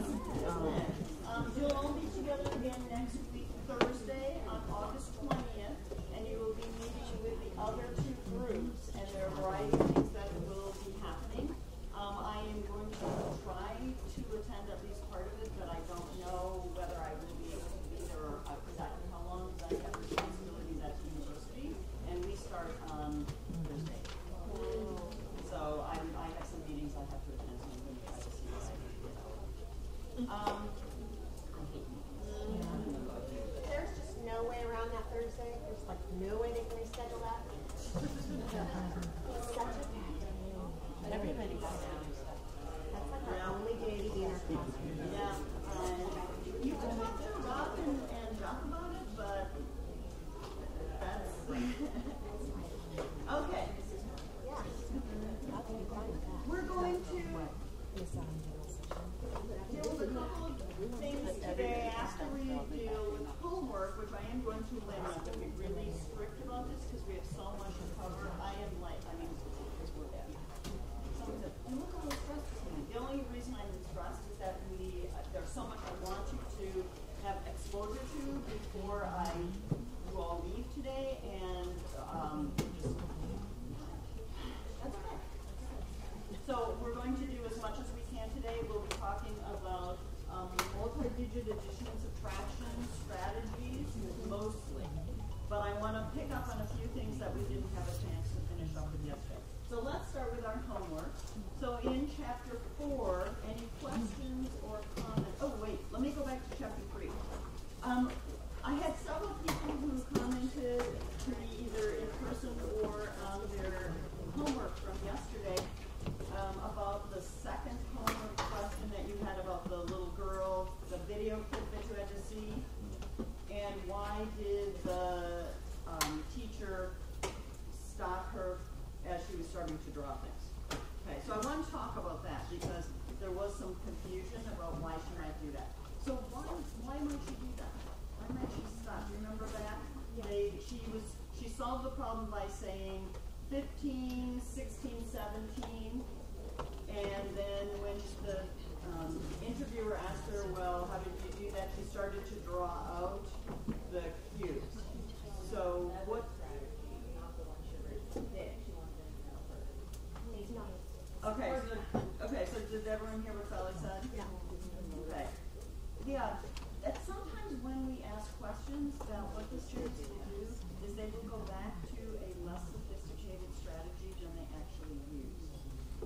You'll all be together again next week, Thursday, on August 20th, and you will be meeting with the other two groups, and there are a variety of things that will be happening. I am going to try to attend at least part of it, but I don't know whether I will be able to be there or exactly how long, because I have responsibilities at the university, and we start on Thursday. So I have some meetings I have to attend, so I'm going to try to see what I can get out. There's just no way around that Thursday. There's like no way they can reschedule that. It's such a bad day. But everybody got down. That's like our only day to be in our class. Yeah. You can talk to Rob and Jock about it, but that's okay. Yeah. We're going to deal with a couple of things today after we deal with homework, which I am going to limit. I'm going to be really strict about this because we have so much to cover. Because we're bad. Someone said, you look a little stressed this morning. The only reason I'm stressed is that there's so much I want you to have exposure to before you all leave today, and that's okay. So we're going to do as much as we can today. We'll be talking about multi-digit addition and subtraction strategies mostly. But I want to pick up on a few things that we didn't have a chance to finish up with yesterday. So let's start with our homework. So in chapter 4, any questions or comments? Oh wait, let me go back to chapter 3. I had several people who commented to me either in person or on their homework from yesterday about the second homework question that you had about the little girl, the video clip that you had to see, and why did the teacher stop her as she was starting to draw things. Okay, so I want to talk about that because there was some confusion about why she might do that. So why might she do that? Why might she stop? Do you remember that? Yeah. She solved the problem by saying 15, 16, 17, and then when the interviewer asked her, well, how did you do that? She started to draw out the cubes. So what? Okay, so did everyone hear what Sally said? Yeah. Okay. Yeah, sometimes when we ask questions about what the students will do is they will go back to a less sophisticated strategy than they actually use.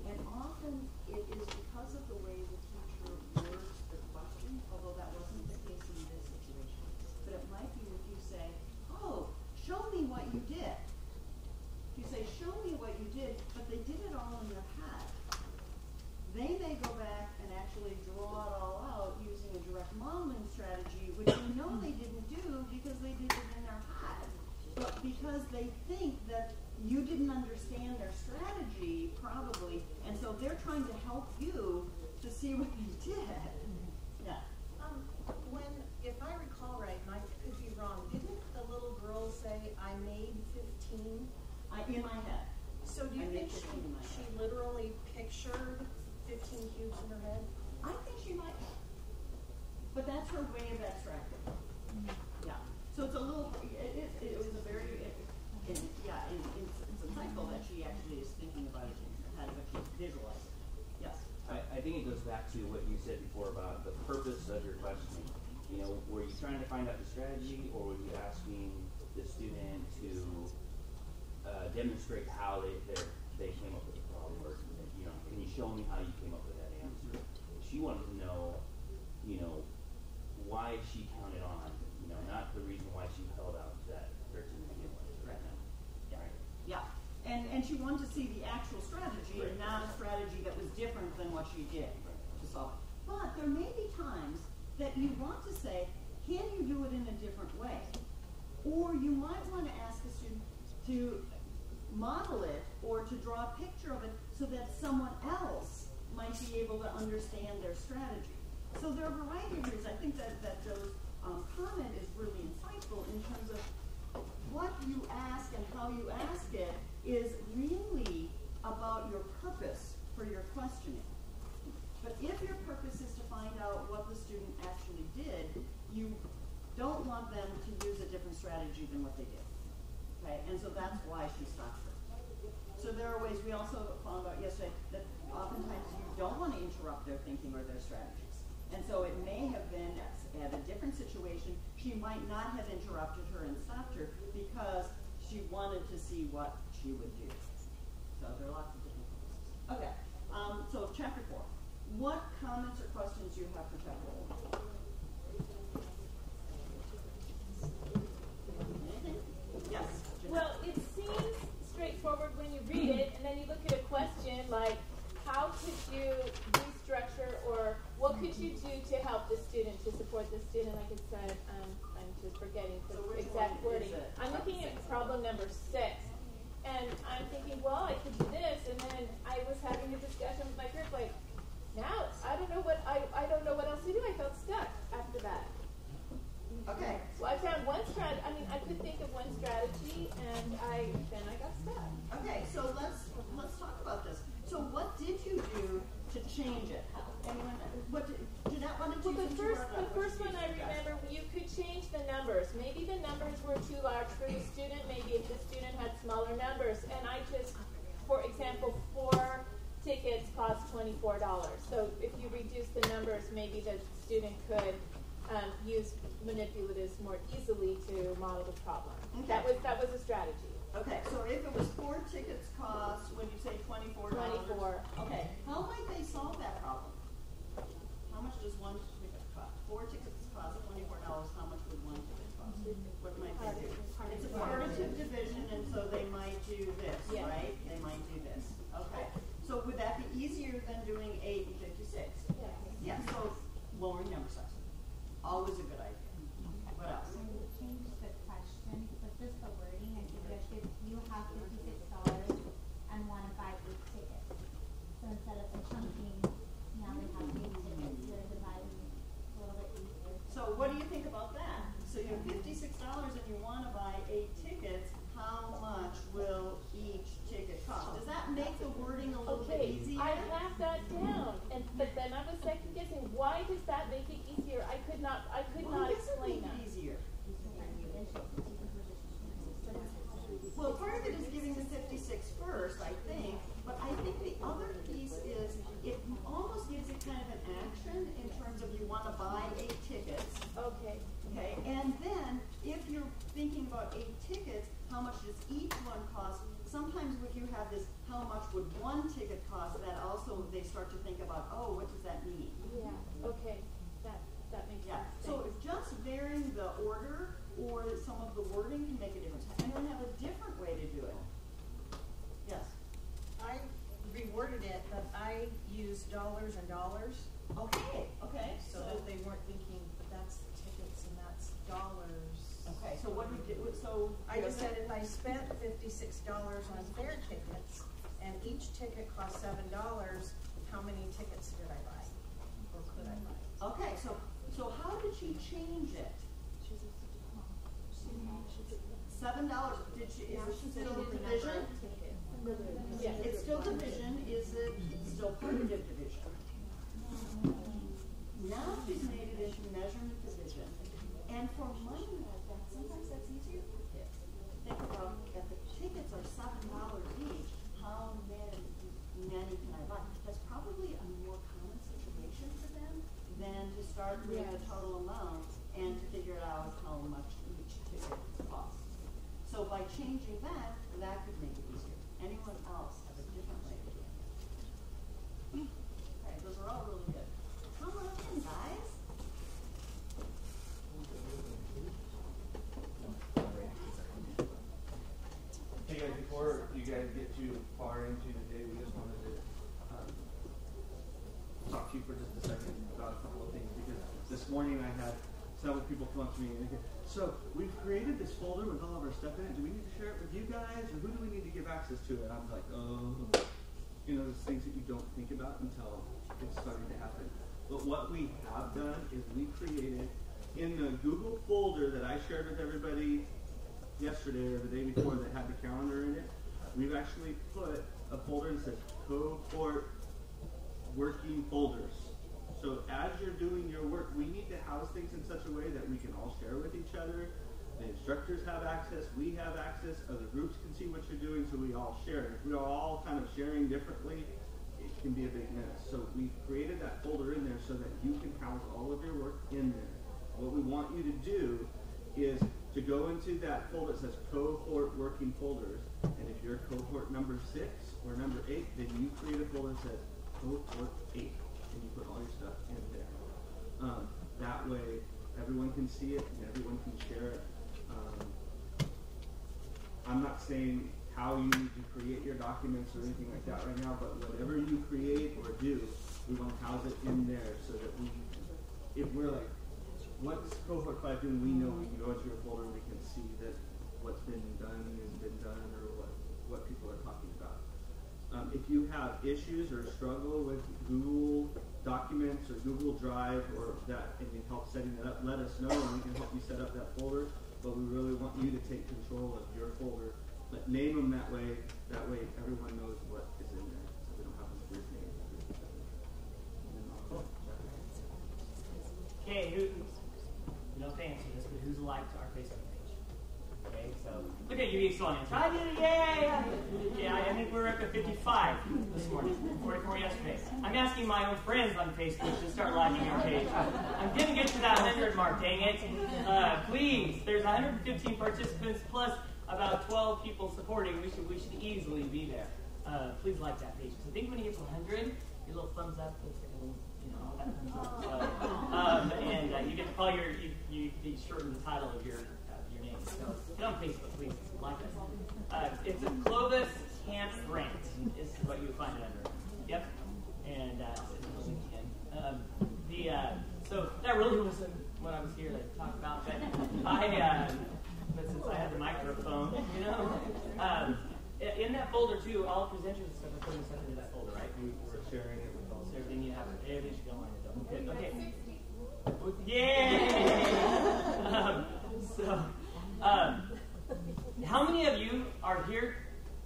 And often it is because of the way the teacher words the question, although that wasn't the case in this situation. But it might be if you say, oh, show me what you did. If you say, show me what you did, but they did it all in their head. They may go back and actually draw it all out using a direct modeling strategy, which you know they didn't do because they did it in their head. But because they think that you didn't understand their strategy, probably, and so they're trying to help you to see what they did. Yeah. If I recall right, and I could be wrong, didn't the little girl say, I made 15? In my head. So do you think she literally pictured 15 cubes in her head? I think she might have. But that's her way of abstracting. Yeah. So it's a little, it was a very, it's insightful that she actually is thinking about it in her head, but she's visualizing it. Yes? I think it goes back to what you said before about the purpose of your questioning. You know, were you trying to find out the strategy, or were you asking the student to demonstrate how they came up with the problem, or can you show me how you came up with that answer? She wanted to know, why she counted on, not the reason why she held out that 13 to begin with. Right now. Yeah. Right. Yeah. And she wanted to see the actual strategy, and not a strategy that was different than what she did to solve it. But there may be times that you want to say, can you do it in a different way? Or you might want to ask a student to model it or to draw a picture of it so that someone else might be able to understand their strategy. So there are a variety of reasons. I think that Joe's comment is really insightful in terms of what you ask and how you ask it is really about your purpose for your questioning. But if your purpose is to find out Okay, and so that's why she stopped her. So there are ways, we also found out yesterday that oftentimes you don't want to interrupt their thinking or their strategies. And so it may have been at a different situation, she might not have interrupted her and stopped her because she wanted to see what she would do. So there are lots of different purposes. Okay, so chapter 4. What comments or questions do you have for chapter 4? Anything? Yes. Well, it seems straightforward when you read it, and then you look at a question like, how could you restructure, or what could you do to help the student, to support the student? Like it said, I'm just forgetting the exact wording. I'm looking at problem number 6, and I'm thinking, well, I could do this, and then I was having a discussion with my group, like, now I don't know what else to do. I felt stuck after that. Okay. So I found one strategy. I mean, I could think of one strategy, and then I got stuck. Okay, so let's talk about this. So what did you do to change it? Anyone? Jeanette, why don't you? Well, the first one I remember, you could change the numbers. Maybe the numbers were too large for the student. Maybe if the student had smaller numbers, and I just, for example, 4 tickets cost $24. So if you reduce the numbers, maybe the student could use manipulatives more easily to model the problem. Okay. That was a strategy. Okay, so if it was 4 tickets cost, when you say $24? 24. Okay, how might they solve that problem? How much does 1 ticket cost? 4 tickets cost $24. How much would 1 ticket cost? What might they do? It's a partitive division, and so they might do this, yes. Right? They might do this. Okay. So would that be easier than doing 8 and 56? Yes. Yeah. So lowering number size. Always a good idea. What else? When you change the question, but just the wording, and if you have $56 and want to buy 8 tickets, so instead of the chunking, now they have 8 tickets, they're dividing a little bit easier. So what do you think about that? So you have $56 and you want to buy 8 tickets. How much will each ticket cost? Does that make the wording a little bit easier? I have that down, but then I was second guessing. Why does that make it easier? I could not explain that. Easier. Well, part of it is giving the 56 first, I think, but I think the other piece is it almost gives it kind of an action in terms of you want to buy 8 tickets. Okay. Okay, and then if you're thinking about 8 tickets, how much does each one cost? Sometimes if you have this, how much would 1 ticket cost, that also they start to think about, oh, what does that mean? Yeah. Okay. That makes sense. So just varying the order or some of the wording can make a difference. Anyone have a different way to do it? Yes. I reworded it, but I used dollars and dollars. Okay. Okay. So that they weren't thinking, but that's the tickets and that's dollars. Okay. So what do we do? So I just said if I spent $56 on fair tickets and each ticket cost $7, how many tickets did I buy? Or could I buy? Okay. So how did she change it? $7. Did she? Is it still division? Yeah. It's still division. Is it still primitive division? Now she's made it into measurement division. And for money like that, sometimes that's easier for kids. Think about that the tickets are $7 each. How many can I buy? That's probably a more common situation for them than to start with the total amount and to figure out how much each ticket costs. So by changing that, that could make it easier. Anyone else have a different way to do it? Okay, those are all really good. Come on in, guys. Hey guys, before you guys get too far into the day, we just wanted to talk to you for just a second about a couple of things, because this morning I had several people come up to me and they go, so we've created this folder with all of our stuff in it. Do we need to share it with you guys, or who do we need to give access to it? I'm like, oh, you know, those things that you don't think about until it's starting to happen. But what we have done is we created in the Google folder that I shared with everybody yesterday or the day before that had the calendar in it, we've actually put a folder that says cohort working folders. So as you're doing your work, we need to house things in such a way that we can all share with each other. The instructors have access, we have access, other groups can see what you're doing, so we all share. If we are all kind of sharing differently, it can be a big mess. So we created that folder in there so that you can house all of your work in there. What we want you to do is to go into that folder that says cohort working folders, and if you're cohort number 6 or number 8, then you create a folder that says cohort 8, and you put all your stuff in there. That way, everyone can see it and everyone can share it. I'm not saying how you need to create your documents or anything like that right now, but whatever you create or do, we want to house it in there so that if we're like, what's cohort 5 doing, we know we can go into your folder and we can see that what's been done has been done, or what people are talking about. If you have issues or struggle with Google Documents or Google Drive or that, and you help setting that up, let us know and we can help you set up that folder. But we really want you to take control of your folder. But name them that way everyone knows what is in there. So we don't have those weird names. Okay, you don't have to answer this, but who's liked our Facebook page? Okay, so look at you, each one answer. I did it, yay! Yeah, I think we're up to 55 this morning, 44 yesterday. I'm asking my own friends on Facebook to start liking our page. I'm going to get to that 100 mark, dang it. Please, there's 115 participants plus about 12 people supporting. We should easily be there. Please like that page. So I think when you get to 100, your little thumbs up, looks like a little, all that thumbs up. And you get to call you shorten the title of your name. So get on Facebook, please. Like us. It's a Clovis Camp Grades is what you would find it under. Yep. And so that really wasn't what I was here to talk about, but but since I had the microphone, in that folder too, all presenters and stuff are putting stuff into that folder, right? We're sharing it with all. So everything you have, everything should go on it. Okay. Yay! How many of you are here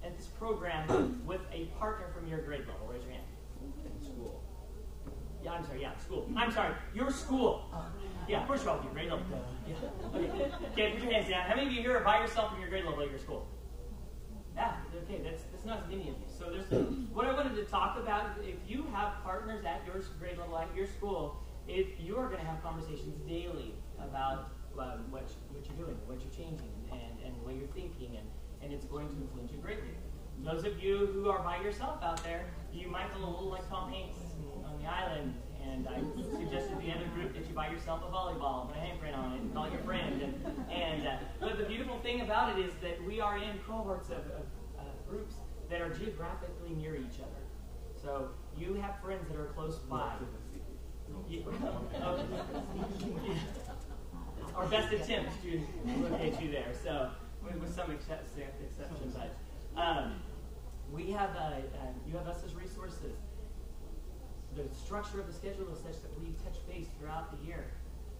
at this program with a partner from your grade level? Raise your hand. In school. Yeah, I'm sorry. Yeah, school. I'm sorry. Your school. Yeah, first of all, your grade level. Yeah. Okay, put your hands down. How many of you here are by yourself from your grade level at your school? Yeah, okay, that's not many of you. So there's what I wanted to talk about. If you have partners at your grade level at your school, if you are going to have conversations daily about what you're doing, what you're changing, and what you're thinking, and it's going to influence you greatly. Those of you who are by yourself out there, you might feel a little like Tom Hanks on the island, and I suggested the other group that you buy yourself a volleyball, put a handprint on it, and call your friend. But the beautiful thing about it is that we are in cohorts of groups that are geographically near each other. So you have friends that are close by. Our best attempt to locate you there. So with some exceptions, we have you have us as resources. The structure of the schedule is such that we touch base throughout the year.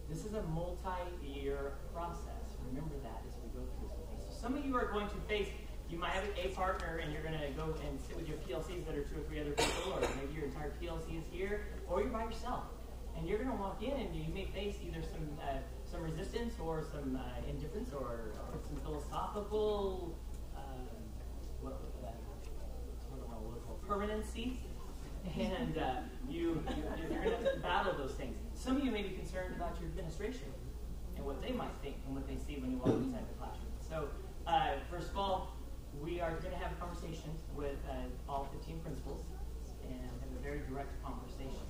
This is a multi-year process. Remember that as we go through some things. So some of you are going to face, you might have a partner and you're going to go and sit with your PLCs that are 2 or 3 other people, or maybe your entire PLC is here, or you're by yourself. And you're going to walk in and you may face either some resistance or some indifference or some philosophical permanency. And you're going to battle those things. Some of you may be concerned about your administration and what they might think and what they see when you walk inside the classroom. So, first of all, we are going to have conversations with all 15 principals and have a very direct conversation.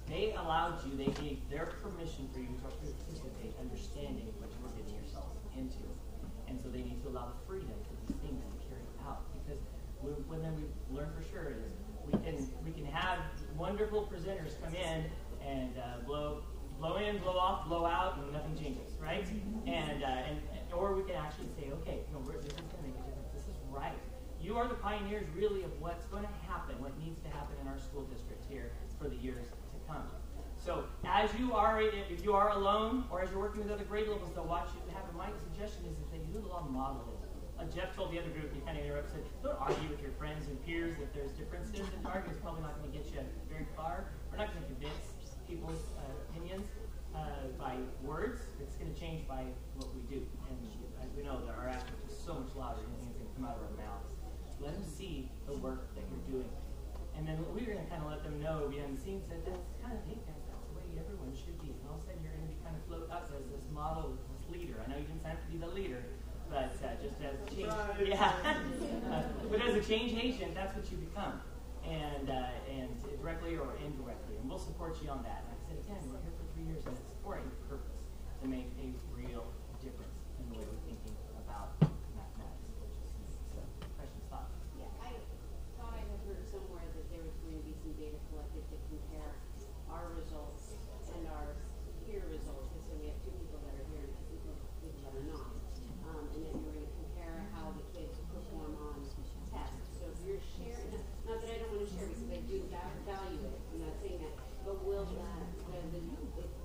They allowed you, they gave their permission for you to participate, understanding what you were getting yourself into. And so they need to allow the freedom for these things to carry out. Because what we've learned for sure is we can have wonderful presenters come in and blow in, blow off, blow out, and nothing changes, right? And or we can actually say, okay, this is going to make a difference. This is right. You are the pioneers, really, of what's going to happen, what needs to happen in our school district here for the years to come. So, if you are alone, or as you're working with other grade levels, they'll watch you have. My suggestion is that you do a lot of modeling. Jeff told the other group, he kind of interrupted, said, don't argue with your friends and peers if there's differences. And arguing is probably not going to get you very far. We're not going to convince people's opinions by words. It's going to change by what we do. And And then we're going to kind of let them know behind the scenes that that's kind of, hey guys, that's the way everyone should be. And all of a sudden you're going to be kind of float up as this model, this leader. I know you didn't sign up to be the leader, but just as a change, but as a change agent, that's what you become, and directly or indirectly. And we'll support you on that. Like I said again, we're here for 3 years, and it's for a purpose to make a real difference in the way we're thinking about mathematics, which is neat. So, questions, thoughts? Yeah, I thought I had heard somewhere that there was going to be some data collected to compare our results and our peer results. So we have 2 people that are here and 2 people that are not. And then you're going to compare how the kids perform on tests. So if you're sharing, not that I don't want to share because I do value it, I'm not saying that, but will that,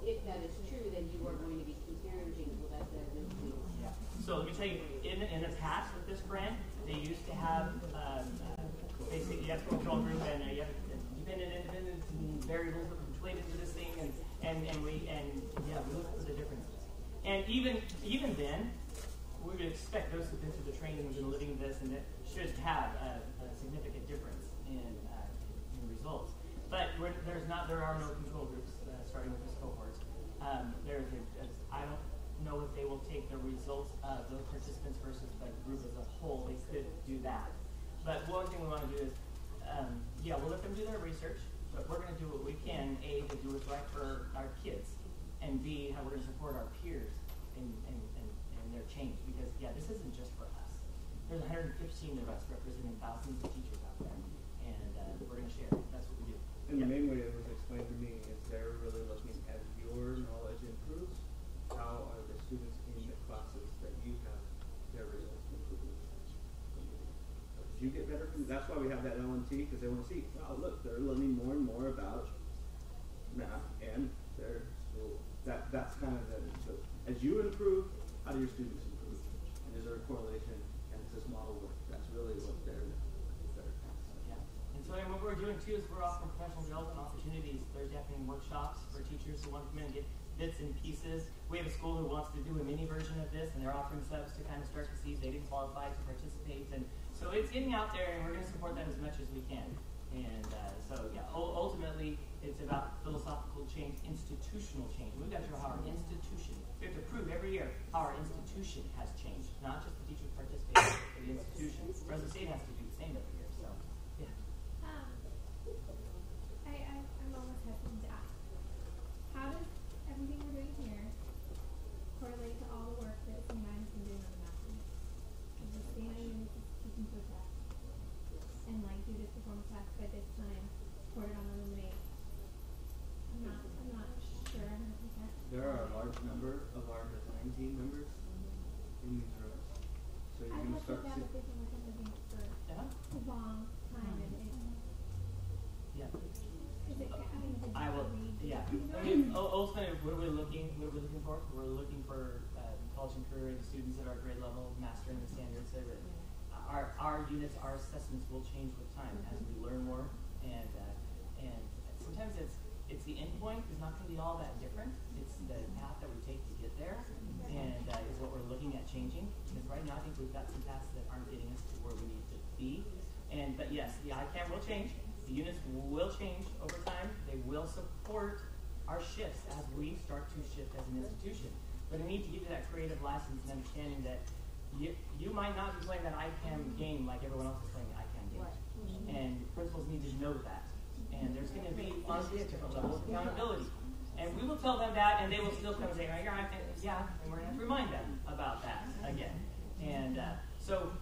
if that is true, then you are going to be comparing things. Will that then influence? Yeah. So let me tell you, in the past with this brand, they used to have basically you have a control group and you have independent variables that conflate into this thing, and we look for the differences. And even then, we would expect those who've been through the training and been living this, and it should have a significant difference in results. But there are no control groups starting with this cohort. I don't know if they will take the results of those participants versus the group as a whole. They could do that. But one thing we want to do is, we'll let them do their research, but we're going to do what we can, A, to do what's right for our kids, and B, how we're going to support our peers in their change. Because, this isn't just for us. There's 115 of us representing thousands of teachers out there, and we're going to share. That's what we do. And the main way it was explained to me is they're really looking as your knowledge improves, how are the students in the classes that you have, their results improving? Did you get better from that's why we have that LMT, because they want to see, wow, look, they're learning more and more about math and their school. That's kind of the as you improve, how do your students improve? And is there a correlation? And does this model work? That's really what they're And so what we're doing too is we're offering professional development opportunities. There's definitely workshops for teachers who want to come in and get bits and pieces. We have a school who wants to do a mini version of this, and they're offering subs to kind of start to see if they can qualify to participate. And so it's getting out there, and we're going to support that as much as we can. And ultimately, it's about philosophical change, institutional change. We've got to show how our institution, we have to prove every year how our institution has changed, not just the teachers participating, but the institution. Whereas the state has to do the same every year. So, yeah. I'm almost hesitant to ask. How does everything we're doing here correlate to all the work that C9 has been doing on the math unit? Because the C9 unit is teaching to a test. And do this performance task by this time, report it on Illuminate. I'm not sure 100%. There are a large number of our design team members in these rooms. So you're going to start to see. I've been looking for a long time. And I will. Yeah. I mean, ultimately, what are we looking for? We're looking for college and career students at our grade level mastering the standards. So that our units, our assessments will change with time as we learn more, and sometimes it's the end point is not going to be all that different. It's the path that we take to get there, and is what we're looking at changing. Because right now, I think we've got some paths that aren't getting us to where we need to be. But yes, the ICAM will change. The units will change over time. They will support our shifts as we start to shift as an institution. But I need to give you that creative license and understanding that you might not be playing that ICAM game like everyone else is playing the ICAM game. And principals need to know that. And there's going to be honestly a different level of accountability. And we will tell them that, and they will still come and say, and we're going to have to remind them about that again. And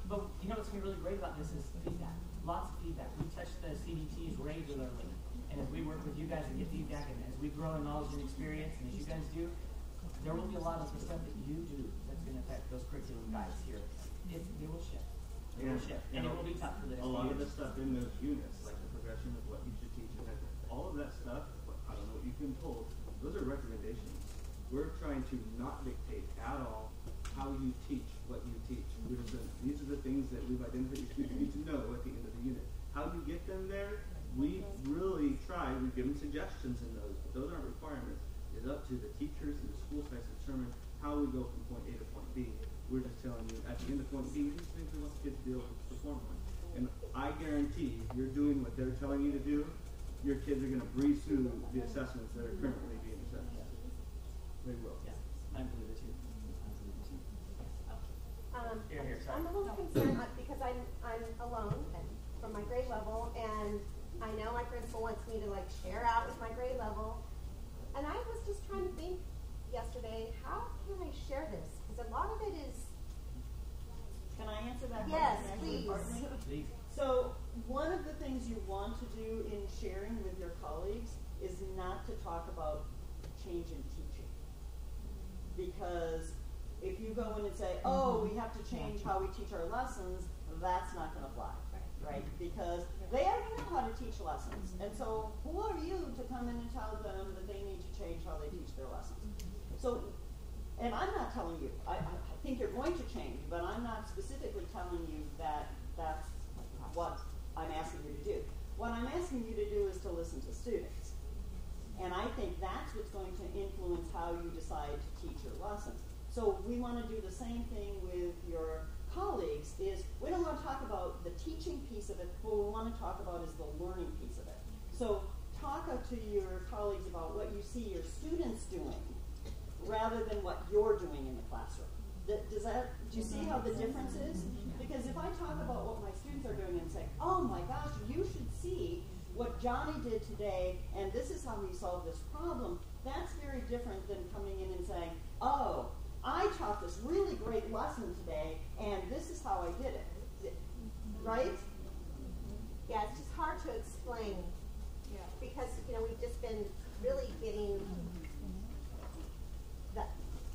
but you know what's going to be really great about this is feedback. Lots of feedback. We touch the CBTs regularly. And as we work with you guys and get feedback, and as we grow in knowledge and experience, and as you guys do, there will be a lot of the stuff that you do that's going to affect those curriculum guides here. They will shift. They will shift. And it will be tough for the next A lot of years. the stuff in those units, like the progression of what you should teach, and all of that stuff, I don't know what you've been told, those are recommendations. We're trying to not dictate at all how you teach what you teach. These are the things that we've identified your students need to know at the end of the unit. How you get them there, we've really tried. We've given suggestions in those, but those aren't requirements. It's up to the teachers and the school sites to determine how we go from point A to point B. We're just telling you at the end of point B, these things we want the kids to be able to perform on. And I guarantee if you're doing what they're telling you to do, your kids are going to breeze through the assessments that are currently being assessed. They will. Yeah, I believe it too. Here, sorry. I'm a little concerned because I'm alone from my grade level, and I know my principal wants me to like share out with my grade level, and I was just trying to think yesterday, how can I share this? Because a lot of it is. Can I answer that Yes, question? please. Please. So one of the things you want to do in sharing with your colleagues is not to talk about change in teaching. Because if you go in and say, oh, we have to change how we teach our lessons, that's not going to fly, right? Because they already know how to teach lessons. And so who are you to come in and tell them that they need to change how they teach their lessons? So, and I'm not telling you, I think you're going to change, but I'm not specifically telling you that that's what I'm asking you to do. What I'm asking you to do is to listen to students. And I think that's what's going to influence how you decide to teach your lessons. So we want to do the same thing with your colleagues. Is we don't want to talk about the teaching piece of it, what we want to talk about is the learning piece of it. So talk to your colleagues about what you see your students doing rather than what you're doing in the classroom. Do you see how the difference is? Because if I talk about what my students are doing and say, oh my gosh, you should see what Johnny did today, and this is how he solved this problem, that's very different than coming in and saying, oh, I taught this really great lesson today, and this is how I did it. Right? Yeah, it's just hard to explain. Yeah. Because, we've just been really getting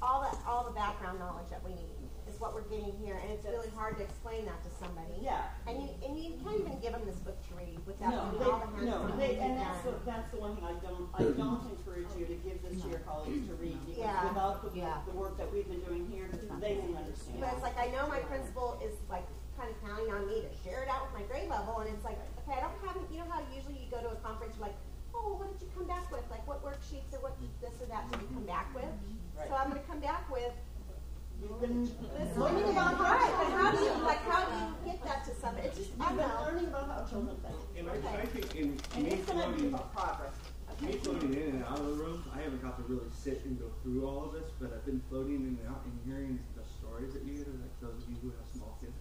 all the background knowledge that we need is what we're getting here, and it's really hard to explain that to somebody. Yeah. And you can't even give them this book to read without doing all the hands-on. And that's the one thing I don't encourage you to give this to your colleagues to read, because without the work that we've been doing here, they won't understand. But it's like I know my principal is like kind of counting on me to share it out with my grade level, and it's like, okay, I don't have it. You know how usually you go to a conference, you're like, oh, what did you come back with? Like, what worksheets or what this or that did you come back with? Right. So I'm going to come back with. You've been learning about right, but how do you get that to somebody? It's just I've been learning about how children think. And I think in it's going to be about progress. Me floating in and out of the room, I haven't got to really sit and go through all of this, but I've been floating in and out and hearing the stories that you hear, like those of you who have small kids.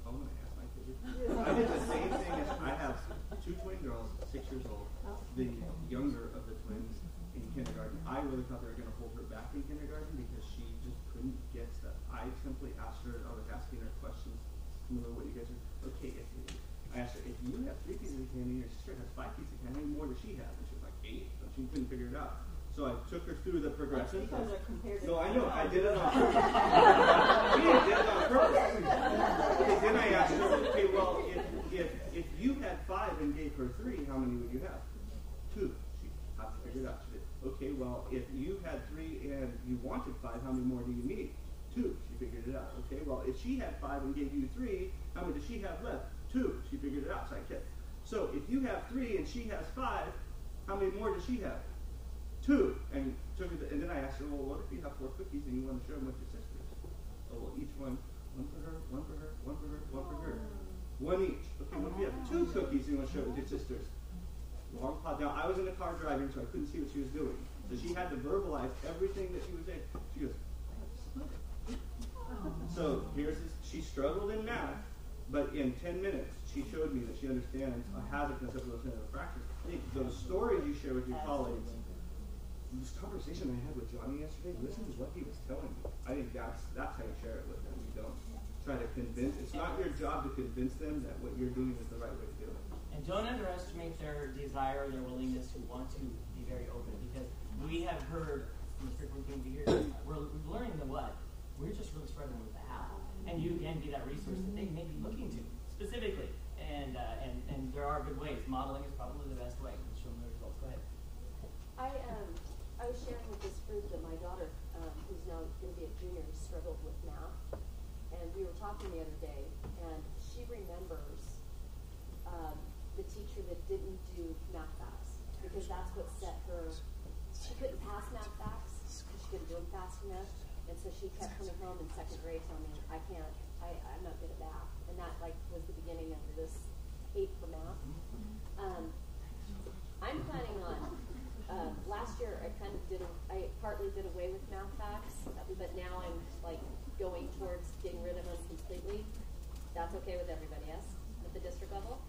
Oh, when I ask my kids. I did the same thing. I have two twin girls, 6 years old. The younger of the twins in kindergarten. I really thought they were going to hold her back in kindergarten because she just couldn't get stuff. I simply asked her, I was asking her questions, similar to what you guys are. Okay, I asked her, if you have 3 pieces of candy, your sister has 5 pieces of candy, how many more does she have? And she was like 8, but she couldn't figure it out. So I took her through the progression. No, I know, I did it on purpose. We did it on purpose. Okay, then I asked her, okay, well, if you had 5 and gave her 3, how many would you have? 2. She had to figure it out. She did. Okay, well, if you had 3 and you wanted 5, how many more do you need? 2. She figured it out. Okay, well, if she had 5 and gave you 3, how many does she have left? 2. She figured it out. So I kept. So if you have 3 and she has 5, how many more does she have? 2. And and then I asked her, well, what if you have 4 cookies and you want to share them with your sisters? Oh, well, each one for her, one for her, one for her, one for her. 1 each. Okay, what if you have 2 cookies and you want to share it with your sisters? Long pause. Now, I was in the car driving, so I couldn't see what she was doing. So she had to verbalize everything that she was saying. She goes, so here's this. She struggled in math, but in 10 minutes, she showed me that she understands a hazardness of those fractions. Those stories you share with your colleagues, this conversation I had with Johnny yesterday, listen to what he was telling me. I think that's how you share it with them. You don't try to convince. It's not your job to convince them that what you're doing is the right way to do it. And don't underestimate their desire, their willingness to want to be very open, because we have heard from the frequent things we hear, we're learning the what, we're just really struggling with the how. And you can be that resource that they may be looking to specifically. And there are good ways. Modeling is probably the best way to show them the results. Go ahead. I was sharing with this group that my daughter, who's now going to be a junior, struggled with math. And we were talking the other day, and she remembers the teacher that didn't do math facts, because that's what set her. She couldn't pass math facts because she couldn't do them fast enough, and so she kept coming home in 2nd grade telling me, I'm not good at math. and that like was the beginning of this 8 for math. I'm planning on, last year I partly did away with math facts, but now I'm like going towards getting rid of them completely. That's okay with everybody, yes? At the district level?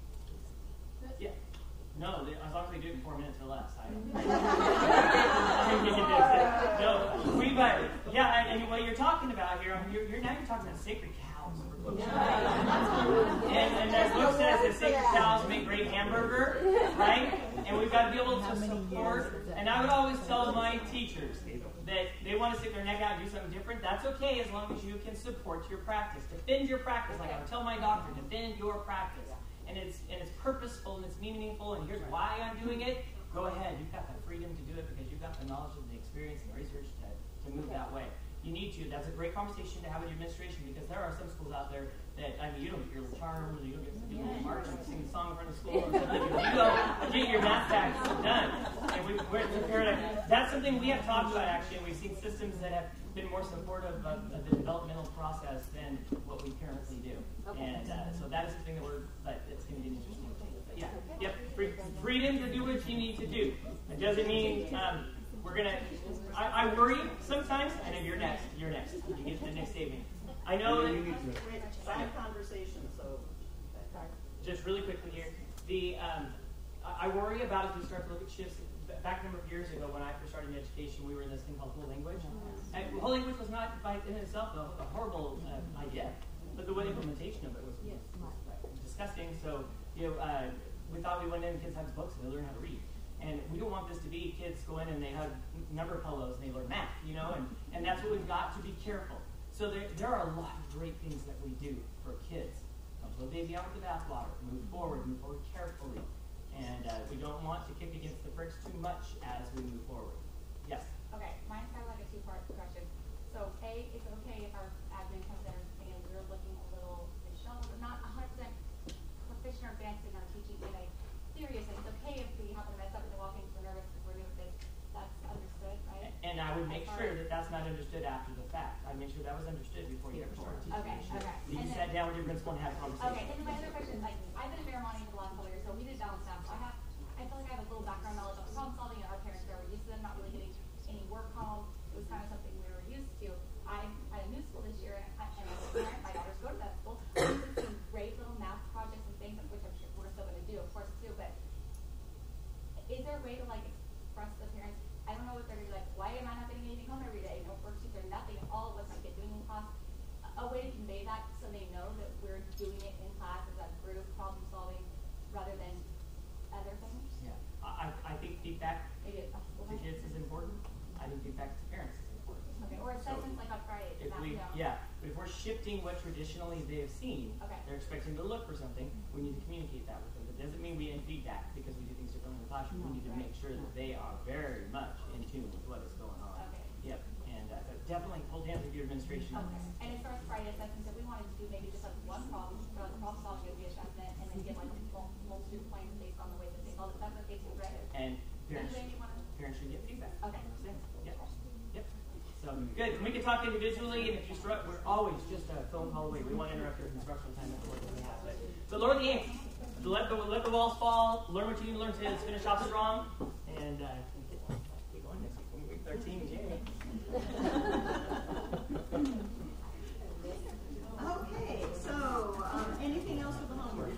Yeah. No, as long as they do it in 4 minutes or less. No, and what you're talking about here, you're talking about sacred cows. And that book says that sacred cows make great hamburger, right? And we've got to be able to support. And I would always tell my teachers that they want to stick their neck out and do something different. That's okay as long as you can support your practice. Defend your practice. Like I would tell my doctor, defend your practice. And it's purposeful and it's meaningful, and here's why I'm doing it. Go ahead. You've got the freedom to do it because you've got the knowledge and the experience and research to move that way. You need to. That's a great conversation to have with your administration because there are some schools out there that, I mean, you don't get your charms, you don't get to do a march and sing a song in front of school or something. You go get your math facts done. And that's something we have talked about actually, and we've seen systems that have been more supportive of the developmental process than what we currently do. Okay. And so that is something that it's going to be interesting to change. But yeah, yep, freedom to do what you need to do. It doesn't mean we're going to, I worry sometimes. I know you're next. You get the next statement. I know that side conversation, so just really quickly here. I worry about as we start to look at shifts. Back a number of years ago when I first started in education, we were in this thing called whole language. And whole language was not by in itself a horrible idea, but the way implementation of it was disgusting. So we thought we went in and kids had books and they learn how to read. And we don't want this to be kids go in and they have number pillows and they learn math, and that's what we've got to be careful. So there are a lot of great things that we do for kids. Don't throw the baby out with the bathwater. Move forward carefully. And we don't want to kick against the bricks too much as we move forward. Yes? Okay, mine's kind of like a two-part question. So A, it's okay if our admin comes in and we're looking a little additional, but not 100% proficient or advanced in our teaching in a serious way. It's okay if we happen to mess up and walk into nervous because we're new at this. That's understood, right? And I would make sure that that's not understood after the fact. I'd make sure that was understood before you ever started teaching. Okay. You sat down with your principal and had a conversation. Okay, and then my other question is, like, I've been in Miramani for the last couple years, so we did balance down. So I feel like I have a little background knowledge of problem solving, and our parents were used to them not really getting any work home. It was kind of something we were used to. I had a new school this year, and as a parent, my daughters go to that school. We've seen great little math projects and things, which I'm sure we're still going to do, of course, too. But is there a way to like express to the parents? I don't know if they're going to be like, why am I not getting anything home every day? No worksheets or nothing. All of us might get doing in class. A way to convey that so they know that we're doing it in class as a group problem solving rather than other things. Yeah, I think feedback to kids is important. I think feedback to parents is important. Okay, or assessments like on Friday. But if we're shifting what traditionally they have seen, they're expecting to look for something, we need to communicate that with them. It doesn't mean we end feedback because we do things differently in the classroom. We need to make sure that they are very much in tune with what is going on. Okay. Yep, and definitely hold hands with your administration. Okay. And as far as Friday assessments, if we wanted to do maybe just like one problem, the problem solving would be assessment, and then give like multiple points based on the way that they solve it. That's okay too, right? And parents should get feedback. Okay. Yep. So good. We can talk individually, and if you struggle, we're always just a phone call away. We want to interrupt your instructional time at the work that we have. But lower the ink. Let the walls fall. Learn what you need to learn to finish off strong, and keep going next week. Week 13 in January. Okay, so anything else with the homework?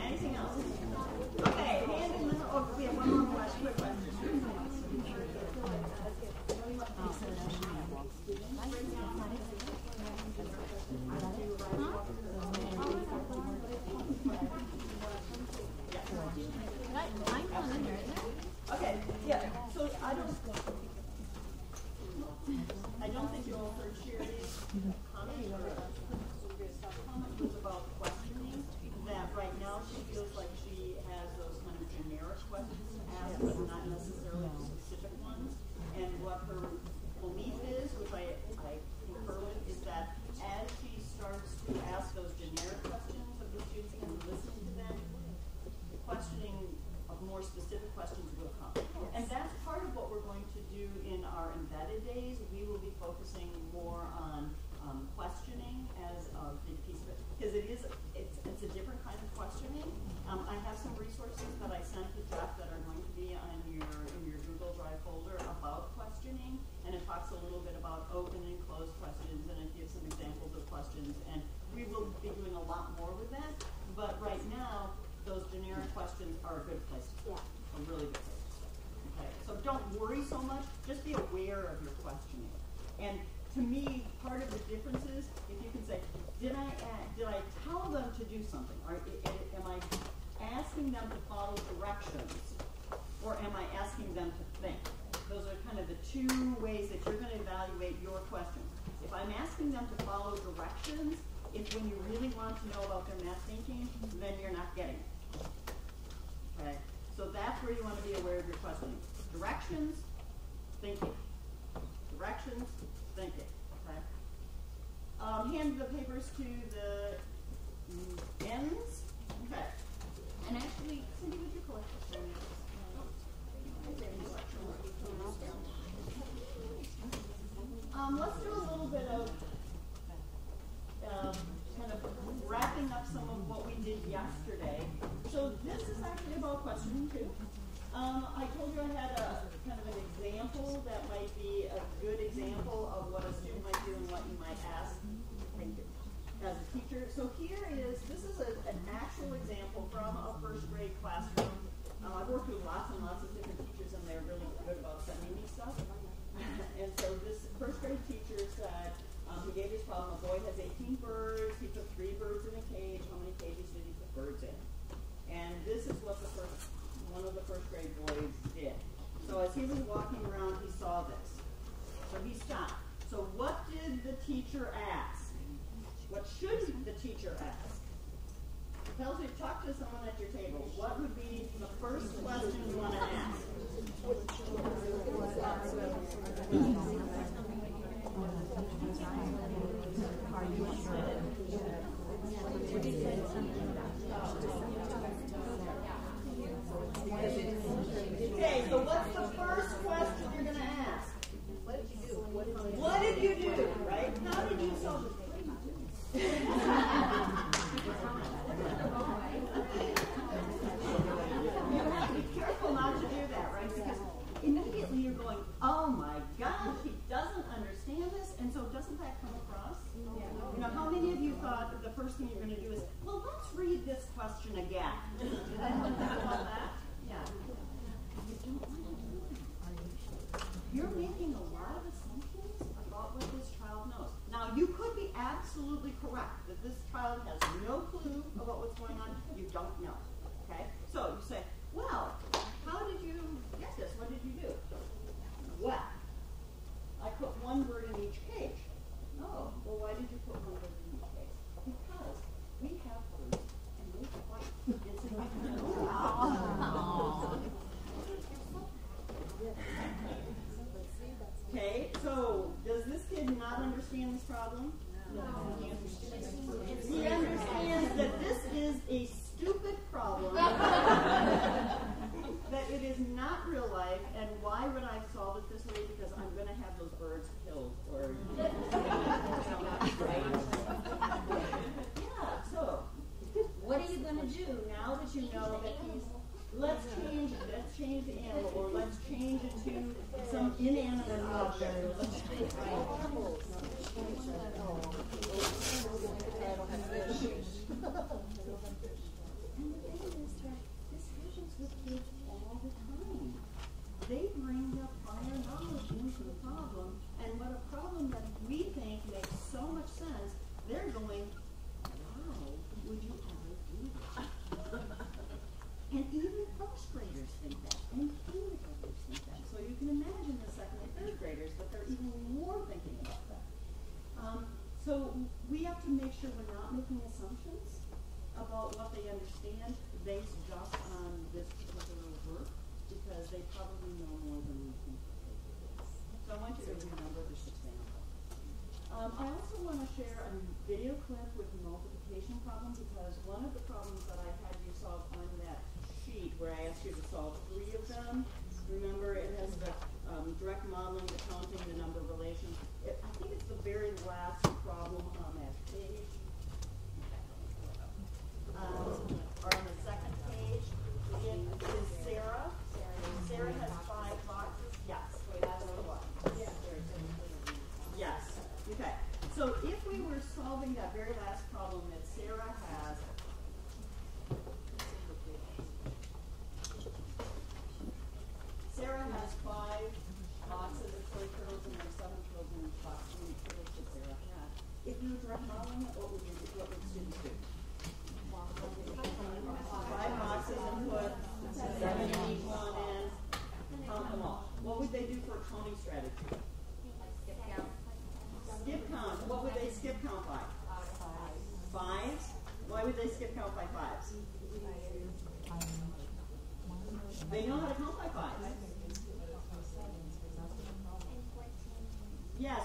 Anything else? Okay, hand in the we have one more question. Quick question. Okay, yeah. So I don't think you all heard Sherry's comment. Comment was about questioning. That right now she feels like she has those kind of generic questions to ask, but not necessarily specific ones. And what her belief is, which I concur with, is that as she starts to ask those generic questions of the students and listening to them, questioning of more specific questions will come. And that's part of what we're going to do in our embedded days. We will be focusing more on don't worry so much. Just be aware of your questioning. And to me, part of the difference is if you can say, did I tell them to do something? Or am I asking them to follow directions? Or am I asking them to think? Those are kind of the two ways that you're going to evaluate your questions. If I'm asking them to follow directions, if when you really want to know about their math thinking, then you're not getting it. Okay? So that's where you want to be aware of your questioning. Directions, thinking. Directions, thinking. Okay? Hand the papers to the ends. Okay. And actually, Cindy, would you collect this one? Let's do a little bit of kind of wrapping up some of what we did yesterday. So this is actually about questioning too. I told you I had a kind of an example that might be a good example of what a student might do and what you might ask as a teacher. So this is an actual example from a first grade classroom. I've worked with lots and lots of different teachers, and they're really good about sending me stuff. And so this first grade teacher said, he gave this problem, a boy has 18 birds, he put 3 birds in a cage, how many cages did he put birds in? And this is what one of the first grade boys did. So as he was walking around, he saw this. So he stopped. So what did the teacher ask? What should the teacher ask? It tells you, talk to someone at your table. What would be the first question you want to ask? Okay, so what's the first question you're going to ask? What did you do? What did you do? Right? How did you solve it? You have to be careful not to do that, right? Because immediately you're going, oh my gosh, he doesn't understand this, and so doesn't that come across? You know, how many of you thought that the first thing you're going to do is, well, let's read this question again? Did anyone think about that? Yeah. You're making a lot of assumptions about what this child knows. Now, you could be absolutely correct that this child has no clue about what's going on. You don't know. Okay? So you say, well, how did you get this? What did you do? Well, I put 1 bird in each cage. Oh, well, why did you put 1 bird in each cage? Because we have birds and they fight. Okay, so does this kid not understand this problem? No. He understands that this is a stupid problem, that it is not real life, and why would I solve it this way? Because I'm going to have those birds killed, or yeah. So, what are you going to do now that you know that he's? Let's change the animal, or let's change it to some inanimate object. Or let's change it. And the thing is that this happens with kids all the time. They bring their prior knowledge into the problem, and what a problem that we think makes so much sense, they're going, why would you ever do that? And even first graders think that, and kindergartners think that. So you can imagine the second and third graders, but they're even more thinking about that. So we have to make sure we're not making assumptions about what they understand based just on this particular work, because they probably know more than we think. So I want you to remember this example. I also want to share a video clip with the multiplication problem, because one of the problems that I had you solve on that sheet where I asked you to solve 3 of them, remember it has the direct modeling, the counting, the number relations. I think it's the very last problem on that page. Or on the second page. It is Sarah. Sarah has 5 boxes. Yes. That's the one. Yes. Okay. So if we were solving that very last problem that Sarah has, has 5 boxes of toy turtles and there's 7 turtles in each box. How many turtles does Sarah have? If you were direct modeling it, what would students do? 5 boxes and put 7 in each one and count them all. What would they do for a counting strategy? Skip count. Skip count. What would they skip count by? 5s? Why would they skip count by 5s? They know how to count by 5s. Yes,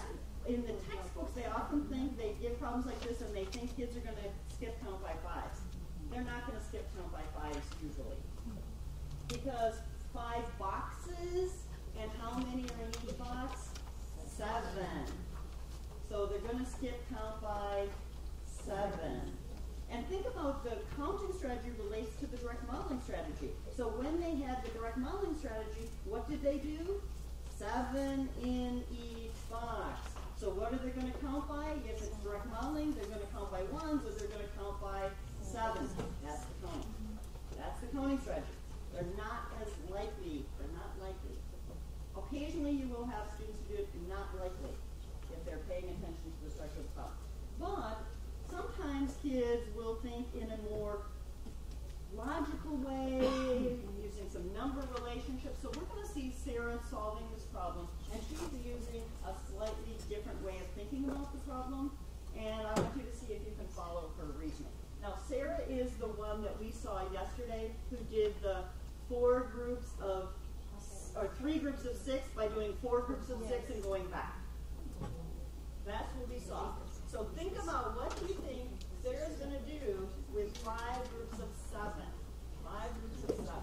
in the textbooks they often think they give problems like this and they think kids are going to skip count by 5s. They're not going to skip count by 5s usually. Because 5 boxes, and how many are in each box? 7. So they're going to skip count by 7. And think about the counting strategy relates to the direct modeling strategy. So when they had the direct modeling strategy, what did they do? 7 in each box. So what are they going to count by? If it's direct modeling, they're going to count by 1s, or they're going to count by 7s. That's the counting. That's the counting strategy. They're not as likely. They're not likely. Occasionally you will have students who do it, not likely, if they're paying attention to the structure of the problem. But sometimes kids will think in a more logical way, using some number relationships. So we're going to see Sarah solving this problem, and she's using a slightly different way of thinking about the problem, and I want you to see if you can follow her reasoning. Now, Sarah is the one that we saw yesterday who did the 3 groups of 6 by doing 4 groups of 6 and going back. That's what we saw. So think about what do you think Sarah's going to do with 5 groups of 7. 5 groups of 7.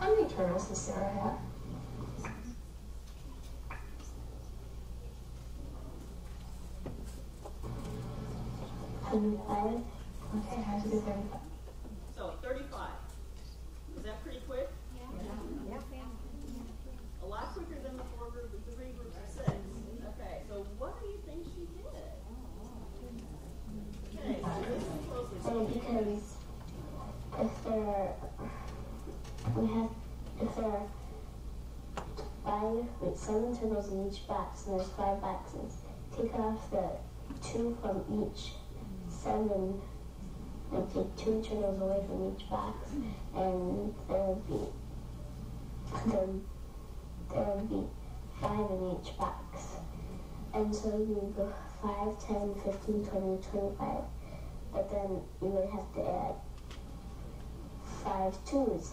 How many turtles does Sarah have? Okay, how to do 35? So 35. Is that pretty quick? Yeah. A lot quicker than the 3 groups of 6. Okay, so what do you think she did? Okay, so listen closely. Because if there are 7 turtles in each box, and there's 5 boxes, take off the 2 from each 7 and take 2 turtles away from each box, and there would be 5 in each box. And so you would go 5, 10, 15, 20, 25. But then you would have to add 5 2s,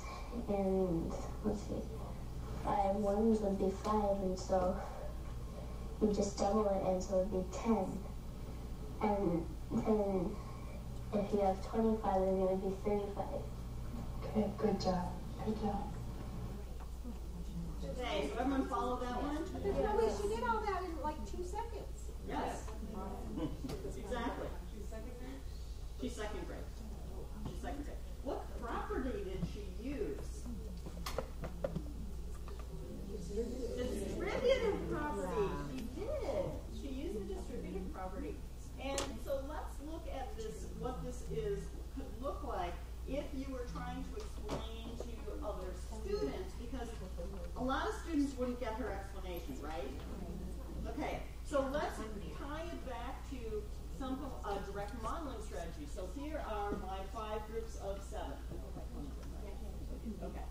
and let's see, 5 1s would be 5, and so you just double it, and so it would be 10. And then if you have 25, then it would be 35. Okay, good job. Good job. Okay, so everyone follow that one? There's no way she did all that in like 2 seconds. Yes. Exactly. She's second grade? She's second grade. She's second grade. What property did she use? Distributive property. She did. She used a distributive property. And so let's look at this, what this could look like if you were trying to explain to other students, because a lot of students wouldn't get her explanation, right? Okay, so let's tie it back to a direct modeling strategy. So here are my 5 groups of 7. Okay.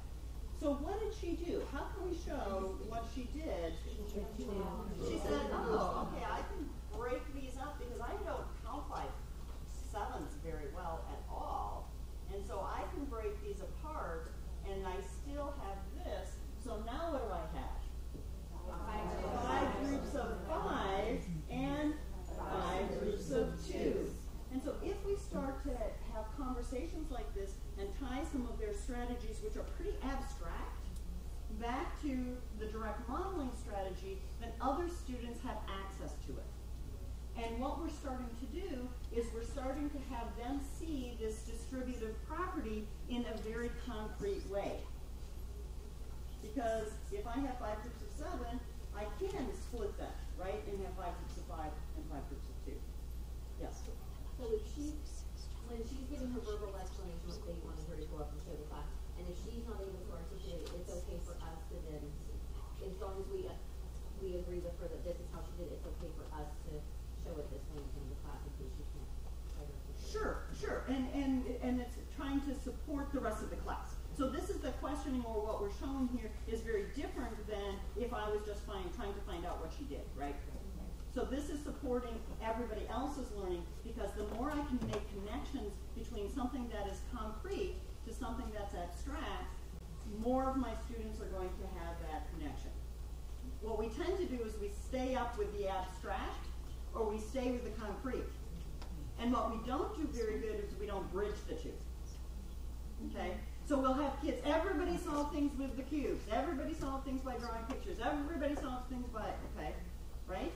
So what did she do? How can we show what she did? She said, oh, okay, I can break these up because I don't count by 7s very well at all. And so I can break these apart, and I still have this. So now what do I have? 5 groups of 5 and 5 groups of 2. And so strategies, which are pretty abstract, back to the direct modeling strategy, then other students have access to it. And what we're starting to do is we're starting to have them see this distributive property in a very concrete way. Because if I have 5 groups of 7, I can split that, right, and have 5 groups of 5 and 5 groups of 2. Yes? So if when she's giving her verbal explanation, let's say you wanted her to go up and show the class, and if she's not able to articulate, it's okay for us to then, as long as we agree with her that this is how she did it, it's okay for us to show it this way in the class in case she can't quite articulate. Sure. And it's trying to support the rest of the class. So this is the questioning, or what we're showing here is very different than if I was just trying to find out what she did, right? So this is supporting everybody else's learning, because the more I can make connections between something that is concrete to something that's abstract, more of my students are going to have that connection. What we tend to do is we stay up with the abstract, or we stay with the concrete. And what we don't do very good is we don't bridge the two. Okay? So we'll have kids, everybody solve things with the cubes, everybody solve things by drawing pictures, everybody solves things by, okay, right?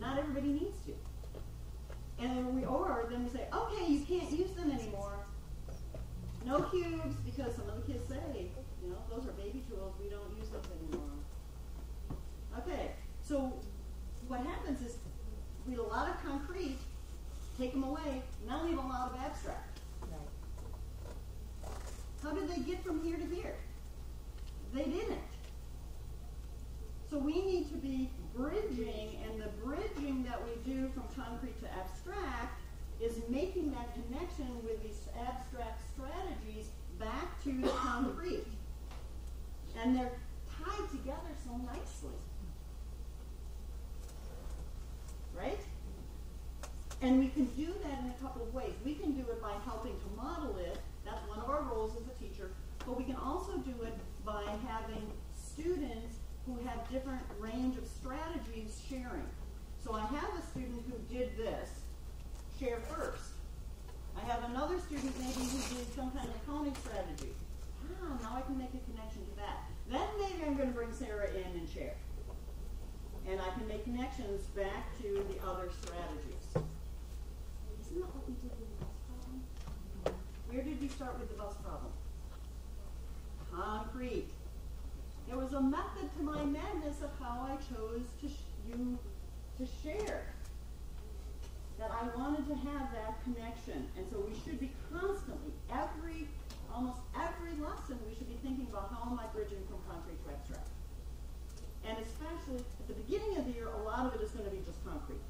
Not everybody needs to. And then then we say, okay, you can't use them anymore. No cubes, because some of the kids say, those are baby tools, we don't use those anymore. Okay, so what happens is we have a lot of concrete, take them away, now leave a lot of abstract. How did they get from here to here? They didn't. So we need to be bridging, and the bridging that we do from concrete to abstract is making that connection with these abstract strategies back to the concrete. And they're tied together so nicely. Right? And we can do that in a couple of ways. We can do it by helping to model it. That's one of our roles as a teacher. But we can also do it by having students who have different range of strategies sharing. So I have a student who did this, share first. I have another student maybe who did some kind of accounting strategy. Now I can make a connection to that. Then maybe I'm going to bring Sarah in and share. And I can make connections back to the other strategies. Isn't that what we did with the bus problem? Where did we start with the bus problem? Concrete. There was a method to my madness of how I chose to share. That I wanted to have that connection. And so we should be constantly, almost every lesson, we should be thinking about how am I bridging from concrete to abstract. And especially at the beginning of the year, a lot of it is going to be just concrete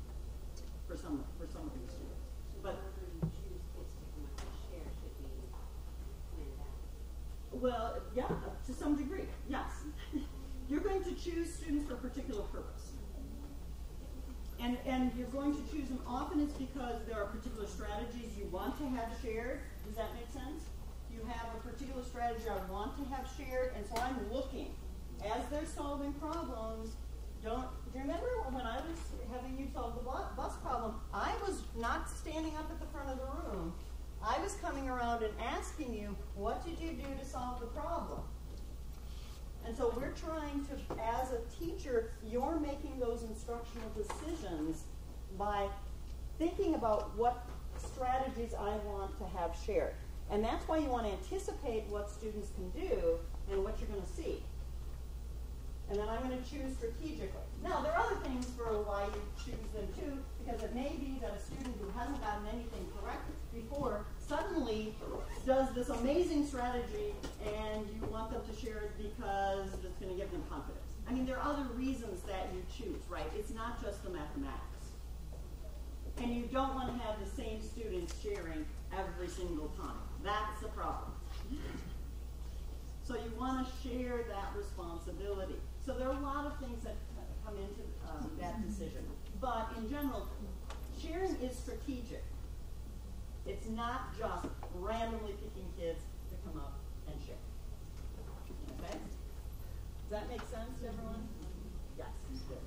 for some of these students. But you choose kids to come up and share should be planned out. well, yeah, to some degree, yes. You're going to choose students for a particular purpose. And you're going to choose them often it's because there are particular strategies you want to have shared. Does that make sense? You have a particular strategy I want to have shared, and so I'm looking. As they're solving problems, do you remember when I was having you solve the bus problem, I was not standing up at the front of the room. I was coming around and asking you, what did you do to solve the problem? And so we're trying to, as a teacher, you're making those instructional decisions by thinking about what strategies I want to have shared. And that's why you want to anticipate what students can do and what you're going to see. And then I'm going to choose strategically. Now, there are other things for why you choose them too, because it may be that a student who hasn't gotten anything correct before suddenly does this amazing strategy and you want them to share it because it's going to give them confidence. I mean, there are other reasons that you choose, right? It's not just the mathematics. And you don't want to have the same students sharing every single time. That's the problem. So you want to share that responsibility. So there are a lot of things that come into that decision. But in general, sharing is strategic. It's not just randomly picking kids to come up and share. Okay? Does that make sense to everyone? Yes. Good.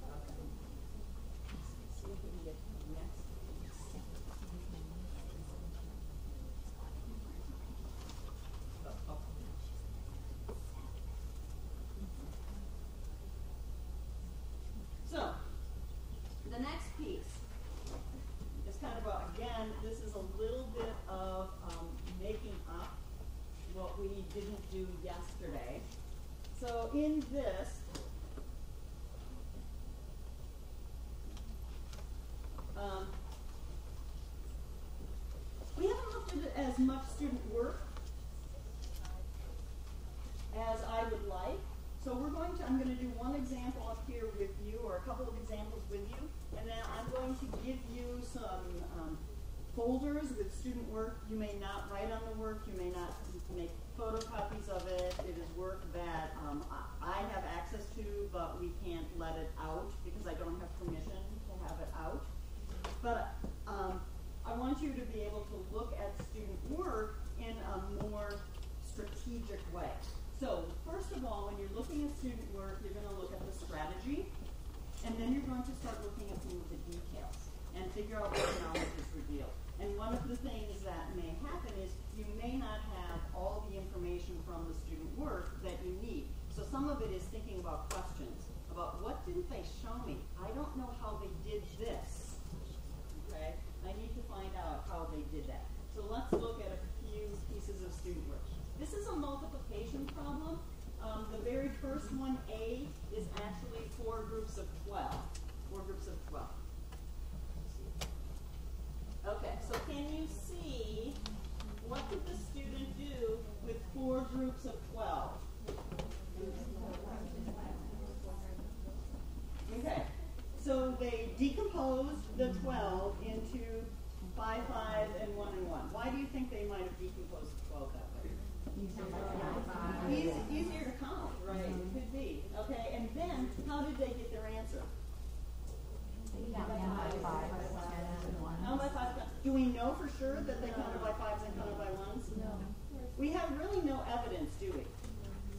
Okay. See if we can get to the next. again, this is a little bit of making up what we didn't do yesterday. So in this, we haven't looked at as much student work as I would like. So I'm going to do one example up here with you, or a couple of examples with you, and then I'm going to give you some folders with student work. You may not write on the work, you may not make photocopies of it. It is work that I have access to, but we can't let it out because I don't have permission to have it out. But I want you to be able to look at student work in a more strategic way. So first of all, when you're looking at student work, you're going to look at the strategy, and then you're going to start looking at some of the details and figure out what knowledge is revealed. And one of the things that may happen is you may not have all the information from the student work that you need. So some of it is thinking about questions, about what didn't they show me? I don't know how they did this. Okay? I need to find out how they did that. So let's look at a few pieces of student work. This is a multiplication problem. The very first one, A, is actually 4 groups of 12. 4 groups of 12. Okay, so can you see what did the student do with 4 groups of 12? Okay, so they decomposed the 12 into 5, 5, and 1, and 1. Why do you think they might have decomposed the 12 that way? Easier to count, right? It could be. Okay, and then how did they get their answer? How by 5? Do we know for sure that they counted by 5s and counted by 1s? No. We have really no evidence, do we?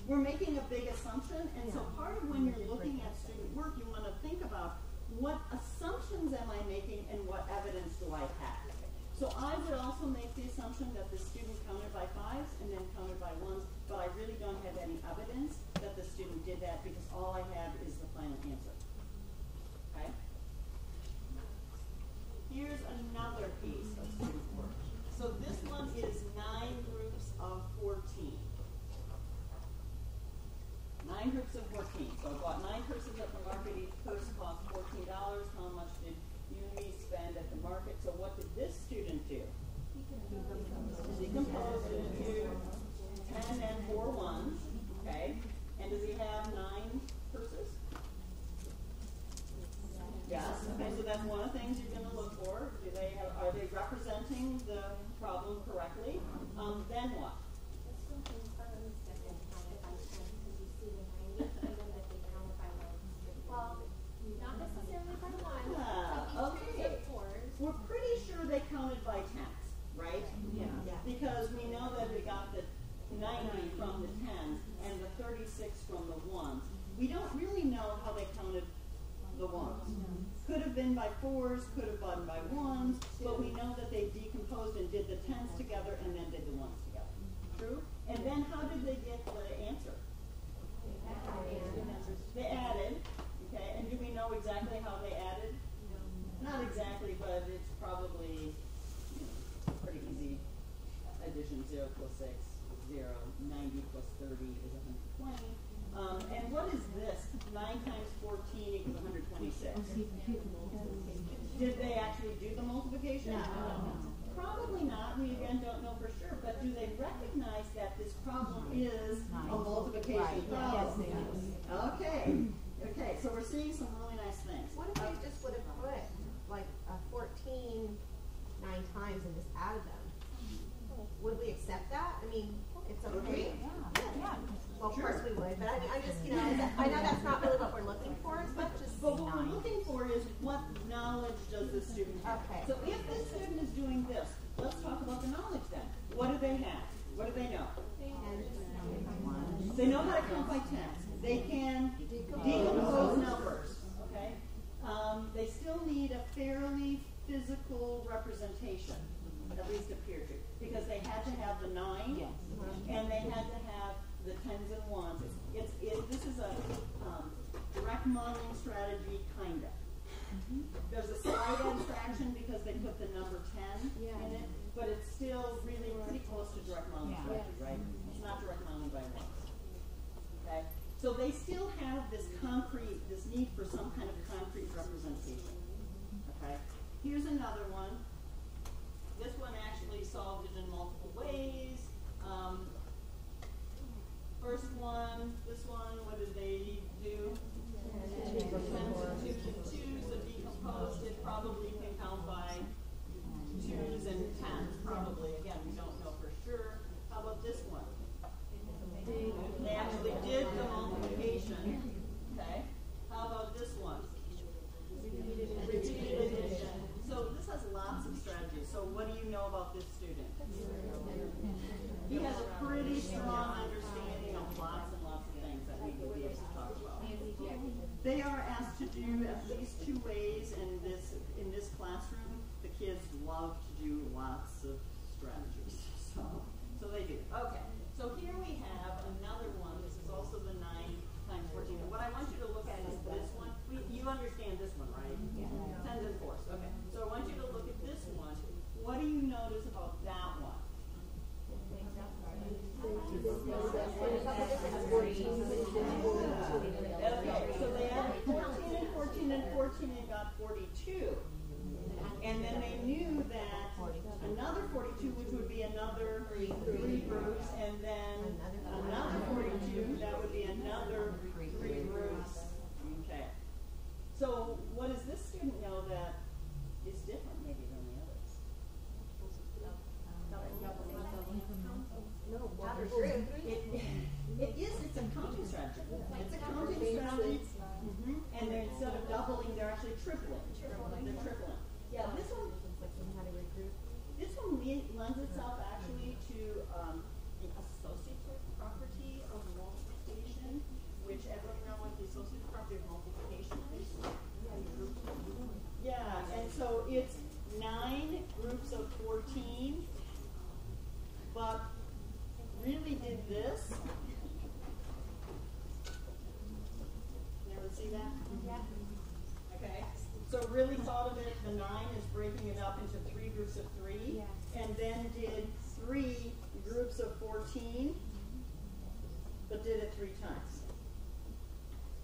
We're making a big assumption, and so part of when you're looking at student work, you want to think about what assumptions am I making and what evidence do I have? So I would also make the assumption that the student counted by 5s and then counted by 1s, but I really don't have any evidence that the student did that because all I have is the final answer. Okay? Here's another piece of student work. So this one is 9 groups of 14. 9 groups of 14. So I bought 9 courses at the market. Each course cost $14. How much did Unity spend at the market? So what did this student do? Decompose it into 10 and 4 1s. Okay. And does he have 9 courses? Yes. Okay, so that's one of the things you're going to look for. Are they representing the problem correctly? Then what? Well, not necessarily by 1. Okay. We're pretty sure they counted by 10s, right? Yeah. Because we know that we got the 90 from the 10s and the 36 from the 1s. We don't really know how they counted the 1s. Could have been by 4s, could have been by 1s, but we know that they decomposed and did the 10s together and then did the 1s together. True? And then how did they get the answer? They added. Okay, and do we know exactly how they added? Not exactly, but it's probably pretty easy addition. 0 plus 6 is 0. 90 plus 30 is 120. And what is this? 9 times 14 equals 126. Did they actually do the multiplication? No. Probably not. We again don't know for sure. But do they recognize that this problem is a multiplication problem? Okay. Okay, so we're seeing some really nice things. What if they just would have put like a 14 9 times and just added them? Would we accept that? I mean, it's okay. Yeah. Well, of course we would, but I just, I know that's not really what we're looking for as much as. But what we're looking for is what knowledge does the student have? Okay. So if this student is doing this, let's talk about the knowledge then. What do they have? What do they know? They know how to count by 10s. They can decompose numbers. Okay. They still need a fairly physical representation, at least appear to, because they had to have the 9, and they had to have the 10s and 1s. This is a direct modeling strategy, kind of. There's a slight abstraction because they put the number 10 it's still really pretty close to direct mounting strategy, right? It's not direct mounting by ones. Okay? So they still have this need for some kind of concrete representation. Okay? Here's another one. This one actually solved it in multiple ways. First one, this one, what did they do? 10 to 2, so decomposed, it probably can count by 2s and 10s, probably. Again, we don't know for sure. How about this one? They actually did the multiplication. Okay. How about this one? Repeated addition. So this has lots of strategies. So what do you know about this student? He has a pretty strong understanding of lots and lots of things that we will be able to talk about. They are asked to do at least 2 ways in this classroom. The kids love to do lots of strategies. So they do. Okay. So here we have another one. This is also the 9 times 14. And what I want you to look at is this one. You understand this one, right? Yeah. 10s and 4s. Okay. So I want you to look at this one. What do you notice about that one? Okay, so they added 14 and 14 and 14 and got 42. And then they knew that another 42, which would be another 3 groups, and then another 42, that would be another 3 groups. Okay. So what does this student know that is different maybe than the others? It is. It's a counting strategy. It's a counting strategy. And then instead of doubling, they're actually tripling. They're tripling. Yeah, this one lends itself actually to the associative property of multiplication, which everyone know what the associative property of multiplication is. Yeah, and so it's 9 groups of 14, but really did this. Everyone see that? Yeah. Okay. So really thought of it, the 9 is breaking it up into 3 groups of 3, and then did 3 groups of 14, but did it 3 times.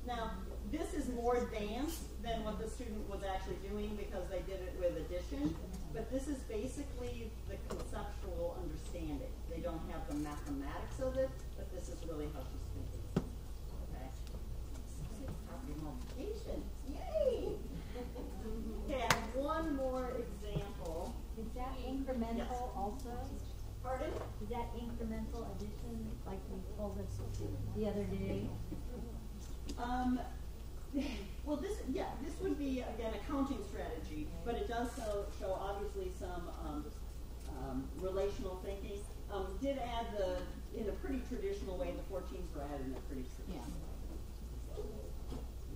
Now, this is more advanced than what the student was actually doing because they did it with addition, but this is basically the conceptual understanding. They don't have the mathematics of it, but this is really how she's thinking. Okay? Multiplication. Yay! Okay, I have one more example. Is that incremental also? Pardon? Is that incremental addition like we told us the other day? Well, this would be, again, a counting strategy, but it does show obviously some relational thinking. Did add in a pretty traditional way, the 14s were added in a pretty traditional way.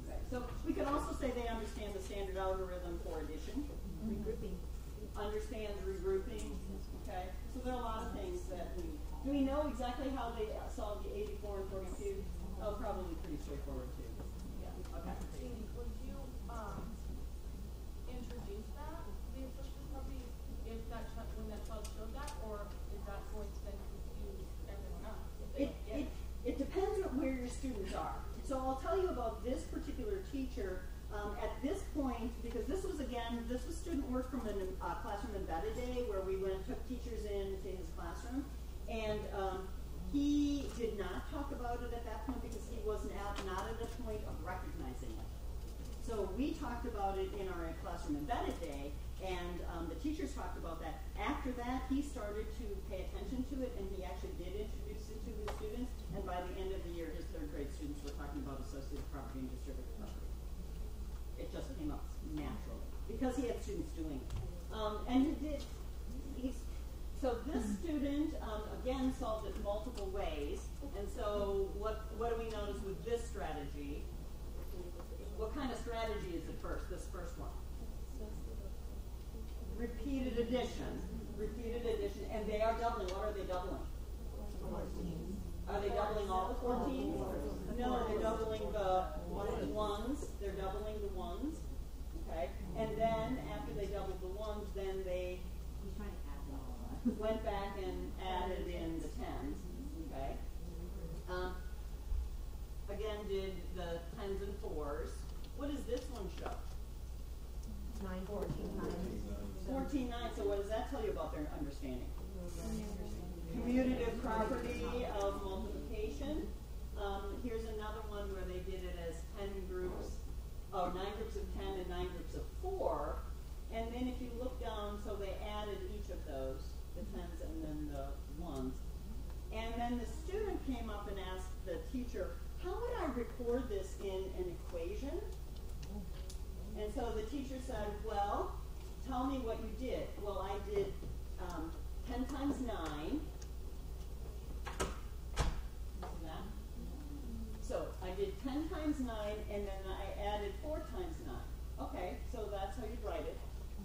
Okay. So we could also say they understand the standard algorithm for addition. Regrouping. Understands regrouping. Okay. So there are a lot of things that do we know exactly how they solved the 84 and 42? Oh, probably pretty straightforward too. Yeah. Okay. Would you introduce that, the associative property, if that when that child showed that, or is that going to then confuse everyone else? It depends on where your students are. So I'll tell you about this particular teacher. At this point, because this was student work from a classroom embedded day where we took teachers into his classroom, and he did not talk about it at that point because he was not at a point of recognizing it. So we talked about it in our classroom embedded day, and the teachers talked about that. After that, he started to pay attention to it, and he actually did introduce it to his students, and by the end of the year, his 3rd grade students were talking about associative property and distributive property. It just came up naturally because he had students doing it. And he did. So this student, again, solved it multiple ways. And so what do we notice with this strategy? What kind of strategy is it first, this first one? Repeated addition. Repeated addition. And they are doubling. What are they doubling? 14. Are they doubling all the 14s? No, they're doubling the ones. They're doubling the ones. Okay? And then after they double the ones, then they went back and added in the 10s, okay? Again, did the 10s and 4s. What does this one show? 9, 14 times. 14, 9. So what does that tell you about their understanding? Commutative property of multiplication. Here's another one where they did it as 10 groups, 9 groups of 10 and 9 groups of 4. And then if you look down, so they added each of those, the 10s and then the 1s. And then the student came up and asked the teacher, how would I record this in an equation? And so the teacher said, well, tell me what you did. Well, I did 10 times 9. See that? So I did 10 times 9, and then I added 4 times 9. Okay, so that's how you'd write it.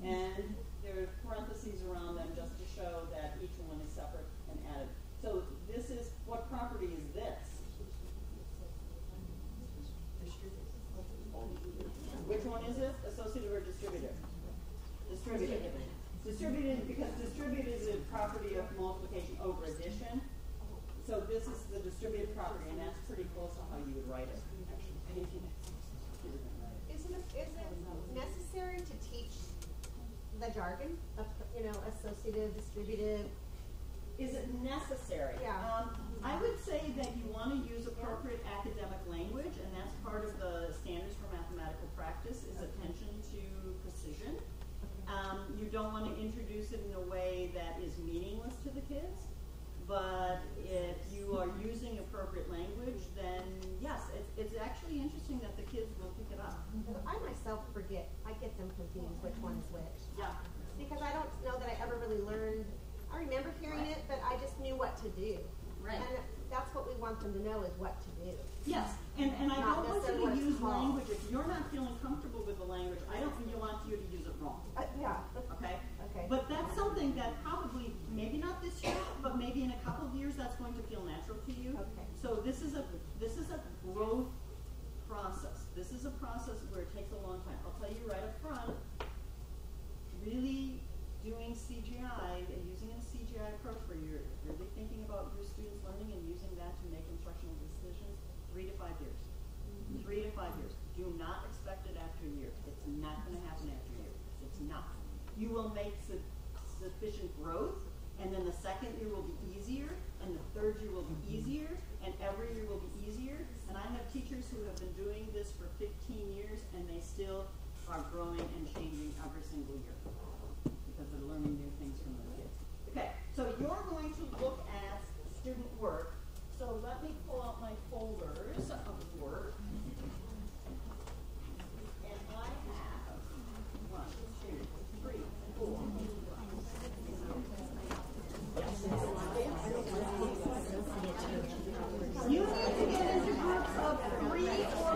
And there are parentheses around them just to show that each one is separate and added. So this is, what property is this? Which one is it? Associative or distributive? Distributive. Distributive, because distributive is a property of multiplication over addition. So this is the distributive property, and that's pretty close to how you would write it. Isn't it necessary to teach the jargon of, associative, distributive? Is it necessary? Yeah. I would say that you want to use appropriate academic language, and that's part of the standards for mathematical practice is attention to precision. You don't want to introduce it in a way that is meaningless to the kids, but if you are using appropriate language, then yes, it's actually interesting that the kids will pick it up. I myself forget. I get them confused which one is which. Yeah. Because I don't know that I ever really learned. I remember hearing it, but I just knew what to do. Right. And that's what we want them to know is what to do. Yes, and I Not don't want you necessarily what to it's use called. language. If you're not feeling comfortable with the language, I don't want you to use it wrong. Yeah. Okay? Okay. But that's something that probably, maybe not this year, but maybe in a couple of years, that's going to feel natural to you. Okay. So this is a growth process. This is a process where it takes a long time. I'll tell you right up front, really doing CGI and using a CGI approach where you're really thinking about your students' learning and using that to make instructional decisions, 3 to 5 years. 3 to 5 years. Do not expect it after a year. It's not going to happen after a year. It's not. You will make sufficient growth, and then the second year will be easier, and the third year will be easier, and every year will be easier. And I have teachers who have been doing this for 15 years, and they still are growing and changing every single year because they're learning new things from their kids. Okay, so you're going to look at student work. So let me pull out my folders of work. And I have 1, 2, 3, 4. You need to get into groups of 3 or 4.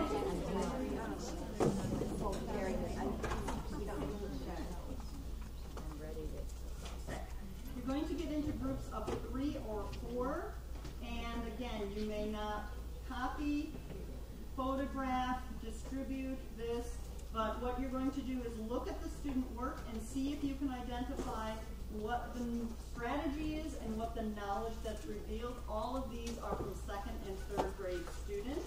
You're going to get into groups of 3 or 4, and again, you may not copy, photograph, distribute this, but what you're going to do is look at the student work and see if you can identify what the strategy is and what the knowledge that's revealed. All of these are from 2nd and 3rd grade students.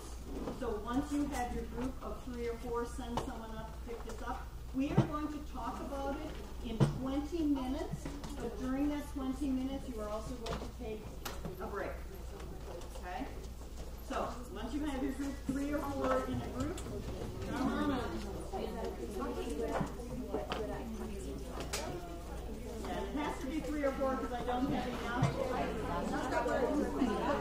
So once you have your group of 3 or 4, send someone up to pick this up. We are going to talk about it in 20 minutes, but during that 20 minutes, you are also going to take a break. Okay? So, once you have your group 3 or 4 in a group, come on up. Yeah, it has to be 3 or 4 because I don't have enough. That's okay.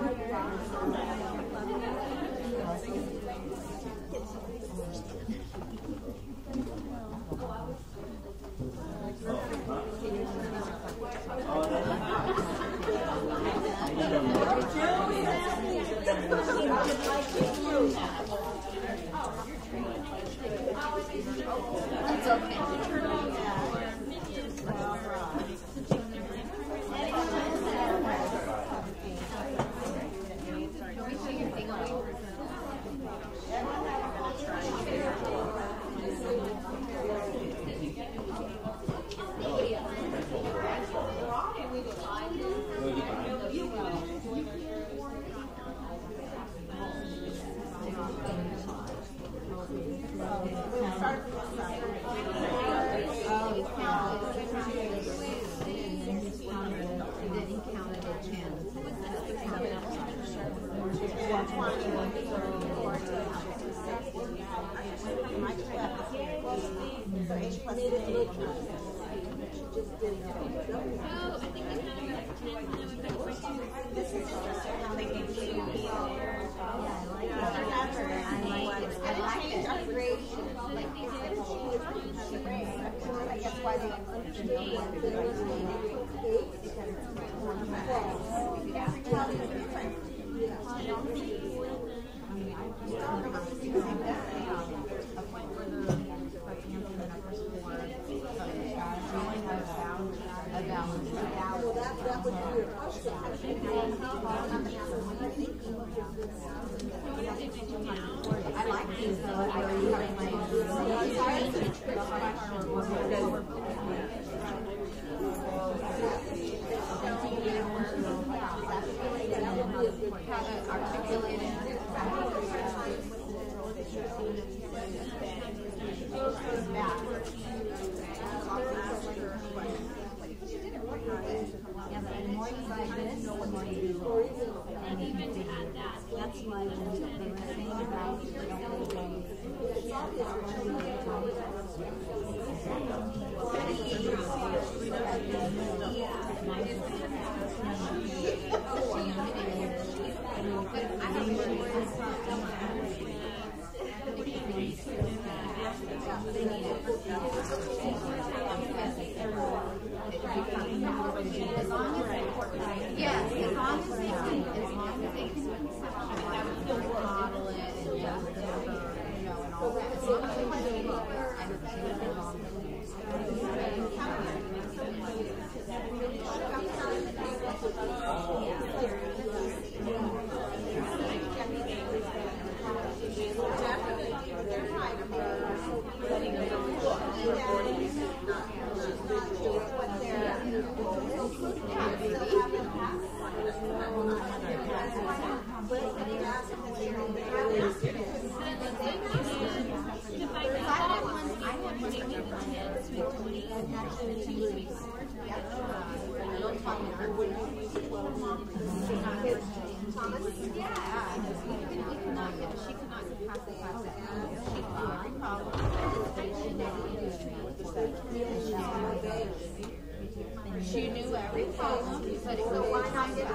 She knew every problem, but it was why not give it?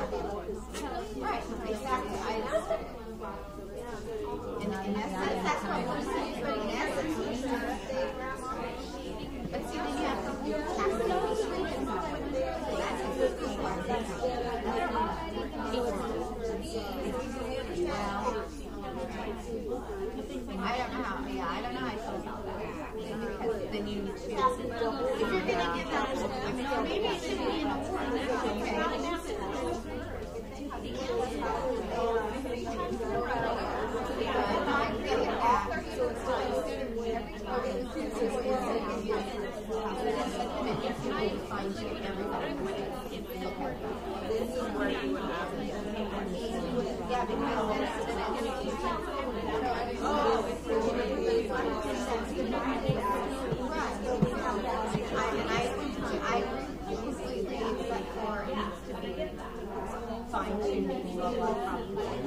Right, exactly. In essence, that's what we're saying, but in essence, but see, then you have to that's a good one. I don't know how I feel about that. Because then you need to, if you're going to give that, maybe it should be an award. Yeah, I completely for it needs to be fine-tuned and she knows all of them.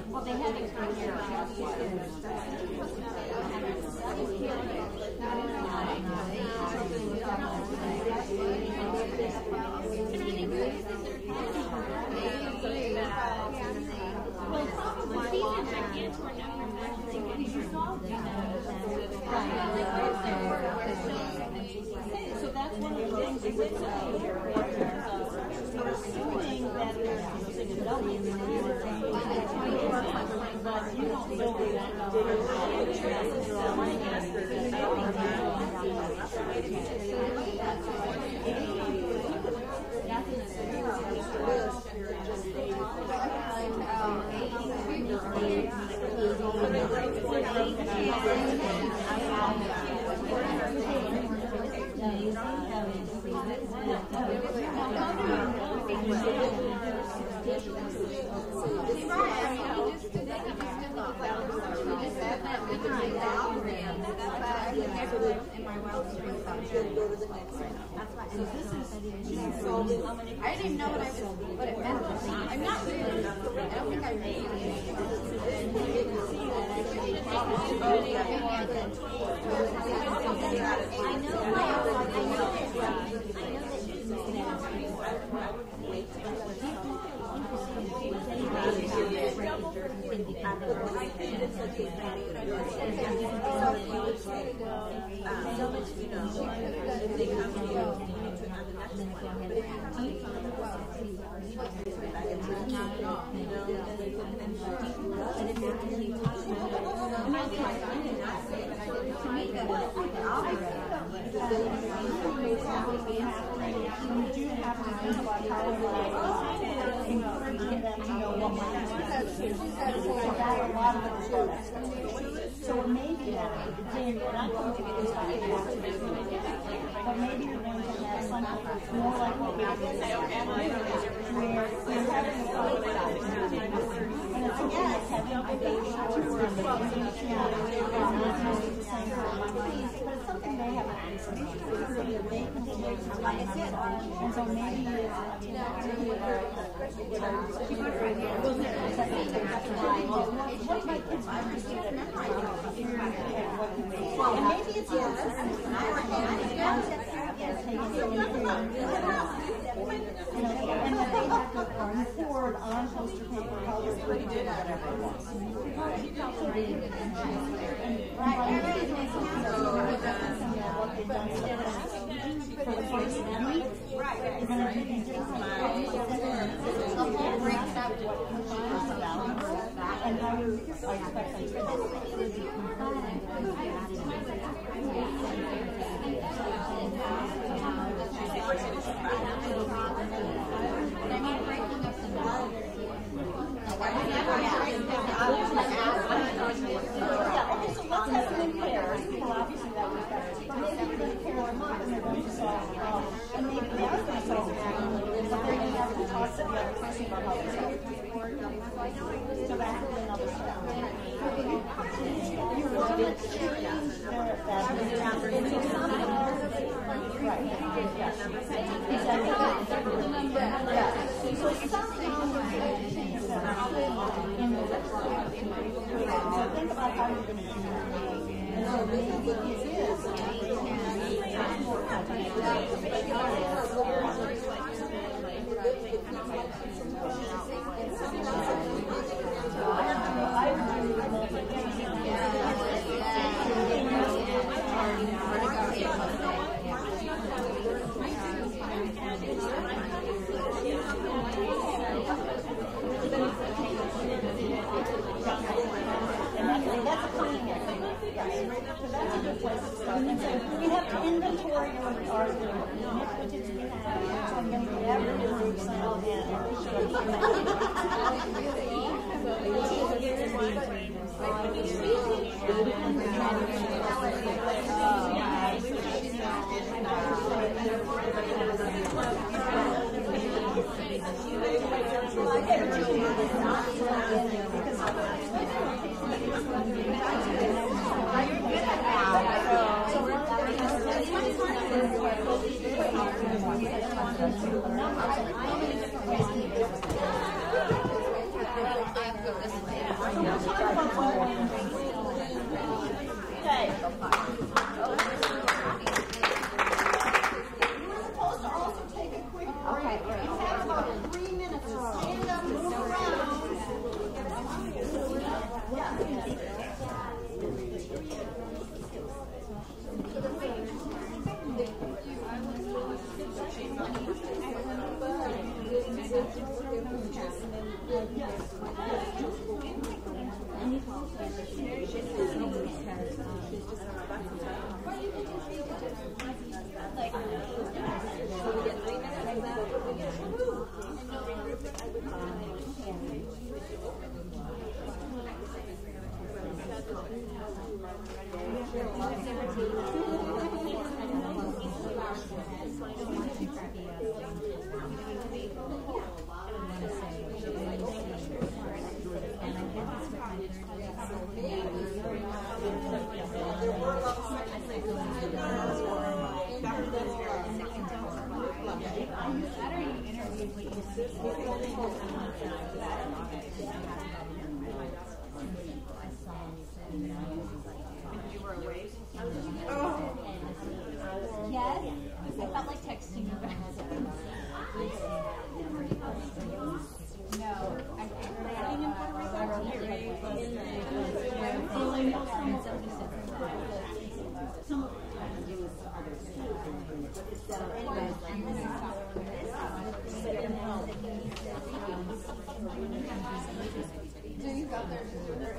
Well, they have it from here. So that's one of the things that we're saying here. We're assuming that they're using a dummy, but you don't know that. I didn't even know what it meant. I'm not really. I don't think I really. So maybe you're not going to get but maybe you're going to have something more like what we did, where you're having a conversation, and it's again having a debate or a meeting, but it's something they haven't answered. They can debate and so maybe what my kids understand, and maybe it's and that they have to record on poster paper how they're going to do whatever it was. What they've done for the first week, they're going to do these different and how you expect them so let's have them in pairs. Well, obviously that was better. But maybe you're going to pair them up and they're going to solve the problem. And maybe they are going to solve the problem, but they're going to have to talk to the other person about how they solve it. So that's another step. You want to change that into something. Right. Yes. Exactly. Yeah. So somehow you're going to change that in the so think about how you're going to do that. And so maybe it is I would do Yes, I felt like texting you guys. No, I So you got their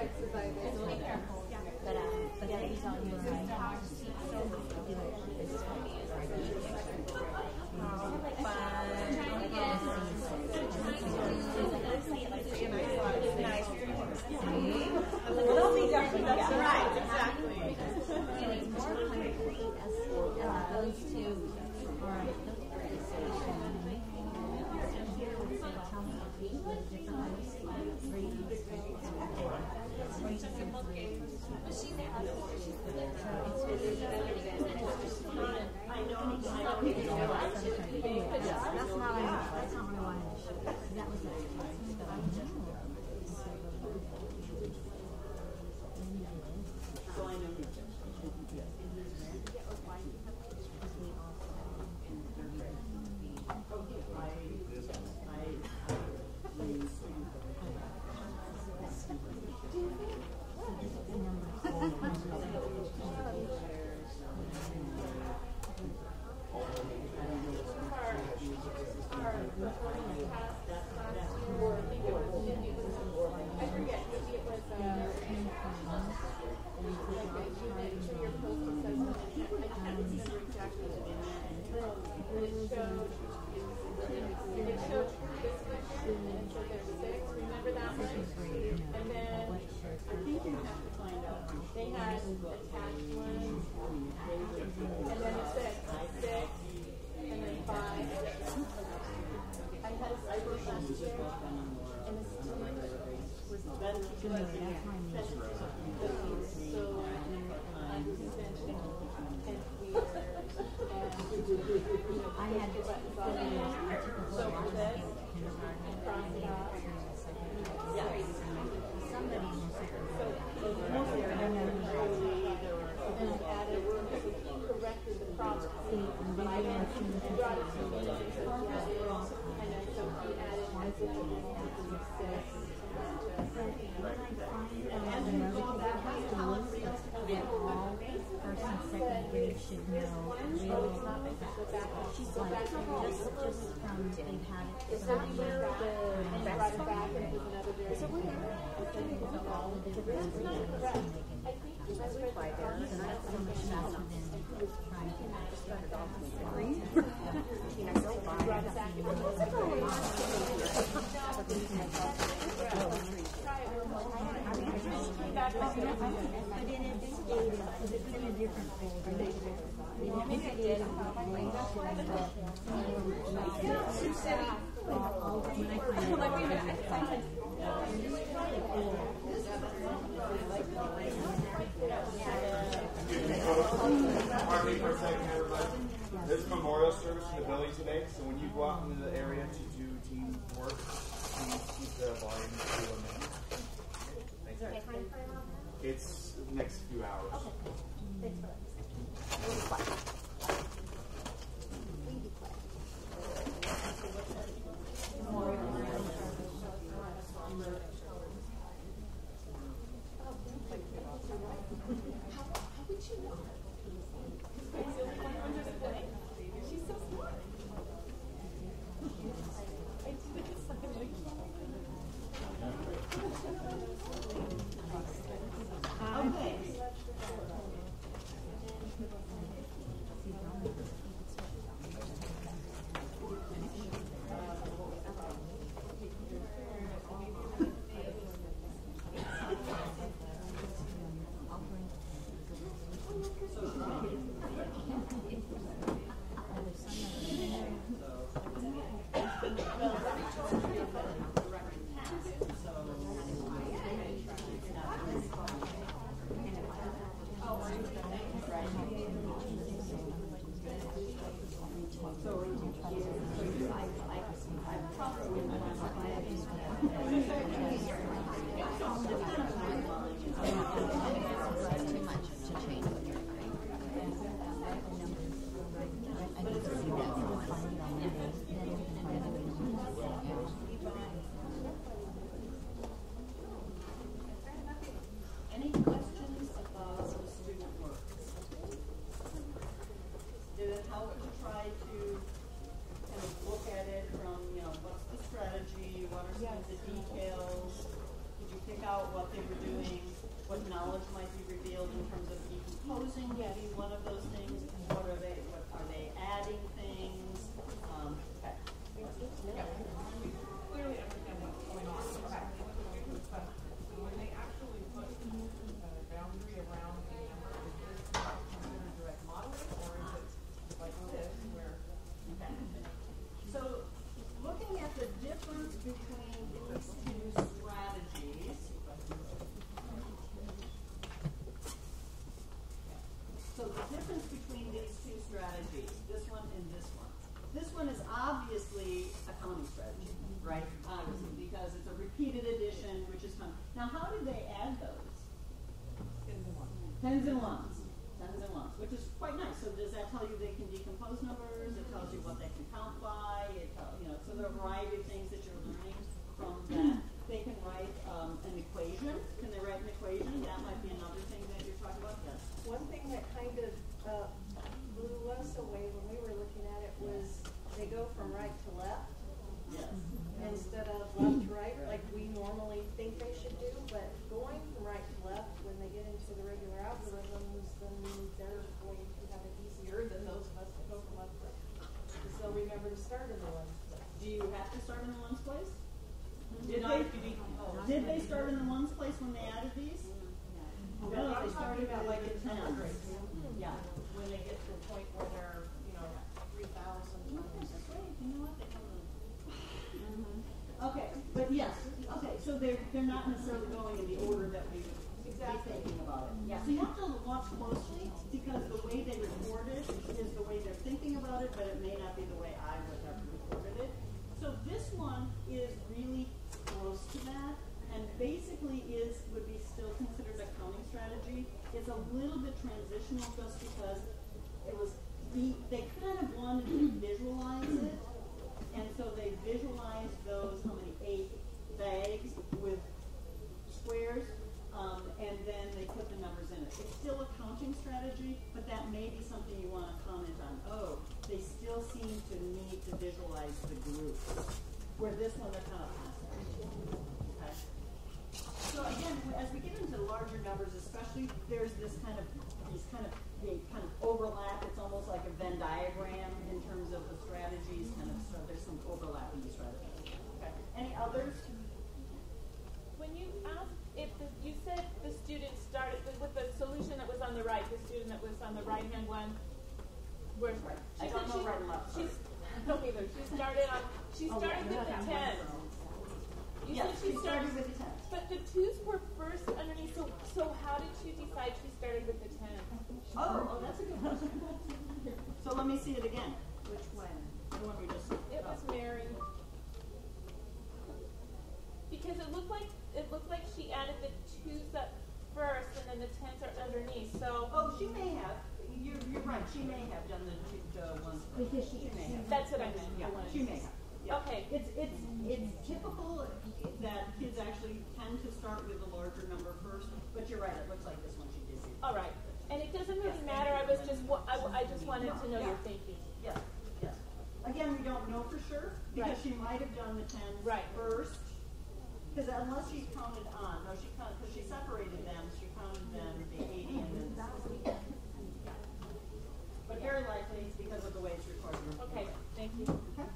exercises. Be careful. But that is on your right. They'll be done. That's right. Exactly. Those two are Pardon me for a second, everybody. There's a memorial service in the building today, so when you go out into the area to do team work, please keep the volume to a minimum. Thanks. Is there a time frame on that? It's the next few hours. Okay. Thanks for that. We'll be quiet. We be quiet. How would you know? She's so smart. Okay. Any questions about the student work? Did it help to try to kind of look at it from, what's the strategy, what are some of the details? Did you pick out what they were doing, what knowledge might be revealed in terms of decomposing maybe one of those things? What are they adding things? Okay. Clearly understand what's going on. Okay. When they actually put a boundary around a number, is this considered direct modeling, or is it like this where? Okay. So, looking at the difference between these two strategies. So the difference between these two strategies, this one and this one. This one is obviously a counting strategy, right? Obviously, because it's a repeated addition, which is fun. Now, how did they add those? Tens and ones. Tens and ones, which is quite nice. So does that tell you they can decompose numbers? It tells you what they can count by. It tells, so there are a variety of things that you're learning from that. They can write an equation. Can they write an equation? That might be another thing that you're talking about. Yes. One thing that kind of blew us away when we were looking at it was they go from right to left. Yes. Instead of left to right, like we normally think they should do, but going from right to left when they get into the regular algorithms, then they're going to have it easier than those of us that go from left to right. Because they'll remember to start in the ones place. Do you have to start in the ones place? Did they start in the ones place when they added these? No, they started about like in tens. Yeah, when they get to a point where they're, 3,000 times. Okay, but yes, okay, so they're not necessarily going in the order that we would be thinking about it. Yeah. So you have to watch closely because the way they record it is the way they're thinking about it, but it may not be the way I would have recorded it. So this one is really close to that, and basically would be still considered a counting strategy. It's a little bit transitional just because they kind of wanted to visualize it, and so they visualized those, how many, 8 bags with squares, and then they put the numbers in it. It's still a counting strategy, but that may be something you want to comment on. Oh, they still seem to need to visualize the group, where this one they're kind of passive. Okay. So again, as we get into larger numbers, especially, there's these kind of they kind of overlap. It's almost like a Venn diagram in terms of the strategies. Kind of, so there's some overlap in the strategies. Okay. Any others? When you asked if you said the student started with the solution that was on the right, the student that was on the right-hand one, where's right? I don't know right and left. I don't either. She started with the 10. Yes, she started with the 10. But the 2s were first underneath, so how did she decide she started with the 10? Oh, that's a good question. So let me see it again. Which one? The one we just. It was Mary. Because it looked like she added the 2s up first, and then the 10s are underneath. So. Oh, she may have. You're right. She may have done the ones first. Because she may have. That's what I meant. Yeah, she may have. Yeah. Okay. It's typical that kids actually tend to start with a larger number first, but you're right. It looks like this one she did. All right. And it doesn't really matter. I just wanted to know your thinking. Yes. Yes. Again, we don't know for sure because she might have done the 10s first. Because unless she counted on, no, because she separated them, she counted them the 80 and then the 60. But very likely it's because of the way it's recorded. Okay. Thank you. Okay.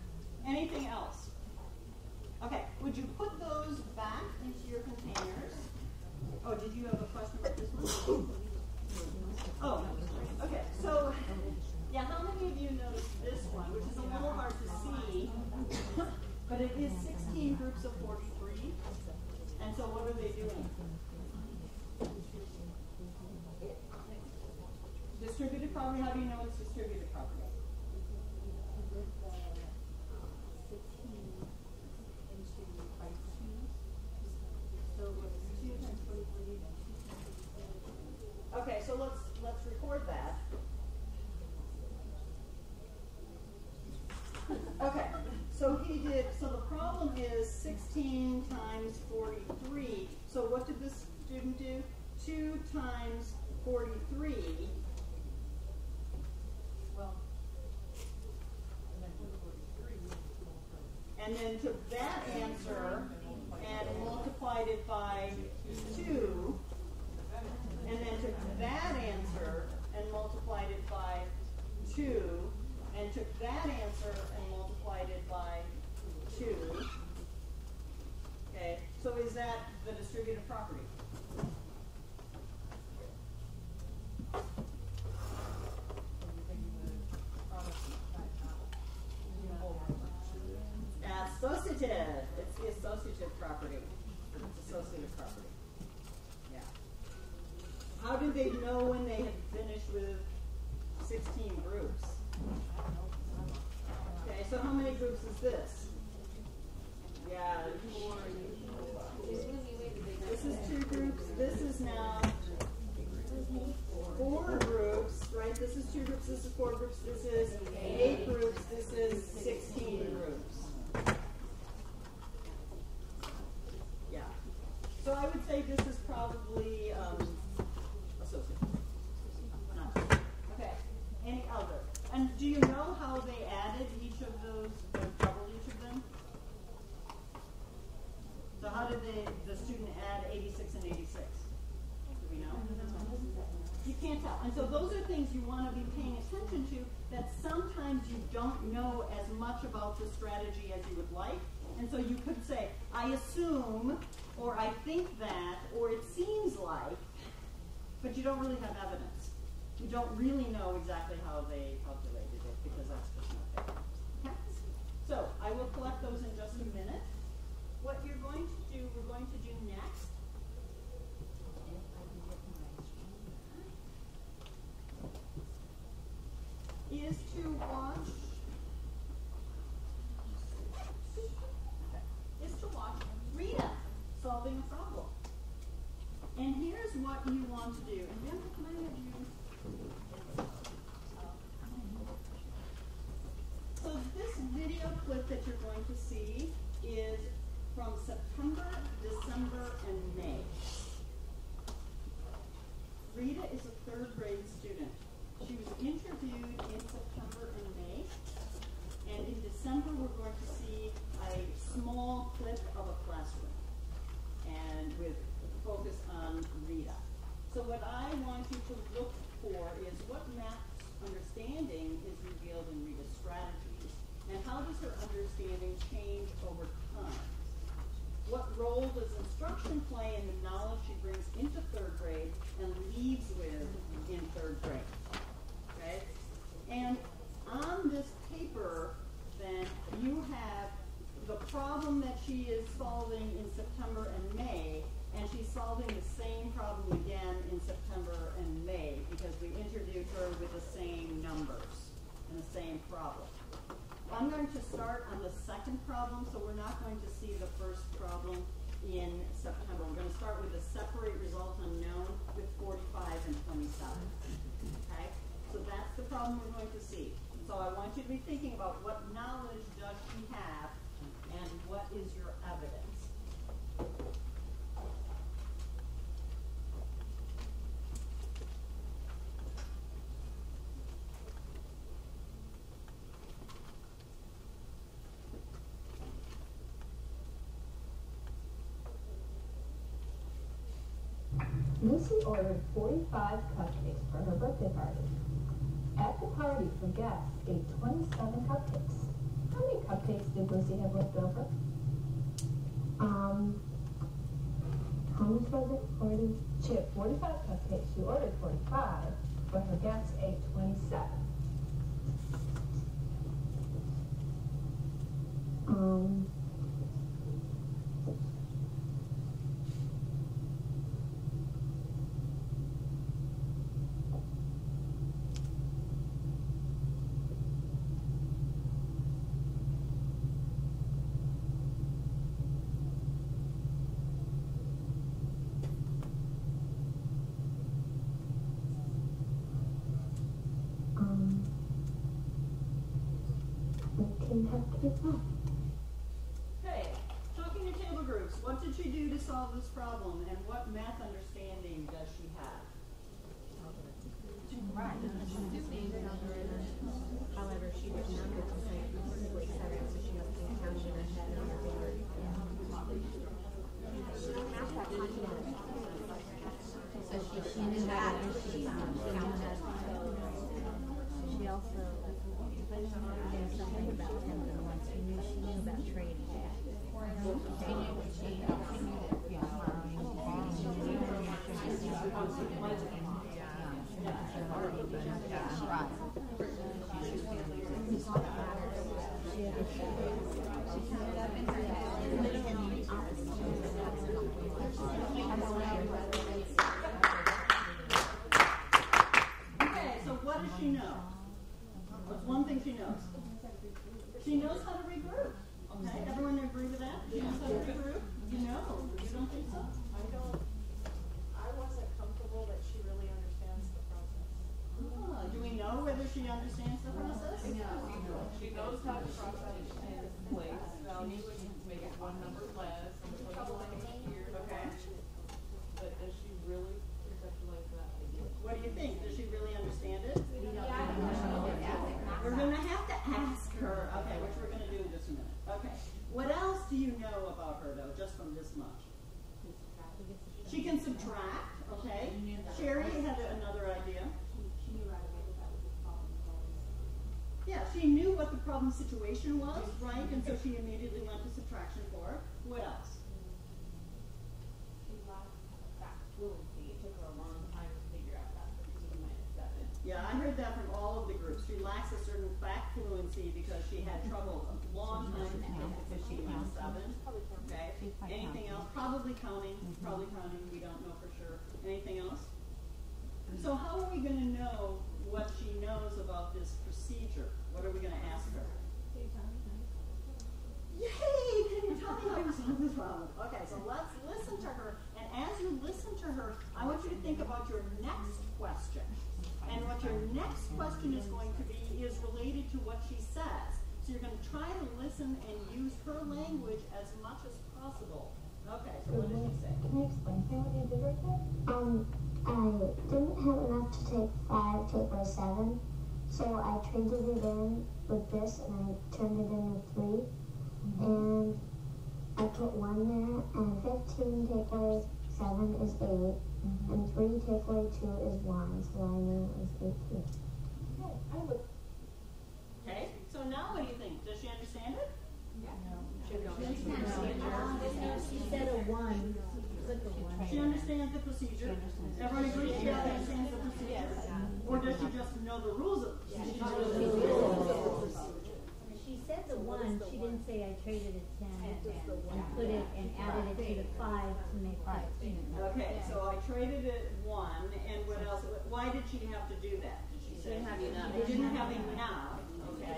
Anything else? Okay. Would you put those back into your containers? Oh, did you have a question about this one? Oh, okay. So, yeah, how many of you noticed this one, which is a little hard to see, but it is 16 groups of 43. And so what are they doing? Distributed property, how do you know it's distributed property? Okay, so let's record that. Okay, so the problem is 16 times 43. So what did this student do? 2 times 43. Well, and then took that answer and multiplied it by 2. And then took that answer and multiplied it by 2. And took that answer and multiplied it by 2. Okay, so is that the distributive property? Associative. It's the associative property. It's associative property. Yeah. How did they know when they had finished with 16 groups? Okay, so how many groups is this? Yeah, 4. This is 2 groups. This is now 4 groups, right? This is 2 groups. This is 4 groups. This is 8 groups. This is 16 groups. Yeah. So I would say this is probably associative. Okay. Any other? And do you know how they added each of those, doubled each of them? So how did the student add 86 and 86? Do we know? You can't tell. And so those are things you want to be paying attention to that sometimes you don't know as much about the strategy as you would like. And so you could say, I assume, or I think that, or it seems like, but you don't really have evidence. You don't really know exactly how they calculated it because that's just not there. Okay? So I will collect those in just a minute. What you're going to do, we're going to do next. Is to watch Rita solving a problem. And here's what you want to do. And then can I have you? So this video clip that you're going to see is from September, December, and May. Rita is a 3rd grade student. She was interviewed in September and May. And in December, we're going to see a small clip of a classroom. And with focus on Rita. So what I want you to look for is what same problem. I'm going to start on the second problem, so we're not going to see the first problem in September. We're going to start with a separate result unknown with 45 and 27. Okay? So that's the problem we're going to see. So I want you to be thinking about what knowledge does she have and what is your evidence. Lucy ordered 45 cupcakes for her birthday party. At the party for guests, ate 27 cupcakes. How many cupcakes did Lucy have left over? How much was it? 40? She had 45 cupcakes. She ordered 45, but her guests ate 27. Okay, talking to table groups, what did she do to solve this problem and what math understanding does she have? Right. However, she did not get to say specifically seven, so she has to count in her head on her board. So she knew that, and she counted. She also knew something about timber once. She knew about trading. Okay, so what does she know? What's one thing she knows? She knows how to regroup. Okay, everyone agree with that? She knows how to regroup? You know. You don't think so? I wasn't comfortable that she really understands the process. Do we know whether she understands the process? No. She knows how to process and place values to make it one number less and put it one here. Okay. But does she really conceptualize that idea? What do you think? Does she really understand it? We're going to have to ask her. Okay, which we're going to do in just a minute. Okay. What else do you know about her, though, just from this much? She can subtract. Okay. Sherry had another idea. She knew right away that was the problem. Yeah, she knew what the problem situation was, right? And so she immediately went to subtraction for it. What else? She lost that fluency. It took her a long time to figure out that 13 minus 7. Yeah, I heard that from all of the groups. She lacks a certain fact fluency because she had trouble a long time to get to 15 minus 7. Okay. Anything else? Probably counting. Probably counting. We don't know for sure. Anything else? So how are we going to know what she knows about this procedure? What are we going to ask her? Yay! Can you tell me how you solve this problem? Okay, so let's listen to her. And as you listen to her, I want you to think about your next question. And what your next question is going to be is related to what she says. So you're going to try to listen and use her language as much as possible. Okay, so what did she say? Can you explain to me what you did right there? I didn't have enough to take 5, take away 7. So I traded it in with this and I turned it in with 3. And I put 1 there, and 15 take away 7 is 8. And 3 take away 2 is 1, so I knew it was 18. Okay, so now what do you think? Does she understand it? She said a 1. She understands the procedure. Everyone agrees she understands the procedure? Or does she just know the rules of the procedure? She said the 1, she didn't say I traded it 10 and put it and added it to the 5 to make 15. Okay, so I traded it 1, and what else? Why did she have to do that? Did she say? Didn't have enough. Okay.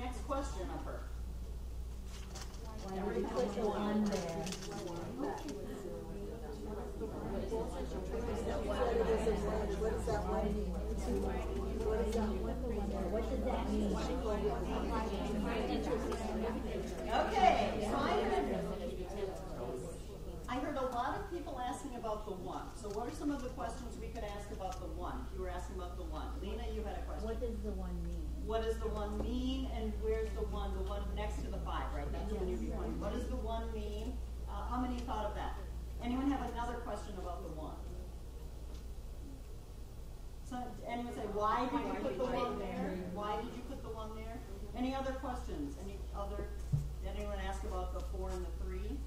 next question of her? Why did you put the one there? What does that mean? Okay, so I heard a lot of people asking about the one. So what are some of the questions we could ask about the one? You were asking about the one. Lena, you had a question. What does the one mean? What does the one mean, and where's the one? The one next to the 5, right? That's when you'd be pointing. What does the one mean? How many thought of that? Anyone have another question about the one? So, anyone say, why did you put the one there? Why did you put the one there? Any other questions? Did anyone ask about the 4 and the 3?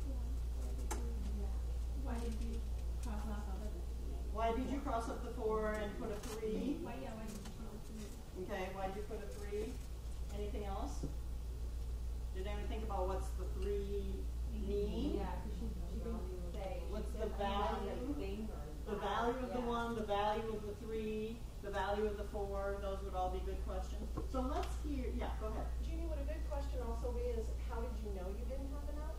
Why did you cross off of it? Why did you cross up the 4 and put a 3? Why did you cross off 3? Okay, why did you put a 3? Anything else? Did anyone think about what's the 3 mean? Yeah, because she didn't say. What's the value? The value of the 1, the value of the 3, the value of the 4, those would all be good questions. So let's hear, yeah, go ahead. Jeannie, what a good question also is, how did you know you didn't have enough?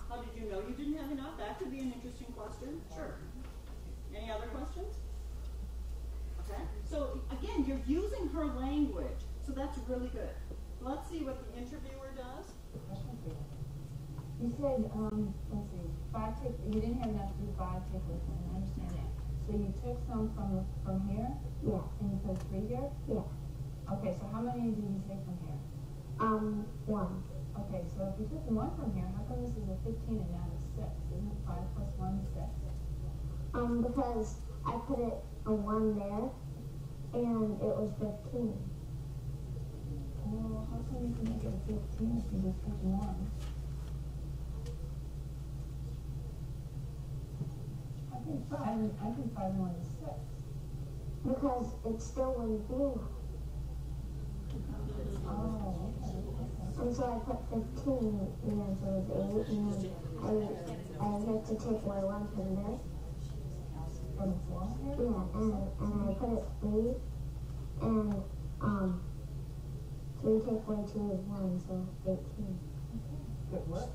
How did you know you didn't have enough? That could be an interesting question. Sure. Any other questions? Okay. So again, you're using her language, so that's really good. Let's see what the interviewer does. You said, let's see, 5 take. You didn't have enough to do 5 takeaways, and I understand that. So you took some from here. Yeah. And you put 3 here. Yeah. Okay. So how many did you take from here? 1. Okay. So if you took 1 from here, how come this is a 15 and not a 6? Isn't it 5 plus 1 is 6? Because I put it a 1 there, and it was 15. Well, how come you can make it a 15 if you just took 1? I think 5 and 1 is 6. Because it still wouldn't be enough. Oh, okay. And so I put 15, the answer was 8, and then I had to take away 1 from this. From the 4 here? Yeah, and I put it 3, and 3 take away 2 is 1, so 18. Good work.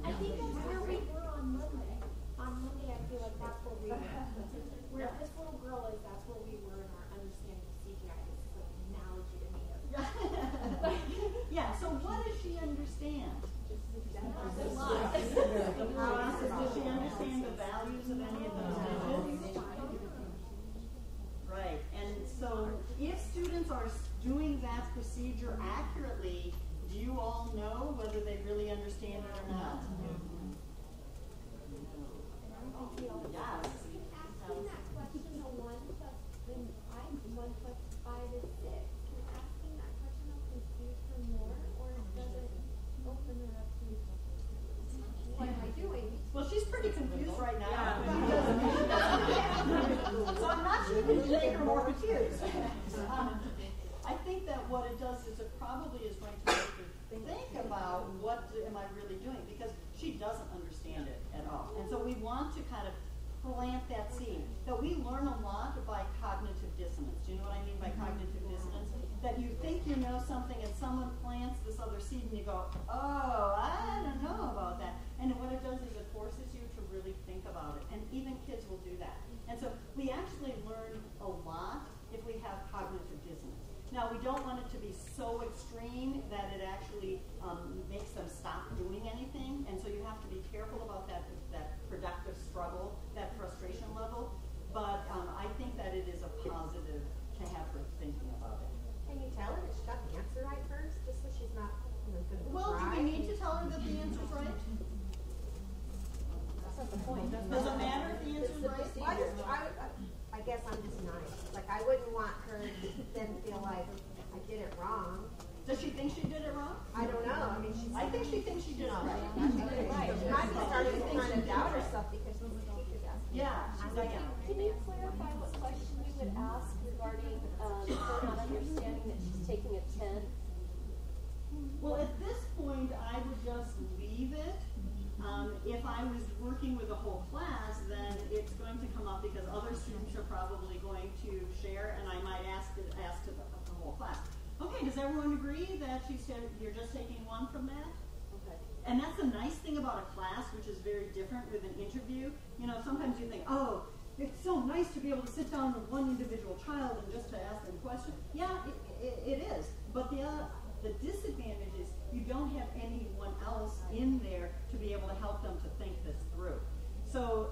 I think that's where we were on Monday. On Monday, I feel like that's where we were. Where this little girl is, that's where we were in our understanding of CGI. This is like an analogy to me. Yeah, so what does she understand? The process. Does she understand the values of any of those digits? Right, and so if students are doing that procedure accurately, do you all know whether they really understand it or not? Yes. Asking that question, the 1 plus 1 plus 5 is 6. Can asking that question will confuse her more, or does it open her up to What am I doing? Well, she's pretty confused right now. So I'm not sure we can make her more confused. I think that what it does is it probably is going to make her think about what am I really doing, because she doesn't understand it at all. And so we want to kind of plant that seed. That we learn a lot by cognitive dissonance. Do you know what I mean by cognitive dissonance? That you think you know something and someone plants this other seed and you go, oh, I don't know about that. And what it does is it forces you to really think about it. And even kids will do that. And so we actually learn a lot if we have cognitive dissonance. Now, we don't want it to be so extreme that it actually makes them stop doing anything. And so you have to be careful about that productive struggle, that frustration level. But I think that it is a positive to have her thinking about it. Can you tell her that she got the answer right first, just so she's not going to Well, do we need to tell her that the answer's right? That's not the point. Does it matter if the answer's right? Well, I guess I'm just nice. Like, I wouldn't want her to then feel like I did it wrong. Does she think she did it wrong? I don't know. I mean, I think she thinks she did it right. Right. She might be starting to kind of doubt herself because she's asking. Yeah, she's like, Can you clarify what question you would ask regarding her not understanding that she's taking a 10? well, at this point, I would just leave I was working with a whole class, then it's going to come up because other students are probably going to share, and I might ask to the whole class. Okay, does everyone agree that you're just taking one from that? Okay. And that's the nice thing about a class, which is very different with an interview. You know, sometimes you think, oh, it's so nice to be able to sit down with one individual child and just to ask them questions. Yeah, it is. But the disadvantage is you don't have anyone else in there to be able to help them to think this through. So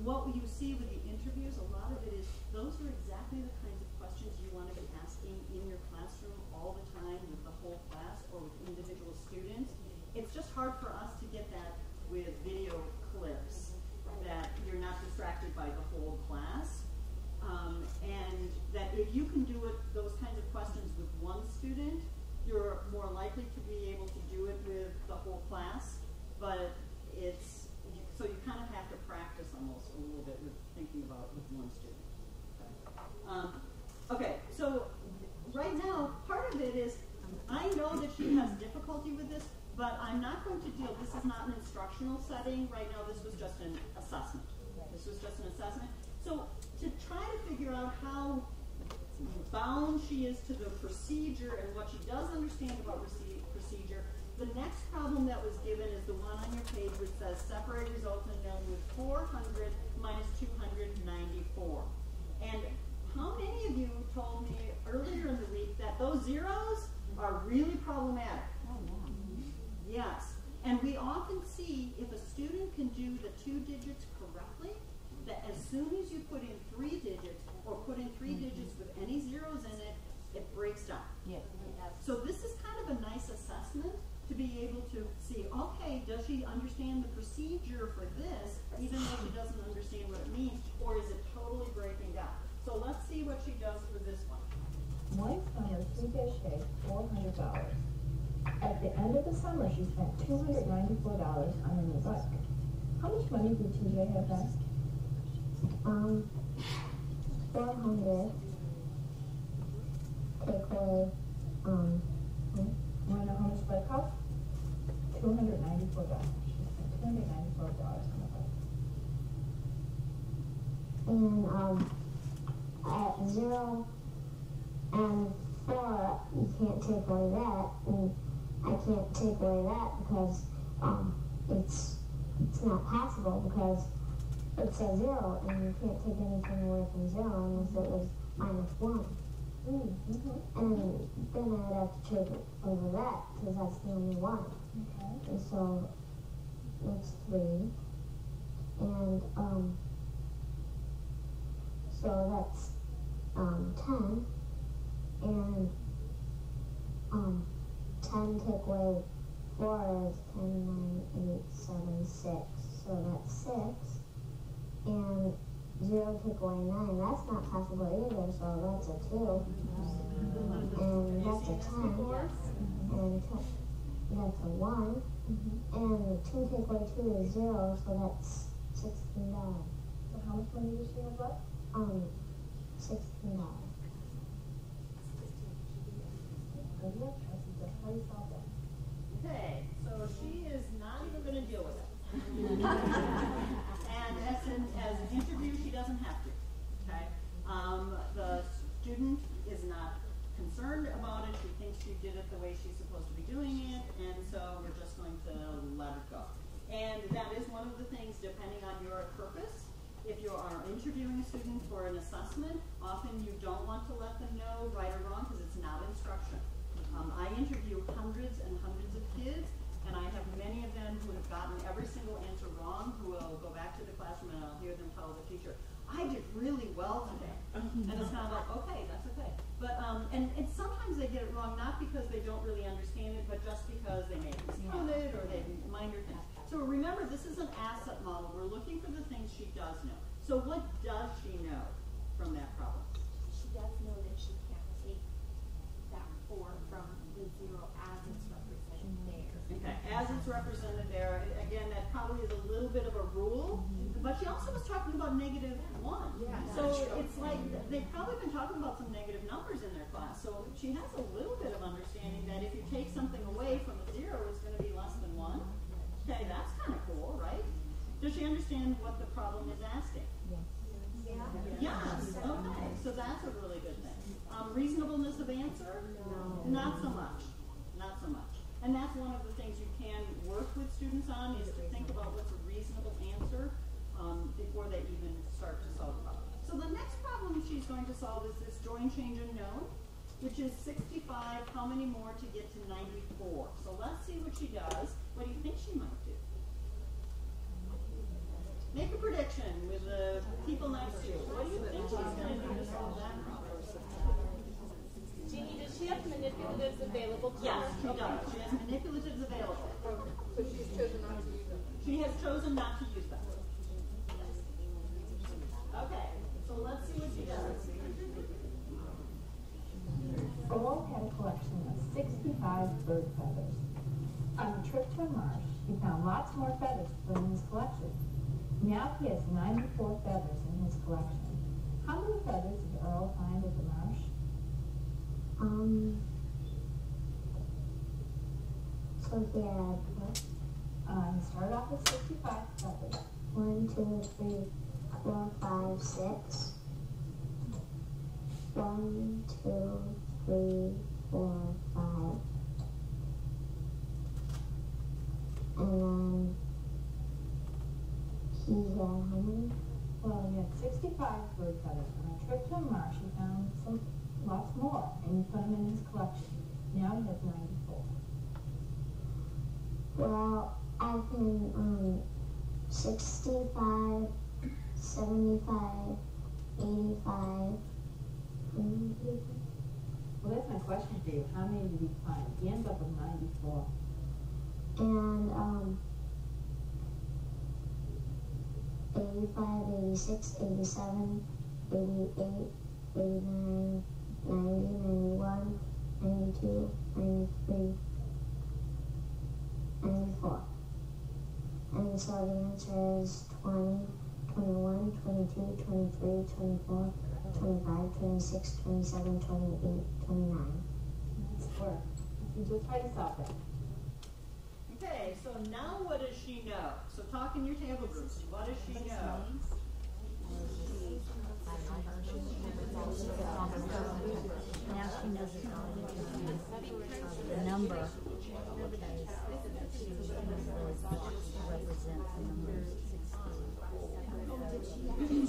what you see with the interviews, a lot of it is those are exactly the kinds of questions you want to be asking in your classroom all the time with the whole class or with individual students. It's just hard for us to get that with video clips, that you're not distracted by the whole class. And that if you can do those kinds of questions with one student, you're more likely to be able to do it with the whole class. But so you kind of have to practice almost a little bit with thinking about it with one student. Okay, so right now, part of it is, I know that she has difficulty with this, but I'm not going to deal, this is not an instructional setting. Right now, this was just an assessment. This was just an assessment. So to try to figure out how bound she is to the procedure and what she does understand about procedure, the next problem that was given is the one on your page which says separate results unknown with 400 minus 294. And how many of you told me earlier in the week that those zeros are really problematic? Oh, yeah. Yes. And we often see if a student can do the 2 digits correctly, that as soon as you put in 3 digits or put in 3 digits with any zeros in it, it breaks down. Yeah. So this is kind of a nice assessment to be able to see, okay, does she understand the procedure for this, even though she doesn't understand what it means, or is it totally breaking down? So let's see what she does for this one. One summer, TJ shaved $400. At the end of the summer, she spent $294 on a new bike. How much money did TJ have then? 400. Take away, You want to know how much the bike cost? $294. She spent $294 on a bike. and at 0 and 4, you can't take away that, and I can't take away that because it's not possible because it's a 0 and you can't take anything away from 0 unless it was -1. And then I would have to take it over that because that's the only one. Okay. And so that's 3. And so that's 10. And 10 take away 4 is 10, 9, 8, 7, 6. So that's 6. And 0 take away 9, that's not possible either, so that's a 2. And that's a 10. And 10, that's a 1. And 2 take away 2 is 0, so that's $16. So how much money does she have left? $16. Good luck, Tracy. Just how you solve that. Okay, so she is not even going to deal with it. And as an interview, she doesn't have to. Okay, the student is not concerned about it. She thinks she did it the way she's supposed to be doing it, and so we're just going to let it go. And that is one of the things, depending on your purpose. If you are interviewing a student for an assessment, often you don't want to let them know right or wrong because it's not instruction. I interview hundreds and hundreds of kids, and I have many of them who have gotten every single answer wrong, who will go back to the classroom and I'll hear them tell the teacher, I did really well today. And it's kind of like, okay, that's okay. But, and sometimes they get it wrong, not because they don't really understand it, but just because they may have miscounted or they minor things. So remember, this is an asset model. We're looking for the things she does know. So what does she know from that problem? She does know that she can't take that 4 from the 0 as it's represented there. Okay, as it's represented there, again, that probably is a little bit of a rule, but she also was talking about -1. Yeah, so it's like they've probably been talking about some negative numbers in their class, so she has a little bit of understanding that if you take something away from a 0, it's going to be less than 1. Okay, that's kind of cool, right? Does she understand what the problem is asking? Yes. Okay. So that's a really good thing. Reasonableness of answer? No. Not so much. Not so much. And that's one of the things you can work with students on, is to think about what's a reasonable answer before they even start to solve the problem. So the next problem she's going to solve is this join, change, and known, which is 65. How many more to get to 94? So let's see what she does. What do you think she might do? Make a prediction with the people next to you. What do you think she's going to do to solve that problem? Jeannie, does she have manipulatives available to her? Yes, she does. She has manipulatives available. So she's chosen not to use them. She has chosen not to use them. Okay, so let's see what she does. Earl had a collection of 65 bird feathers. On a trip to a marsh, he found lots more feathers to put in his collection. Now he has 94 feathers in his collection. How many feathers did Earl find at the marsh? So he had what? He started off with 65 feathers. 1, 2, 3, 4, 5, 6. 1, 2, 3, 4, 5. And then he had how many? Well, he had 65 bird feathers. On a trip to a marsh, he found lots more, and he put them in his collection. Now he has 94. Well, I think 65, 75, 85. Well, that's my question for you. How many did he find? He ends up with 94. And 85, 86, 87, 88, 89, 90, 91, 92, 93, 94. And so the answer is 20, 21, 22, 23, 24, 25, 26, 27, 28, 29. Nice work. You just try to solve that. Okay, so now what does she know? So talk in your table groups. What does she know? Now she knows it's all the number because represents the number 16.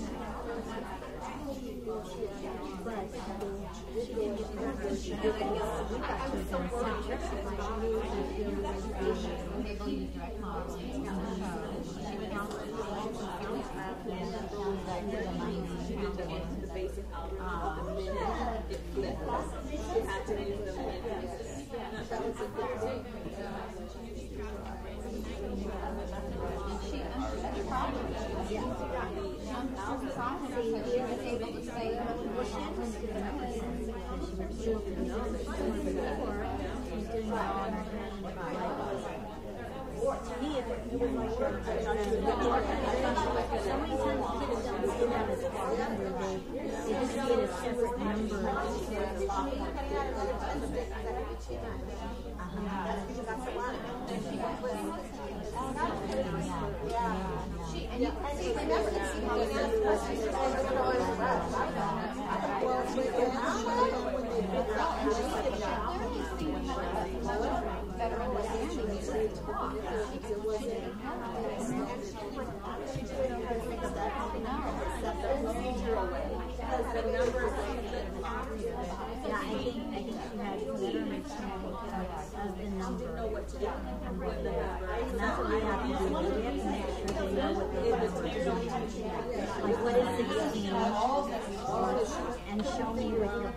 The basic algorithm, and then it flipped. She had to use them. That was a good thing. The problem is, he was able to say, To me, it was like so many times kids don't see that as a number, they just see it as separate numbers. And you can see, remember that she always asked questions, so I don't know as well. When they figure out how to get it out, clearly see we had a better understanding as we talk. It wasn't because the numbers yeah, I think she had better understanding of the number. Know what to do. And that's what we have to do. We have to make sure they know what the number is. Like, what is 16? And show me with your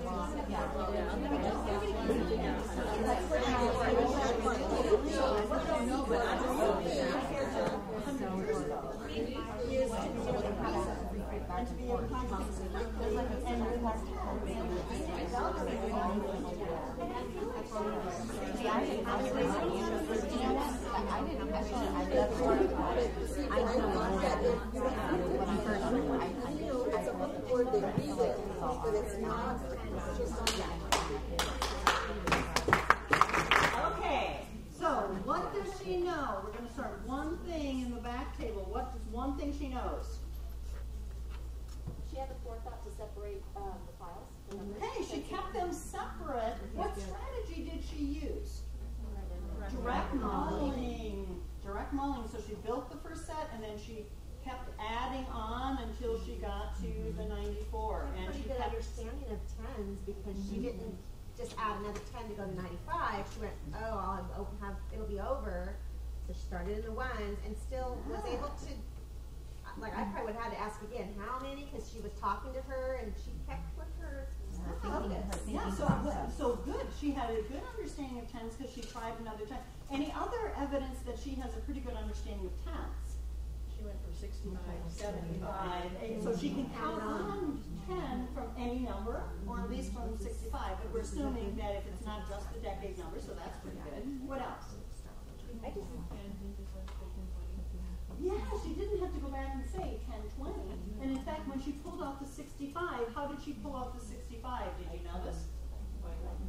Okay, so what does she know? We're going to start one thing in the back table. What does she knows. She had the forethought to separate the files. Okay, she kept them separate. What strategy did she use? Direct modeling. Direct modeling. So she built the first set, and then she kept adding on until she got to the 94. And Pretty she good kept understanding of tens because she didn't just add another 10 to go to 95. She went, oh, it'll be over. So she started in the ones and still was able to, like I probably would have had to ask again, how many? Because she was talking to her and she kept with her focus. Yeah, so good. She had a good understanding of tens because she tried another 10. Any other evidence that she has a pretty good understanding of tens? She went from 65 to 75. So she can count on 10 from any number, or at least from 65. But we're assuming that if it's not just the decade number, so that's pretty good. What else? Yeah, she didn't have to go back and say 10, 20. And in fact, when she pulled out the 65, how did she pull out the 65? Did you know this?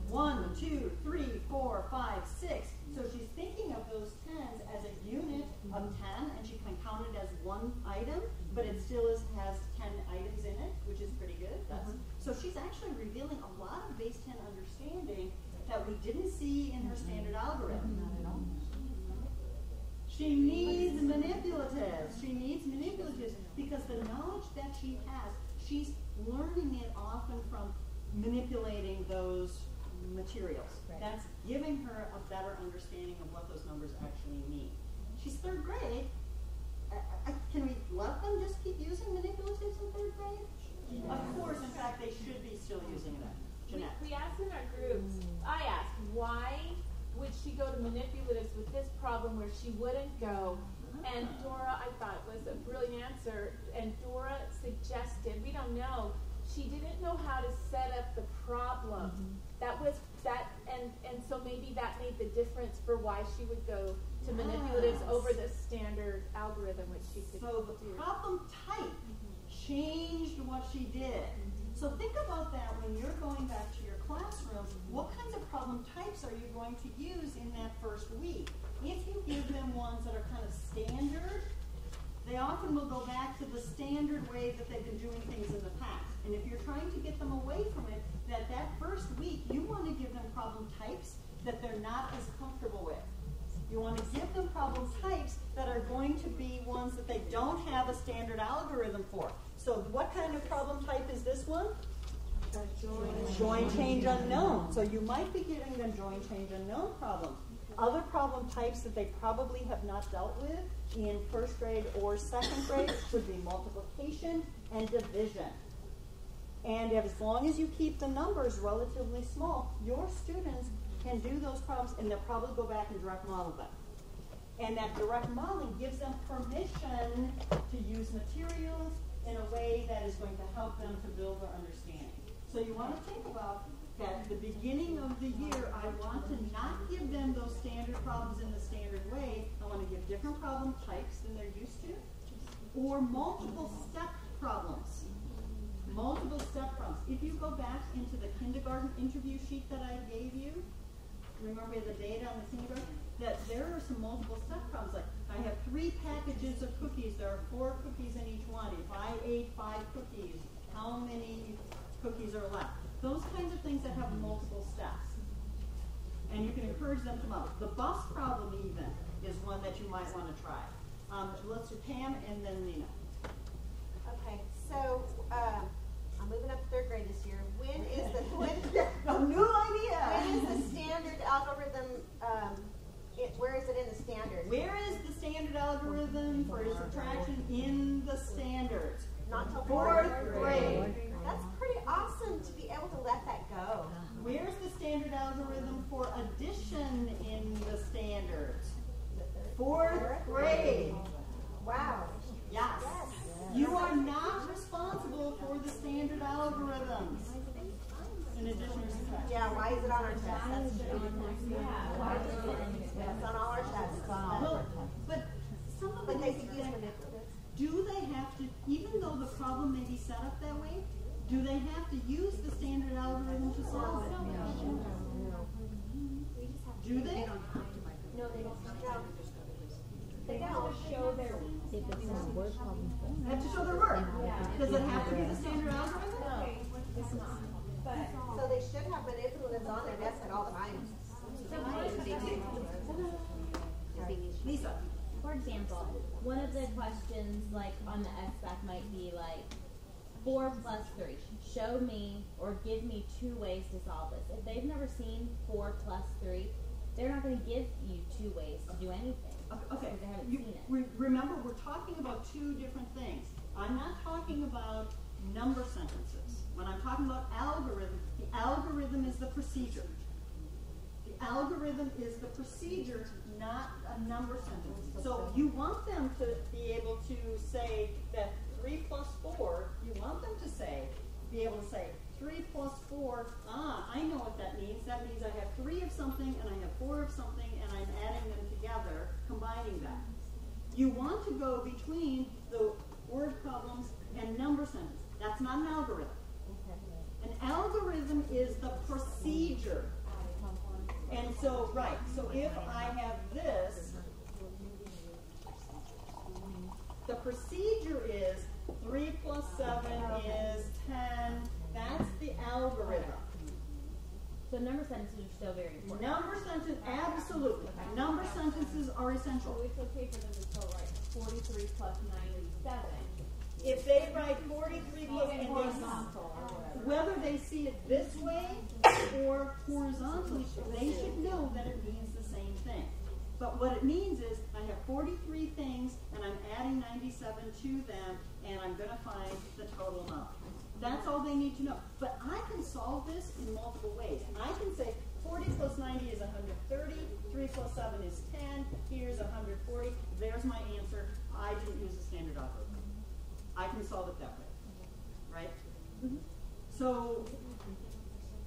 1, 2, 3, 4, 5, 6. So she's thinking of those tens as a unit of 10, and she can count it as one item, but it still has 10 items in it, which is pretty good. So she's actually revealing a lot of base 10 understanding that we didn't see in her standard algorithm. Not at all. She needs manipulatives. She needs manipulatives because the knowledge that she has, she's learning it often from manipulating those materials. Right. That's giving her a better understanding of what those numbers actually mean. She's third grade. Can we let them just keep using manipulatives in third grade? Of course, in fact, they should be still using that. Jeanette. We asked in our groups, I asked, why would she go to manipulatives with this problem where she wouldn't go? And Dora, I thought, was a brilliant answer. And Dora suggested, we don't know, she didn't know how to set up the problem. That was that, and so maybe that made the difference for why she would go to manipulatives over the standard algorithm, which she could do. So the problem type changed what she did. So think about that when you're going back to your classroom. What kinds of problem types are you going to use in that first week? If you give them ones that are kind of standard, they often will go back to the standard way that they've been doing things in the past. And if you're trying to get them away from it, that first week, you want to give them problem types that they're not as comfortable with. You want to give them problem types that are going to be ones that they don't have a standard algorithm for. So what kind of problem type is this one? Join, change, unknown. So you might be giving them join, change, unknown problems. Other problem types that they probably have not dealt with in first grade or second grade would be multiplication and division. And as long as you keep the numbers relatively small, your students can do those problems, and they'll probably go back and direct model them. And that direct modeling gives them permission to use materials in a way that is going to help them to build their understanding. So you want to think about that at the beginning of the year, I want to not give them those standard problems in the standard way. I want to give different problem types than they're used to, or multiple step problems. Multiple step problems. If you go back into the kindergarten interview sheet that I gave you, remember the data on the kindergarten? That there are some multiple step problems. Like, I have 3 packages of cookies. There are 4 cookies in each one. If I ate 5 cookies, how many cookies are left? Those kinds of things that have multiple steps. And you can encourage them to model. The bus problem even is one that you might want to try. Let's do Pam and then Nina. Okay, so I'm moving up to third grade this year. When is the new idea? When is the standard algorithm? Where is it in the standard? Where is the standard algorithm for subtraction in the standards? Not until fourth grade. That's pretty awesome to be able to let that go. Where's the standard algorithm for addition in the standards? Fourth grade. Wow. Yes. You are not responsible for the standard algorithms. In addition to subtraction. Yeah, why is it on our test? That's it's on all our tests. But some of them they could use manipulatives. Do they have to, even though the problem may be set up that way, do they have to use the standard algorithm to solve it? Do they? No, they don't. They don't show their If it's in a word problem form. They have to show their work. Does it have to be the standard algorithm? No, it's not. But So they should have been able to live on their desk at all times. Lisa. For example, one of the questions like on the SBAC might be like 4 plus 3. Show me or give me 2 ways to solve this. If they've never seen 4 plus 3, they're not going to give you 2 ways to do anything. Okay. They haven't seen it. Remember, we're talking about 2 different things. I'm not talking about number sentences. When I'm talking about algorithm, the algorithm is the procedure. The algorithm is the procedure, not a number sentence. So you want them to be able to say that 3 plus 4, you want them to say, be able to say 3 plus 4, I know what that means. That means I have 3 of something and I have 4 of something and I'm adding them together, combining that. You want to go between the word problems and number sentences. That's not an algorithm. An algorithm is the procedure. And so, right, so if I have this, the procedure is 3 plus 7 is 10. That's the algorithm. So number sentences are still very important. Number sentences, absolutely. Number sentences are essential. So it's okay for them to still write 43 plus 97. If they write 43 plus, and whether they see it this way or horizontally, they should know that it means the same thing. But what it means is I have 43 things and I'm adding 97 to them and I'm going to find the total amount. That's all they need to know. But I can solve this in multiple ways. I can say 40 plus 90 is 130, 3 plus 7 is 10, here's 140, there's my answer. I didn't use the standard algorithm. I can solve it that way, right? So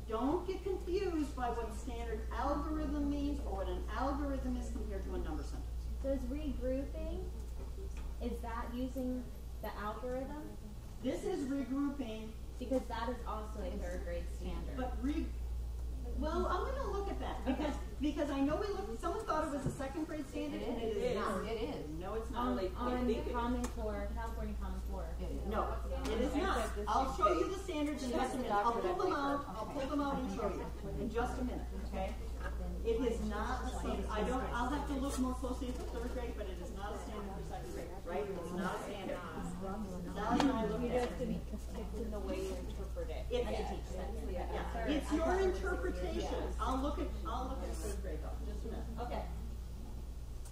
don't get confused by what standard algorithm means or what an algorithm is compared to a number sentence. So is regrouping, is that using the algorithm? This is regrouping. Because that is also a 3rd grade standard. But well, I'm going to look at that because I know someone thought it was a 2nd grade standard and it is not. It is. No, it's not. On Common Core, California Common Core. No, it is not. I'll show you the standards in just a minute. I'll pull them out. I'll pull them out and show you in just a minute. Okay? It is not a standard. I'll have to look more closely at the 3rd grade, but it is not a standard for 2nd grade, right? It's not a standard. Sally and I looked at it. It's in the way you interpret it. It's your interpretation. I'll look at 3rd grade though. Just a minute. Okay.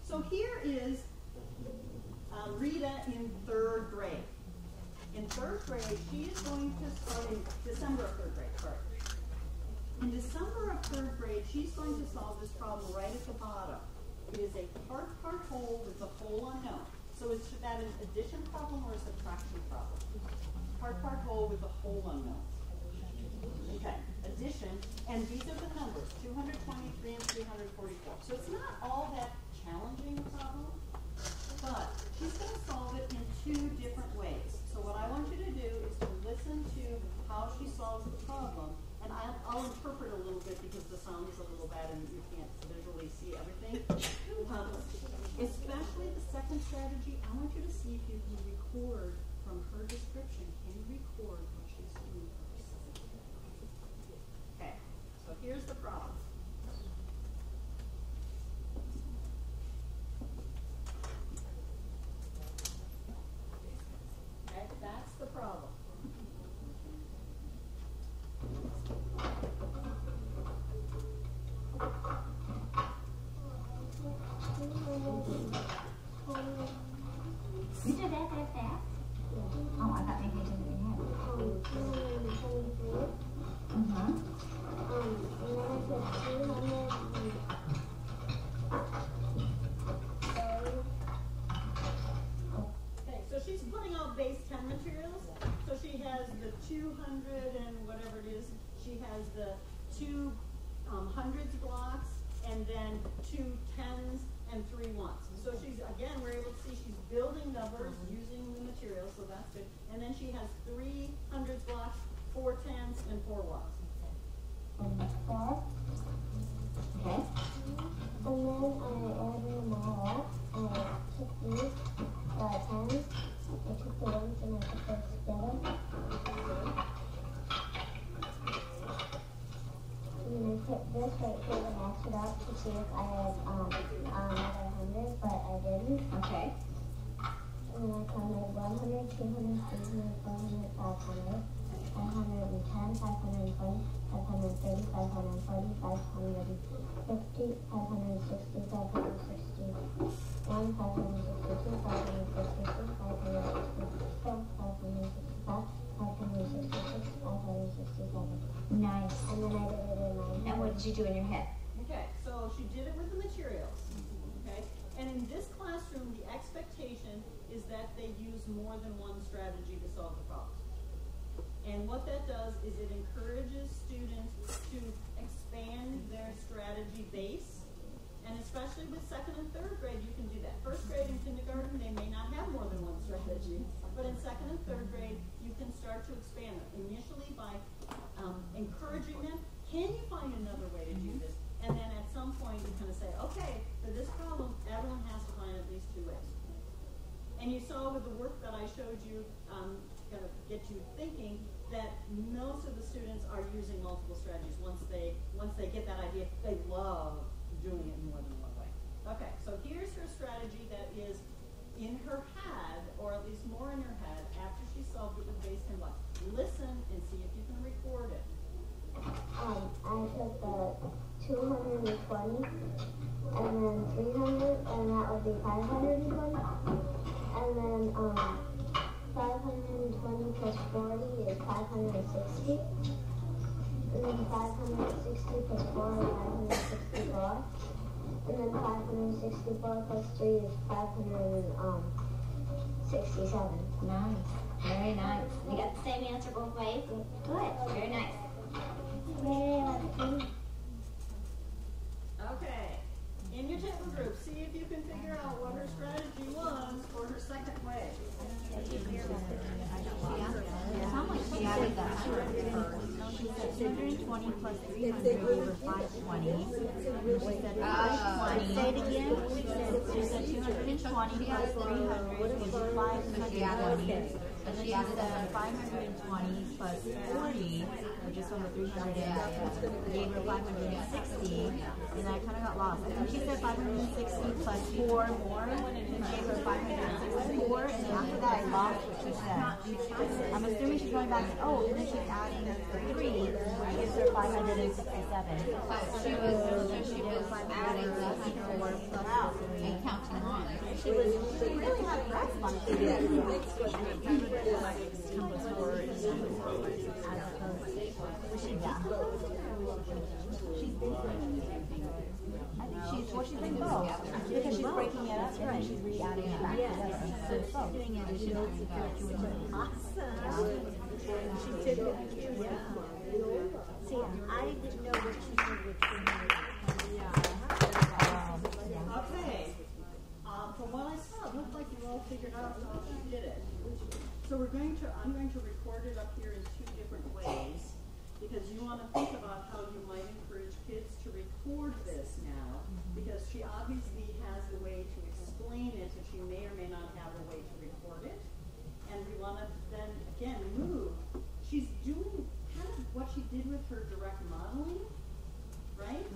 So here is Rita in 3rd grade. In 3rd grade, she is going to start in December of 3rd grade. Sorry. In December of 3rd grade, she's going to solve this problem right at the bottom. It is a part whole with the whole unknown. So is that an addition problem or a subtraction problem? Part whole with the whole unknown. Okay, addition, and these are the numbers, 223 and 344. So it's not all that challenging a problem, but she's going to solve it in 2 different ways. So what I want you to do is to listen to how she solves the problem, and I'll interpret a little bit because the sound is a little bad and you can't visually see everything. Especially the 2nd strategy, I want you to see if you can record from her description. Can you record what she's doing first? Okay, so here's the problem. Okay, that's the problem. You did that fast? Oh, I thought maybe you didn't have Okay, so she's putting out base 10 materials. So she has the 200 and whatever it is. She has the 2 hundreds blocks and then 2 tens and 3 ones. So she's, again, we're able to see she's building numbers using the material, so that's good. And then she has 3 hundreds blocks, 4 tens, and 4 ones. 4. Okay. And then I add them all up. I took these tens. I took the ones and I put those together. And then I put this right here to match it up to see if I had another 100, but I didn't. Okay. And then I counted 100, 200, 300, 400, 500, 510, 520, 530, 540, 550, 560, 561, 562, 563, 564, 565, 566, 567. Nice. And then I did it in my head. And what did you do in your head? Okay, so she did it with the materials. Okay, and in this classroom, the expectation is that they use more than one strategy to solve the problem. And what that does is it encourages students to expand their strategy base. And especially with second and third grade, you can do that. First grade and kindergarten, they may not have more than one strategy. But in second and third grade, you can start to expand it. Initially by encouraging them, can you find another way to do this? And then at some point, you kind of say, okay, for this problem, everyone has to find at least 2 ways. And you saw with the work that I showed you, kind of get you thinking, that most of the students are using multiple strategies. Once they get that idea, they love doing it in more than one way. Okay, so here's her strategy that is in her head, or at least more in her head, after she solved it with base 10 blocks. Listen and see if you can record it. I took the 220 and then 300, and that would be 520. And then 520 plus 40 is 560. And then 560 plus 4 is 564. And then 564 plus 3 is 567. Nice. Very nice. You got the same answer both ways? Good. Very nice. Okay, in your table group, see if you can figure out what her strategy was for her second way. How much she added that? She said 220 plus 300 over 520. She said 520. Say it again. She said 220 plus 300 is 520. And then she said 520 plus 40, or just over 300, gave her 560, and I kind of got lost. I think she said 560 plus 4 more, and gave her 564, and then after that I lost what she said. I'm assuming she's going back, oh, and then she's adding the 3, which gives her 567. She was adding the 4 plus 3 and counting on. She really had a grasp on it. She's doing both. Because she's breaking it up and she's re-adding it back together. So she's doing additional character, which is awesome. She took it. See, I didn't know what she said with 300. Okay. From what I saw, it looked like you all figured out how she did it. So I'm going to record it up here in 2 different ways, because you want to think about how you might encourage kids to record this now, because she obviously has the way to explain it, and she may or may not have a way to record it. And we want to then, again, move. She's doing kind of what she did with her direct modeling, right?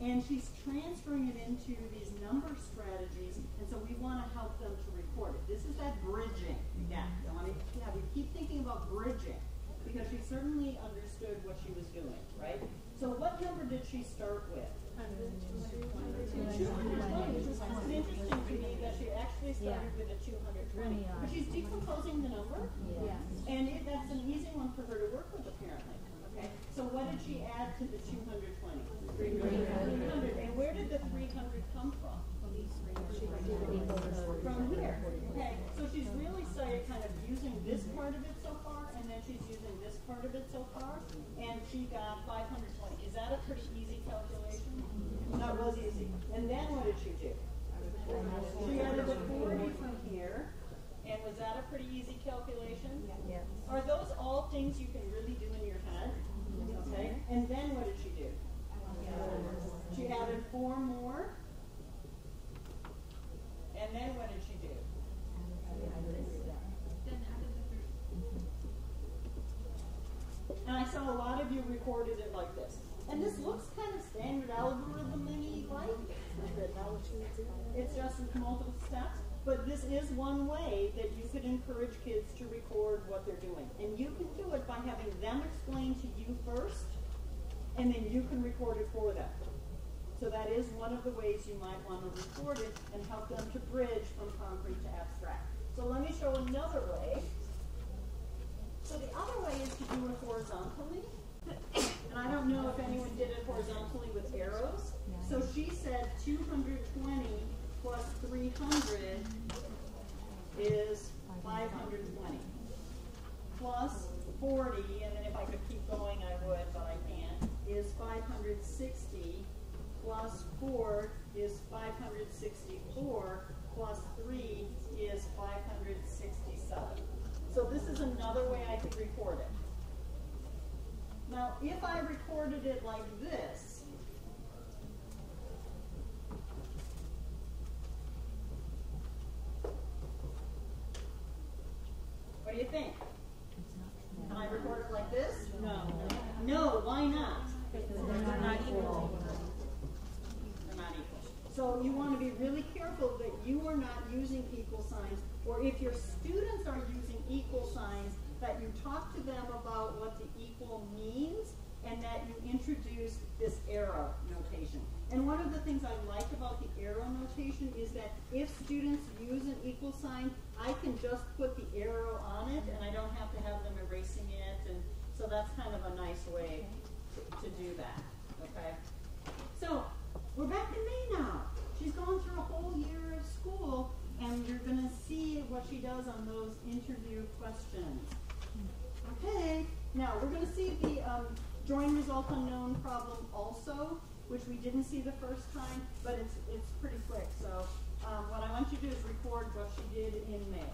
And she's transferring it into these number strategies, and so we want to help them to record it. This is that bridging. Again, I want to have you keep thinking about bridging, because she certainly understood what she was doing, right? So what number did she start with? 220. It's interesting to me that she actually started with a 220. But she's decomposing the number, and that's an easy one for her to work with, apparently. Okay, so what did she add to the 220? 300. And where did the 300 come from? From here. Okay, so she's really started kind of using this part of it so far, and then she's using this part of it so far, and she got 520. Is that a pretty easy calculation? That was easy. And then what did she do? She added the 40 from here, and was that a pretty easy calculation? Yes. Are those all things you can really do in your head? Okay, and then what did she do? She added 4 more. And then what did she do? you recorded it like this. And this looks kind of standard algorithm-y like. It's just multiple steps. But this is one way that you could encourage kids to record what they're doing. And you can do it by having them explain to you first, and then you can record it for them. So that is one of the ways you might want to record it and help them to bridge from concrete to abstract. So let me show another way. So the other way is to do it horizontally. And I don't know if anyone did it horizontally with arrows. So she said 220 plus 300 is 520. Plus 40, and then if I could keep going I would, but I can't, is 560. Plus 4 is 564. Plus 3 is 567. So this is another way I could record it. Now, if I recorded it like this, what do you think? Can I record it like this? No. No, why not? Because they're not equal. They're not equal. So you want to be really careful that you are not using equal signs, or if your students are using equal signs, that you talk to them about what the equal means, and that you introduce this arrow notation. And one of the things I like about the arrow notation is that if students use an equal sign, I can just put the arrow on it, and I don't have to have them erasing it, and so that's kind of a nice way to do that, okay? So, we're back in May now. She's gone through a whole year of school, and you're going to see what she does on those interview questions. Okay, now we're going to see the join result unknown problem also, which we didn't see the first time, but it's pretty quick. So what I want you to do is record what she did in May.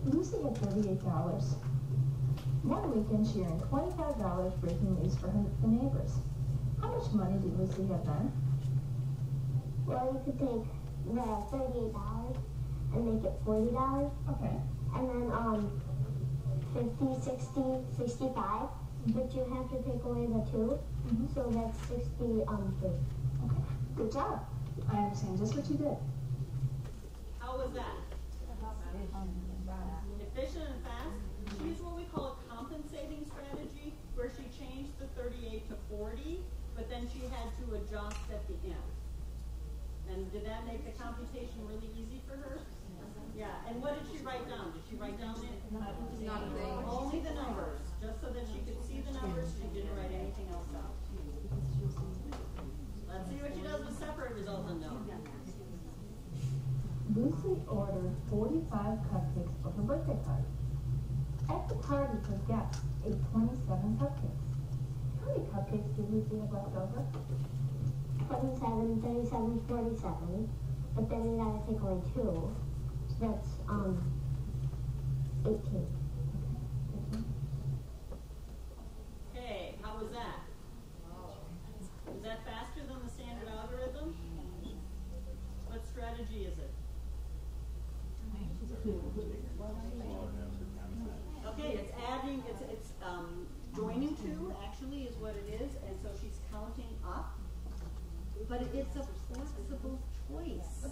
Lucy had $38. One weekend she earned $25 breaking news for the neighbors. How much money did Lucy have then? Well, you could take the $38 and make it $40. Okay. And then 50, 60, 65. But you have to take away the 2. So that's 63. Okay. Good job. I understand just what you did. How was that? Efficient and fast. She used what we call a compensating strategy, where she changed the 38 to 40, but then she had to adjust at the end. And did that make the computation really easy for her? Yeah. And what did she write down? Did she write down it? Not a thing. Only the numbers, just so that she could see the numbers. She didn't write anything else down. Let's see what she does with separate result unknown. Lucy ordered 45 cupcakes for her birthday party. At the party, her guests ate 27 cupcakes. How many cupcakes did Lucy have left over? 27, 37, 47. But then you gotta take away 2. So that's 18. Okay, how was that? Was that faster than the standard algorithm? What strategy is it? Okay, it's adding, it's joining 2 actually is what it is, and so she's counting up. But it's a flexible choice,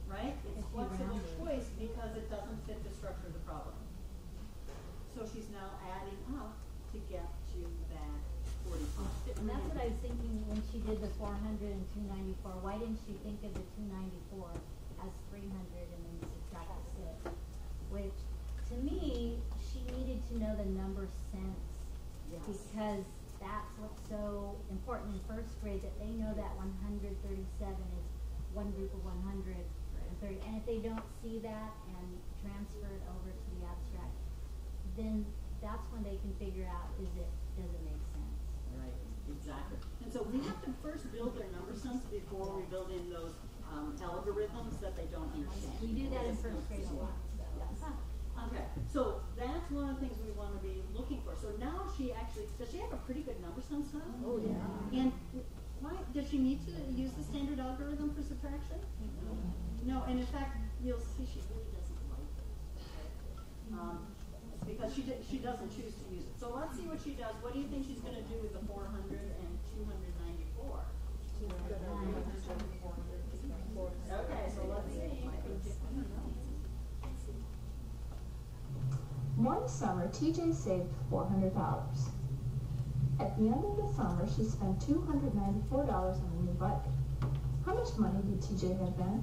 right? It's a flexible choice because it doesn't fit the structure of the problem. So she's now adding up to get to that 45. And that's what I was thinking when she did the 400 and 294. Why didn't she think of the 294 as 300 and then subtract the 6? Which, to me, she needed to know the number sense. Yes. Because that's what's so important in first grade, that they know that 137 is one group of 130. And if they don't see that and transfer it over to the abstract, then that's when they can figure out, does it make sense? Right, exactly. And so we have to first build their number sense before we build in those algorithms that they don't understand. We do that in first grade a lot. Okay, so that's one of the things we want to be looking for. So now she actually, does she have a pretty good number sense now? Oh, yeah. And does she need to use the standard algorithm for subtraction? No, and in fact, you'll doesn't choose to use it. So let's see what she does. What do you think she's going to do with the 400 and 294? Okay, so let's see. One summer, TJ saved $400. At the end of the summer, she spent $294 on a new bike. How much money did TJ have then?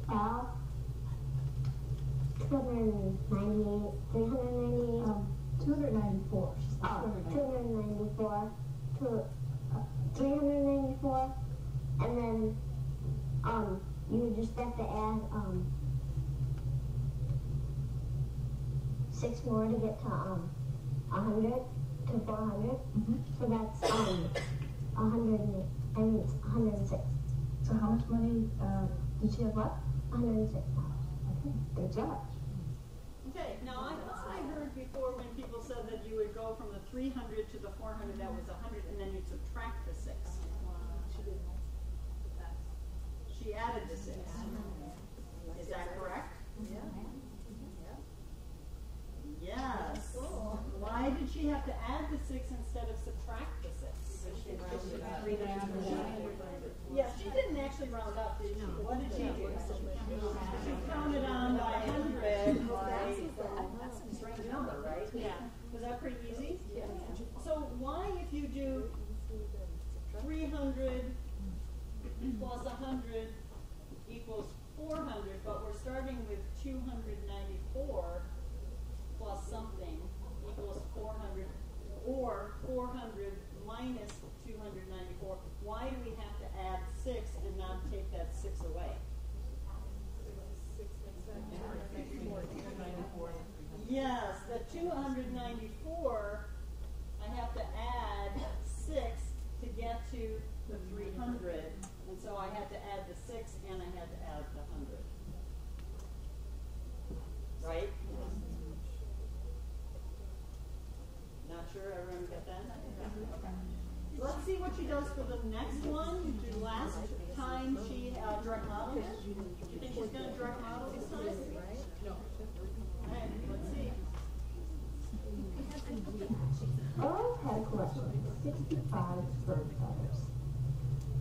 Well, 298, 398. 294. She spent Oh, 294. 394, and then you just have to add 6 more to get to 100 to 400. So that's 100. I mean, it's 106. So how much money did she have left? $106. Okay, good job. Okay, now I thought I heard before when people said that you would go from the 300 to the 400, that was 100, and then you'd subtract the 6. She added the 6. Is that correct? Yeah. Yes. Why did she have to add the 6 instead of subtract the 6? Yes, she didn't actually round up, did she? What did she do? She counted on by 100. That's a strange number, right? Yeah. Was that pretty easy? Yeah. So why, if you do 300 plus 100 equals 400, but we're starting with 294 plus something equals 400, or 400 minus 294, why do we have to add 6 and not take that 6 away? Yes, the 294, I have to add 6 to get to the 300, and so I had to add the 6 and I had to add the 100. Right? Not sure everyone get that? Okay. Let's see what she does for the next one. The last time she direct modeled it. Do you think she's going to direct model this time? No. Okay, let's see. Earl had a collection of 65 bird feathers.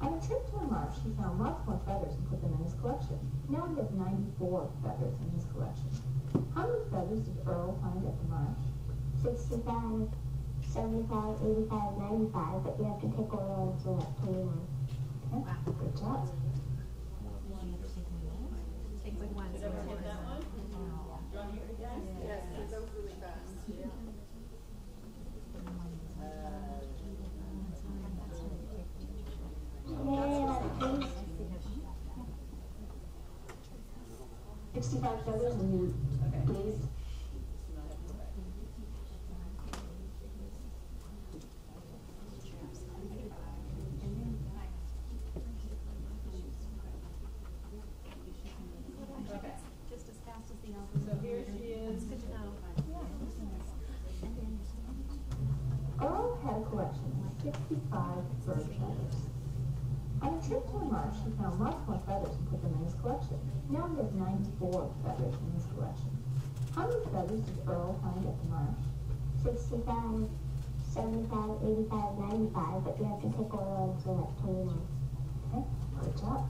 On a trip to the marsh, he found lots more feathers and put them in his collection. Now he has 94 feathers in his collection. How many feathers did Earl find at the marsh? 65, 75, 85, 95, but you have to take oil, so that's 29. Okay, good job. Did everyone get that one? John, you guys? Yes, that was really fast. Yeah. Yeah, 65 feathers and you please. Okay. Just as fast as the others. So here she is. That's good to know. Earl had a collection of 65 bird feathers. On a trip to the marsh, he found lots more feathers and put them in his collection. Now he has 94 feathers in his collection. How many feathers did Earl find at the marsh? 65, 75, 85, 95, but you have to take oil, so that's 29. Okay, good job.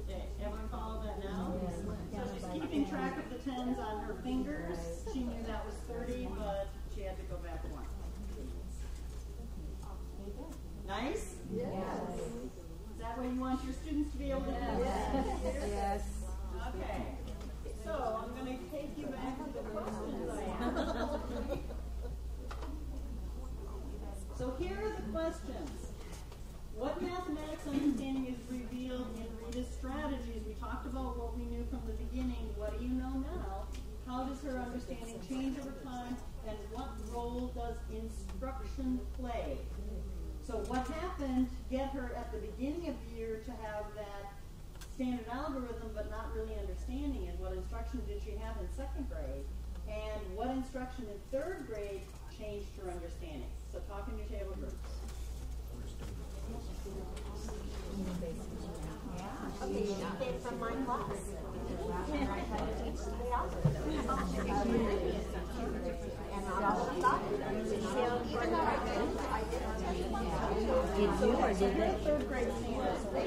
Okay, everyone follow that now? So she's keeping track of the 10s on her fingers. She knew that was 30, but she had to go back one. Nice? Yes. Is that what you want your students to be able to do? Yes. Okay. So I'm going to take you back to the questions I have. So here are the questions. What mathematics understanding is revealed in Rita's strategies? We talked about what we knew from the beginning. What do you know now? How does her understanding change over time? And what role does instruction play? So what happened to get her at the beginning of the year to have that standard algorithm but not really understanding it? What instruction did she have in second grade? And what instruction in third grade changed her understanding? So talk in your table groups. Okay, she came from my class. Did you or did they? Third grade seniors. But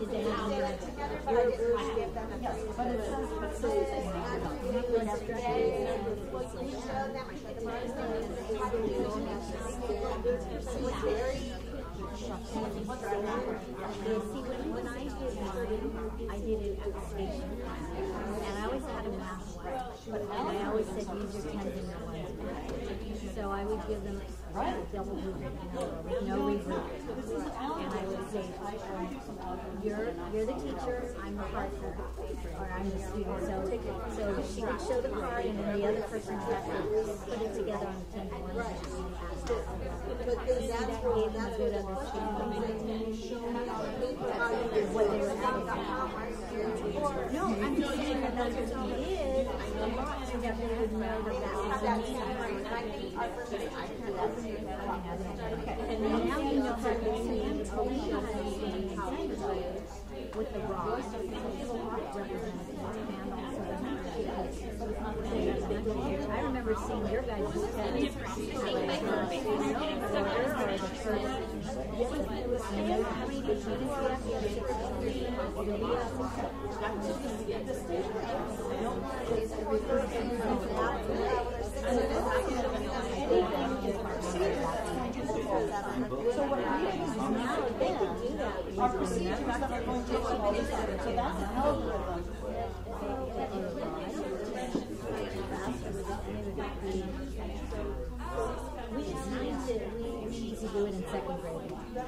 did they have together, but I didn't give them a but it says when I did it at the station, and I always had a math one, and I always said use your 10s and your 1s. So I would give them double digit, with no regroup. And I would say, you're the teacher, I'm the partner, or I'm the student. So she would show the card, and then the other person would have to put it together on the 10 and 1. But that's gave them a good understanding what they were having. No, I'm just saying that that's what he did, so that they would know that that was the need. And then now you know how to see, you know how to see with the raw representative and also I remember seeing your guys' test or the first. How many did you So what I'm doing is now they can do that. Our procedures that are going to follow this. So that's an algorithm. We need to do it in second grade. Is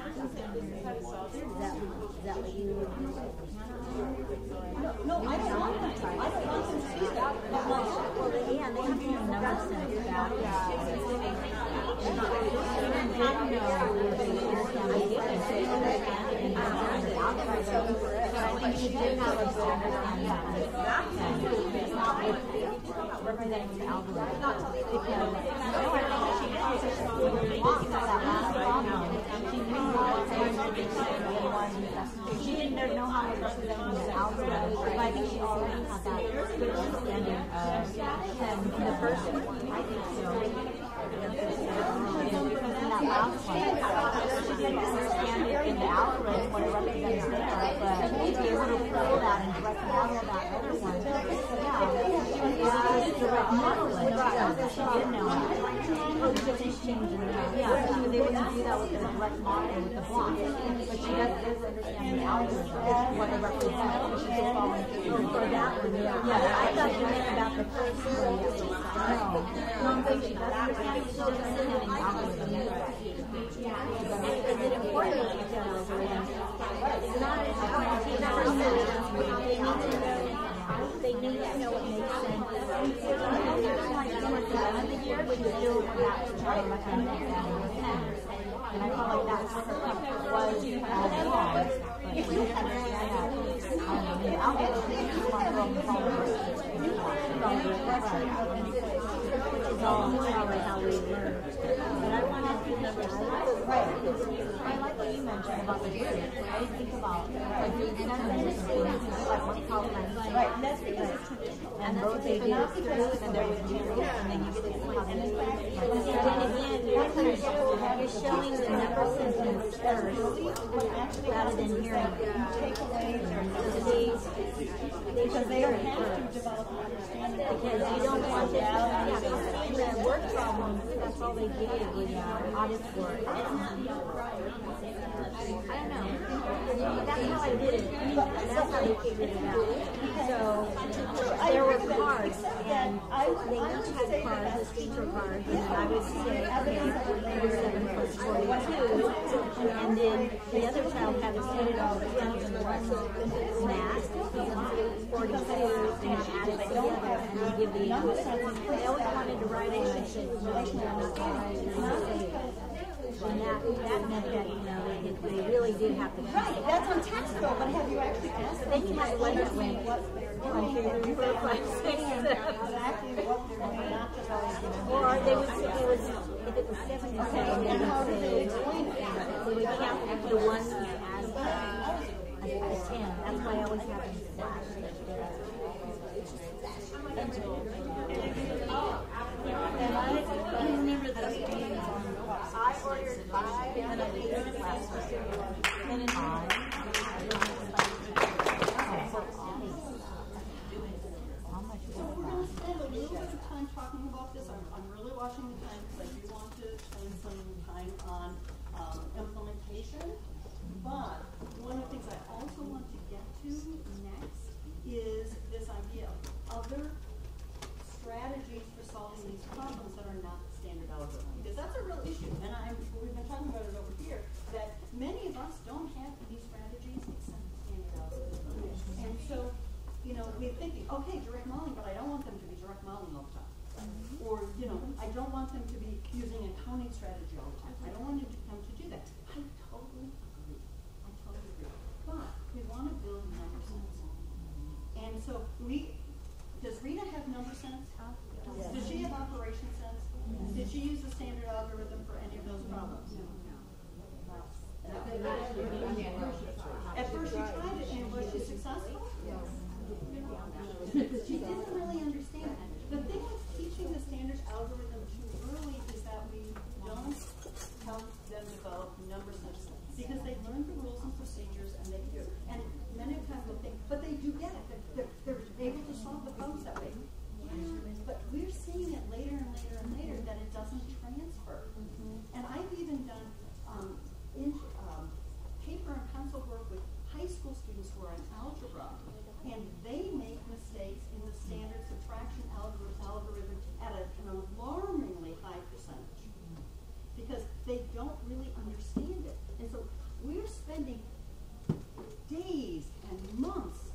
that what you No, I don't want them to. I don't want them to see that. Well, yeah, they have to know numbers and back. I think you do have a better representing the algorithm. She didn't know how to represent the algorithm, but I think she already had that understanding of the person. I think so. In that last one, she didn't understand it in the algorithm, what it represents there, but to be able to pull that and direct it out of that other one, direct model it. She didn't know it. Just changing it. Yeah, she was able to do that with the direct model with the block. But she doesn't understand the algorithm, what it represents. She's just following through for that one. Yeah, I thought you meant about the first one. No, I'm saying she doesn't understand the algorithm. Is it important to teach an algorithm? It's not important to teach an algorithm. They need to know what makes sense. And I felt like that's what was I'll get which is all how we learn. But I wanted to I like what you mentioned about the group. I think about like the sentences like one problem right. And that's because it's traditional. And both they do and there was two and then you get to see how they do it. And then again, you're showing the number sentence first rather than hearing because they don't have to develop an understanding because you don't want the word problems, that's all they gave was audit work. I don't know. That's how I did it. That's how they figured it out. So there were cards, and they each had cards, as feature cards, and I would say, okay, 37 plus 42, and then the other child had to set it all in math, 42, and add it together, and give the answer. They always wanted to write it, and I said, no, I'm not going to write it, I'm going to say it. And that meant that, you know, they really did have to. Right, that's on textbook, but have you actually asked them? Then you have one that went 1, 2, 3, 4, 5, 6, 7. Or they would say it was, if it was 77, they would count the ones as a 10. That's why I always have them flash. And I remember those beans on the box. I ordered 5 and I did it last week. And then so we're going to spend a little bit of time talking about this. I'm really watching the time because I do want to spend some time on implementation. But one of the things I also want to get to next is this idea of other strategies for solving these problems that are not the standard algorithm. Because that's a real issue. And we've been talking about it over here, that many of us don't have these strategies except the standard algorithm. And so, you know, we're thinking, okay, direct modeling, but I don't want them to be direct modeling all the time. Or, you know, I don't want them to be using a counting strategy all the time. I don't want them to do that. I totally agree. But we want to build number sense. And so does Rita have number sense? Yes. Does she have operation sense? Yes. Did she use the standard algorithm for any of those problems? No. At first she tried it, and was she successful? Yes. She didn't really understand that. The thing with teaching the standard algorithm too early is that we don't help them develop number sense. Because they learn the rules and procedures, and they do. And many of the times they'll think, but they do get it. They're able to solve the problems that way. But we're seeing it later and later and later that it doesn't transfer. And I've even done paper and pencil work with high school students who are in algebra, and they make mistakes in the standard subtraction algorithm at an alarmingly high percentage because they don't really understand it. And so we're spending days and months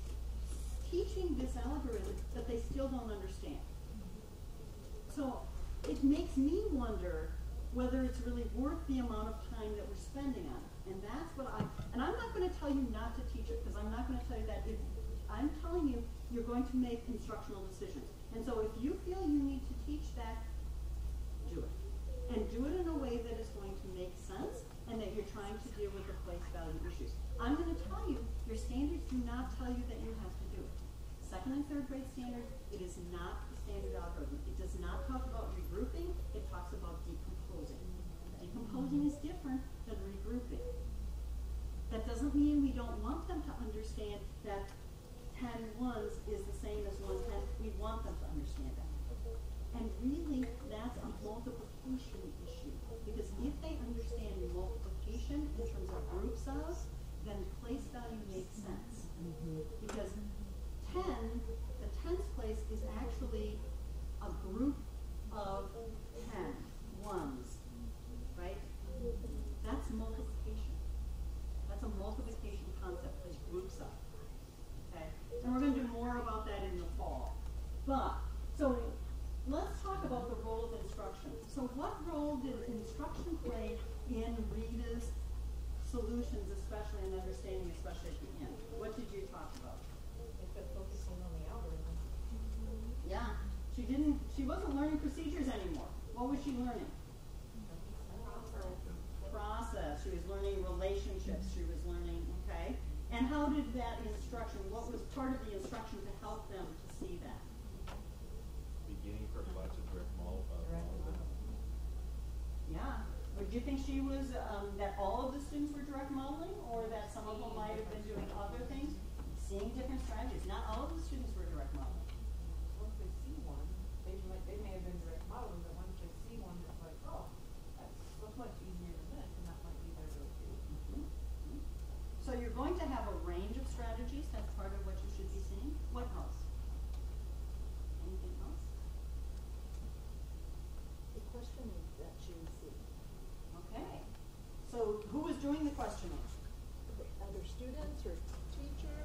teaching this algorithm that they still don't understand. So it makes me wonder whether it's really worth the amount of time that we're spending on it. And that's what and I'm not going to tell you not to teach it, because I'm not going to tell you that. I'm telling you, you're going to make instructional decisions. And so if you feel you need to teach that, do it. And do it in a way that is going to make sense and that you're trying to deal with the place value issues. I'm going to tell you, your standards do not tell you that you have to do it. Second and third grade standards, it is not the standard algorithm. It does not talk about regrouping, it talks about decomposing. Decomposing is different than regrouping. That doesn't mean we don't want them to understand that 10 ones is the same as 1 10. We want them to understand that. And really, that's a multiplication issue. Because if they understand multiplication in terms of groups of, then place value makes sense. Because 10, the 10th place is actually a group of 10 ones, right? That's multiplication. That's a multiplication concept, as groups of. Okay? And we're going to do more about that in the fall. But, so let's talk about the role of instruction. So what role did instruction play in Rita's solutions, especially in understanding, especially at the end? What did you talk about? They quit focusing on the algorithm. Yeah. She wasn't learning procedures anymore. What was she learning? Process. She was learning relationships. She was learning, okay? And how did that instruction, what was part of the instruction to help them to see that? Beginning perplexed with direct model. Yeah. Would you think she was, that all of the students were direct modeling, or that some of them might have been doing other things? Seeing different strategies. Not all of the students were direct modeling. Once they see one, they may have been direct modeling, but once they see one, it's like, oh, that's so much easier than this, and that might be their go-to. So you're going to have a range of strategies. That's part of what you should be seeing. What else? Anything else? The questioning that you see. Okay. So who was doing the questioning? Other students or teacher?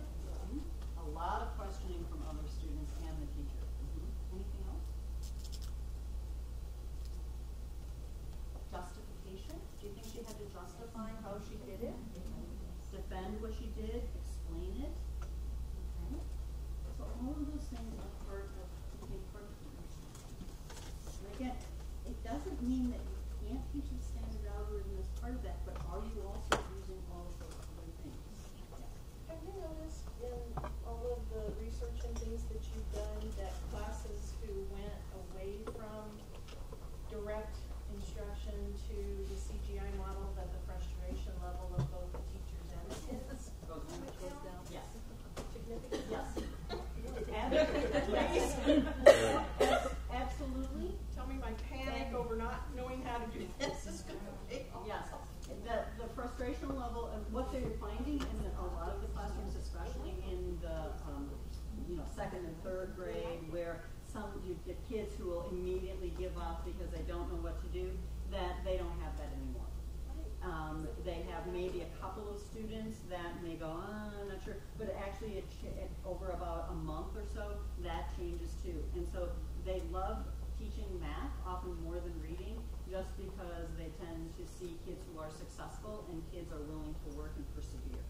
A lot of questioning from other students and the teacher. Anything else? Justification. Do you think she had to justify how she did it? Defend what she did? Explain it? Okay. So all of those things are part of being part of the And again, it doesn't mean that you can't teach the standard algorithm as part of that, but are you also using all of those other things? Have you noticed in all of the research and things that you've done that classes this is going to be. Yes, the frustration level of what they're finding in a lot of the classrooms, especially in the second and third grade, where you get kids who will immediately give up because they don't know what to do, that they don't have that anymore. They have maybe a couple of students that may go, I'm not sure, but actually over about a month or so, that changes too. And so they love teaching math, often more than reading, just because they tend to see kids who are successful and kids are willing to work and persevere.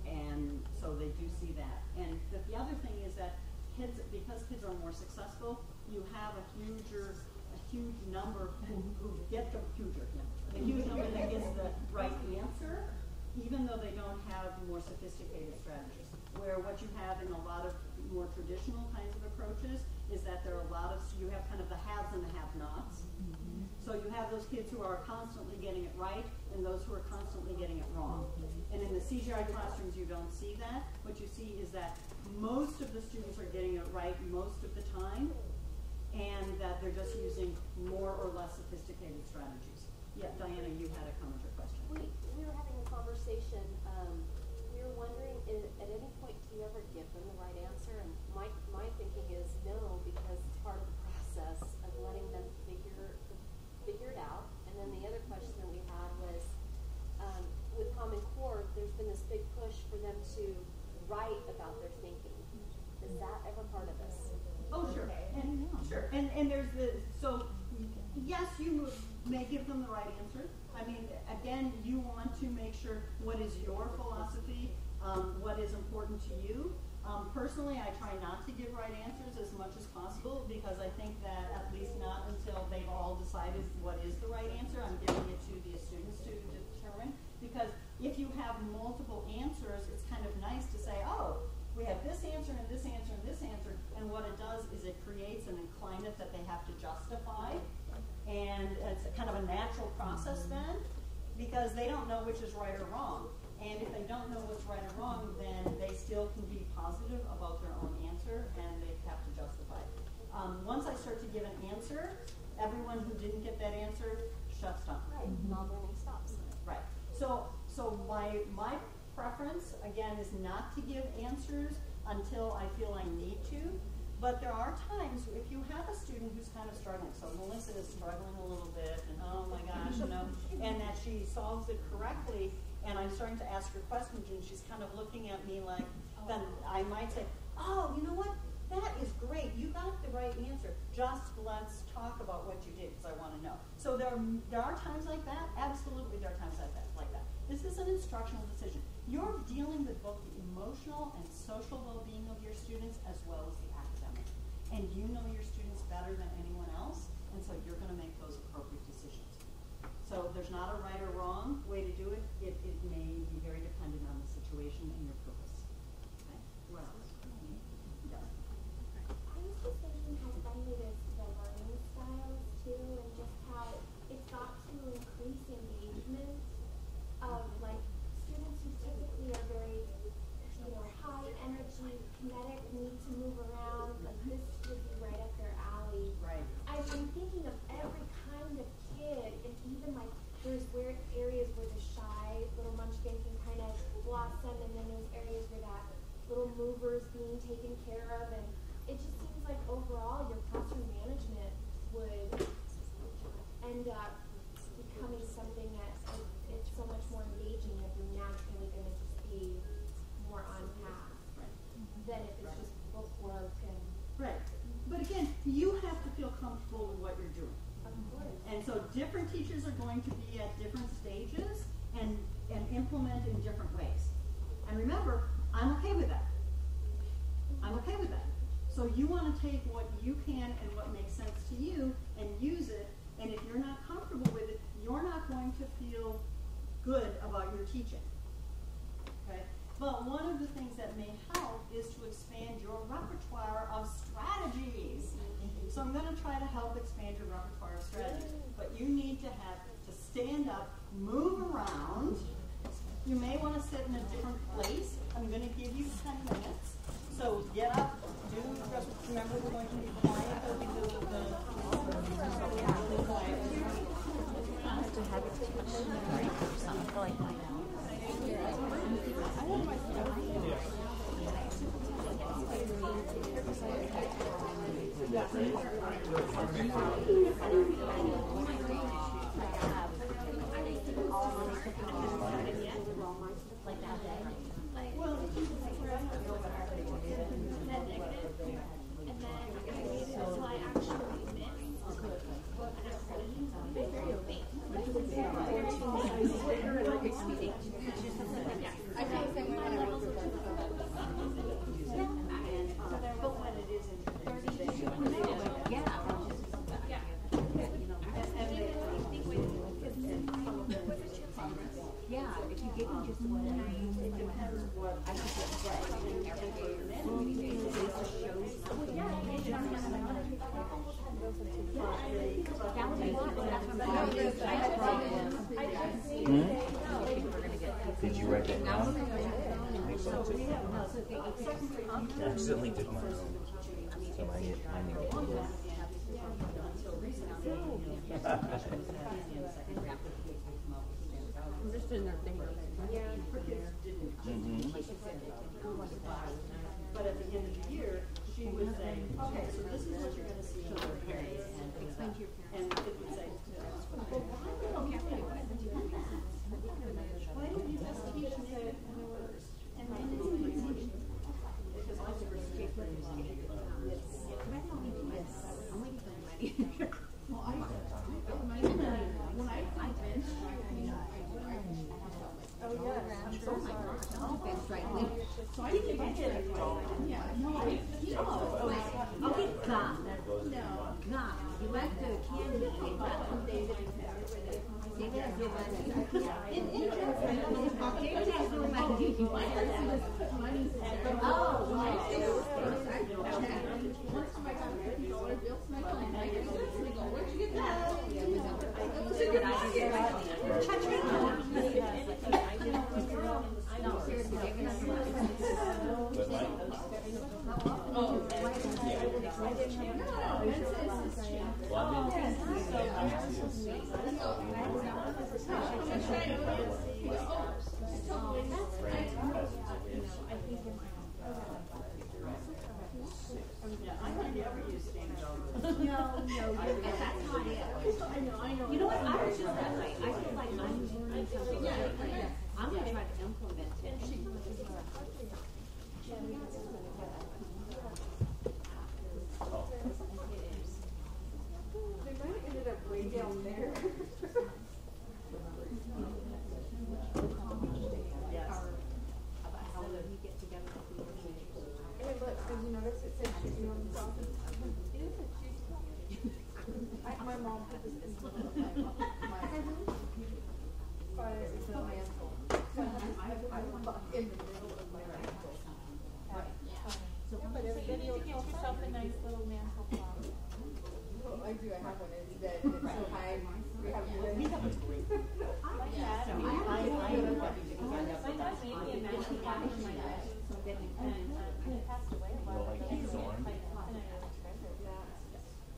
And so they do see that. And the other thing is that because kids are more successful, you have a huge number who get the huge number that gets the right answer, even though they don't have more sophisticated strategies. Where what you have in a lot of more traditional kinds of approaches is that there are you have kind of the haves and the have-nots. So you have those kids who are constantly getting it right and those who are constantly getting it wrong. And in the CGI classrooms, you don't see that. What you see is that most of the students are getting it right most of the time, and that they're just using more or less sophisticated strategies. Yeah, Diana, you had a comment or question. We were having a conversation. We were wondering, at any point, do you ever give them the right answer? And my thinking is no, because it's part of the process of letting them figure it out. And then the other question that we had was, with Common Core, there's been this big push for them to write about their thinking. Is that ever part of this? Oh, sure. And, sure. And there's yes, you may give them the right answer. I mean, again, you want to make sure what is your philosophy, what is important to you. Personally, I try not to give right answers as much as possible because I think that at least not until they've all decided what is the right answer, I'm giving it to the students to determine. Because if you have multiple answers, it's kind of nice to say, oh, we have this answer and this answer and this answer, and what it does is it creates an climate that they have to justify, and it's kind of a natural process then, because they don't know which is right or wrong. And if they don't know what's right or wrong, then they still can be positive about their own answer, and they have to justify it. Once I start to give an answer, everyone who didn't get that answer shuts down. Right, all learning stops. Right. So my preference, again, is not to give answers until I feel I need to. But there are times if you have a student who's kind of struggling. So Melissa is struggling a little bit, and oh my gosh, and that she solves it correctly, and I'm starting to ask her questions, and she's kind of looking at me like, then I might say, oh, you know what? That is great. You got the right answer. Just let's talk about what you did, because I want to know. So there are times like that. Absolutely, there are times like that. This is an instructional decision. You're dealing with both the emotional and social well-being of your students as well as the academic. And you know your students better than anyone else, and so you're going to make those appropriate decisions. So there's not a right or wrong way to do it. It may be very dependent on the situation and your purpose. Okay? What else? Yeah. I was just thinking how funny it is the learning styles too, and just how it's got to increase engagement of like students who typically are very, high energy, kinetic, need to move around. Like this would be right up their alley. Right. I'm thinking of every kind of kid, and even like there's weird areas where the shy little munchkin can kind of blossom, and then there's areas where that little mover is being taken care of, and it just seems like overall your classroom management would end up becoming something that it's so much more engaging if you're naturally going to just be more on task than if it's just bookwork and right. But again, you have to feel comfortable with what you're doing. Of course. And so different teachers are going to be at different stages and implement in different ways. And remember, I'm okay with that. I'm okay with that. So you want to take what you can and what makes sense to you and use it. And if you're not comfortable with it, you're not going to feel good about your teaching. Okay? But one of the things that may help is to expand your repertoire of strategies. So I'm going to try to help expand your repertoire of strategies. But you need to stand up, move around. You may want to sit in a different place. I'm going to give you 10 minutes. So get up, remember we're going to be quiet. There'll be really quiet. giving just one night? It depends what I should Did you write that down? I accidentally did my own. So I need I'm just in there thinking. But at the end of the year, she would say, okay, so this is what you're going to see in your parents. And it would say, well, why don't you just teach it first? And then it's easy. Because my first paper is I'm waiting for the well, when I bench, oh yeah, I'm so sorry. I'll bench right now. So I didn't get it. Yeah, no, I'll get gum. No. Gum. You like the candy cane. David has no money. David has no money. Oh, once I got a $50 bill to my phone, I go, where'd you get that? It was a good idea. Touch me. No, seriously, David has no money. I never use stand over. No, that's not it. I know. You know what? I was just that way. I feel like I'm learning something. I'm going to try to implement it. They might have ended up way down there. About how we get together with the organization. Hey, look, did you notice it said choosing on the top? It is a choose. My mom put this in the middle of my it's a mantle. So I walk in the middle of my mantle. So you need to get yourself a nice little mantle clock. Well, I do. I have one. It's dead. It's so high. We have wood. My dad made me a mantle clock for my dad. And he passed away a while ago.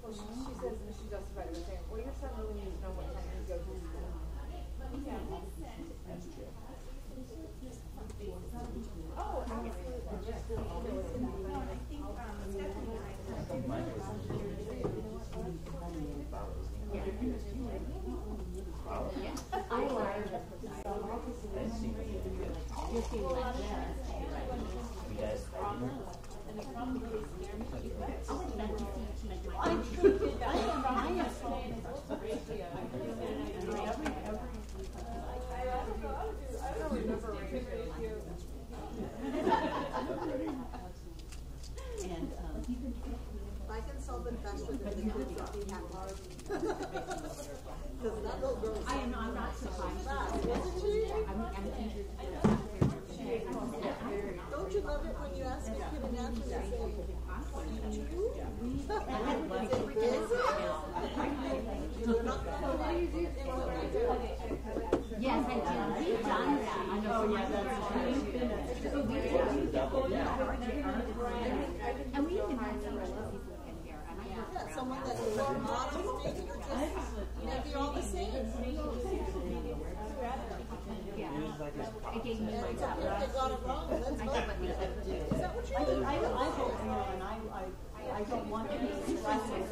Well, she says, and she justified it with saying, well, your son really needs to know what time you go to school. Oh, absolutely. I can solve it faster than the kids that we have. I'm not surprised. Don't you love it when you ask a kid an answer and they say, Yes, I do. We've done that. I know. Yeah, that's and we even had some people in here. And I someone that is not on stage, maybe all the same. Yeah. It gave me If they got it wrong, let's vote. Is that what you're doing? I vote no, and I don't want to be stressful.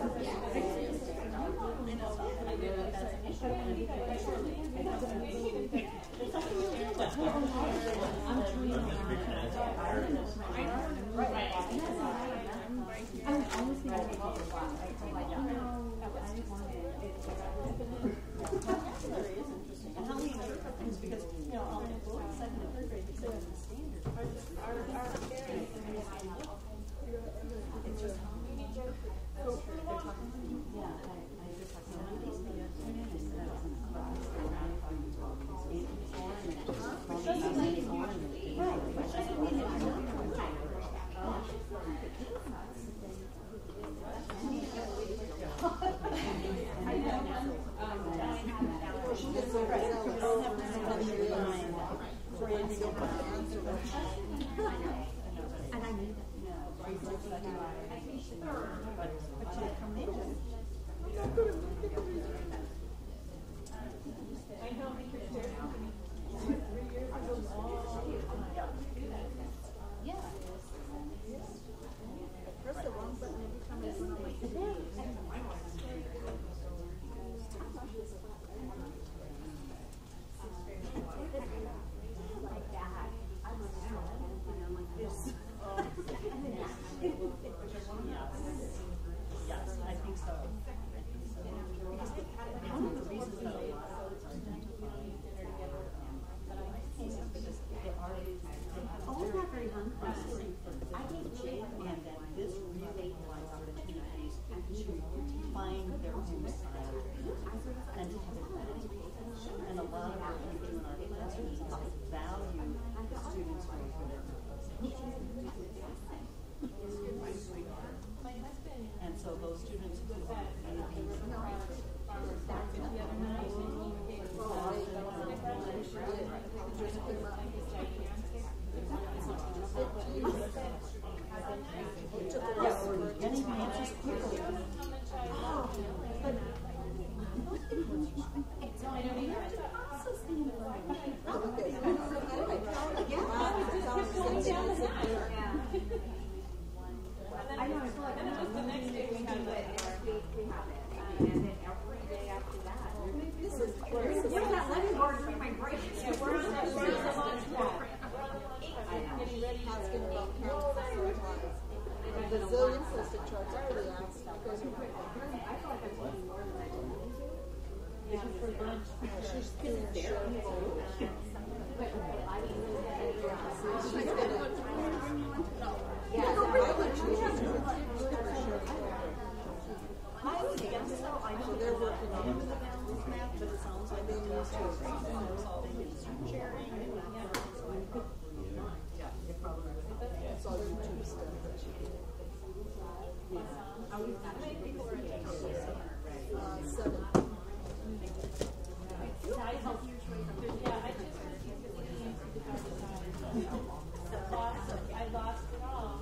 Because, you know, I'll go in second and third grade, because the standard it's just And I need it. And so those students who I know, it's like, and then just the next day we have it, next week we have it, and then every day after that. This is that letting board for my break. Yeah, we're on the launch pad. I know. Getting ready to roll that The zillion implicit charts are the asked because I feel like I'm looking more than I do. Yeah, for lunch. She's doing there. I would guess so. I know they're working on the balance map, but it sounds like they used to sharing. Yeah, it probably It's all YouTube stuff that she did. How many people are in there? 7. I lost it all.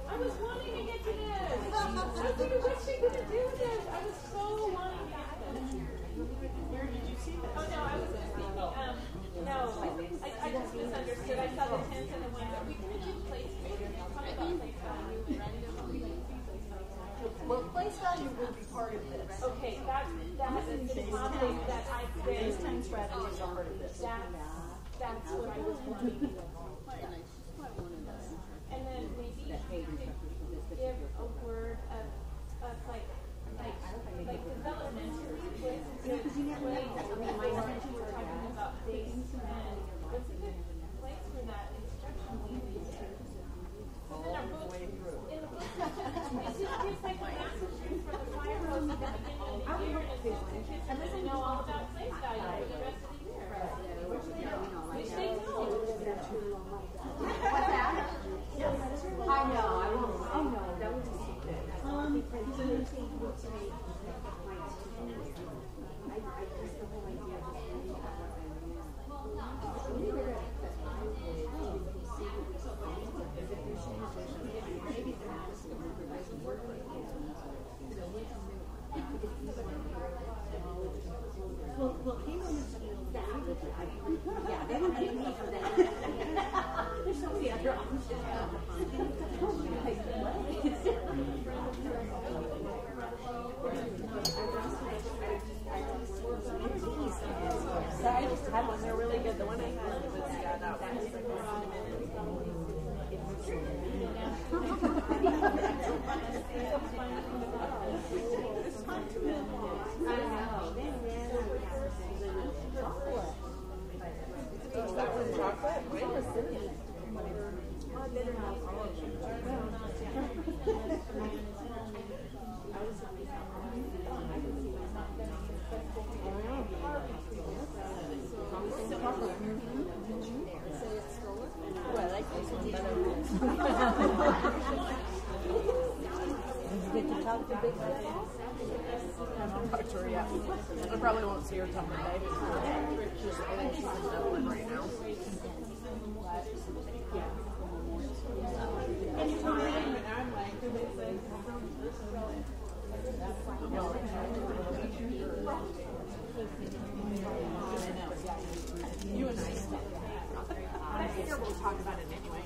I was wanting to get to this. I was wishing to do this. I was so wanting to get to this. Where did you see this? Oh no, I was just thinking, no, I just misunderstood. I saw the tents and the ones that we could do place value. Talk about place value Well, place value will be part of this. Okay, that is the topic that I Base think time strategy is part of this. that's what I was wanting to know. And then maybe you could give a word of like development. Because you never know. We're talking about base and what's a good place for that instruction? In our book, in the book, it's just kids like a massive stream for the fire hose at the beginning of the year, and it's just the kids are going to know all about place value for the rest of the year. Which they know. What's that? I know, I won't. Oh no, that was a secret. Well, he wanted to do that. Yeah, they don't get me for that. There's so many other options. So I just had one. They're really good. The one I had was that one was that was chocolate? Mine was cinnamon. Oh, they didn't have all of them. I can see myself getting I'm not sure yet. I probably won't see her till Monday. Just, I think she's in Dublin right now. Anytime, and I'm like, you and I figure we'll talk about it anyway.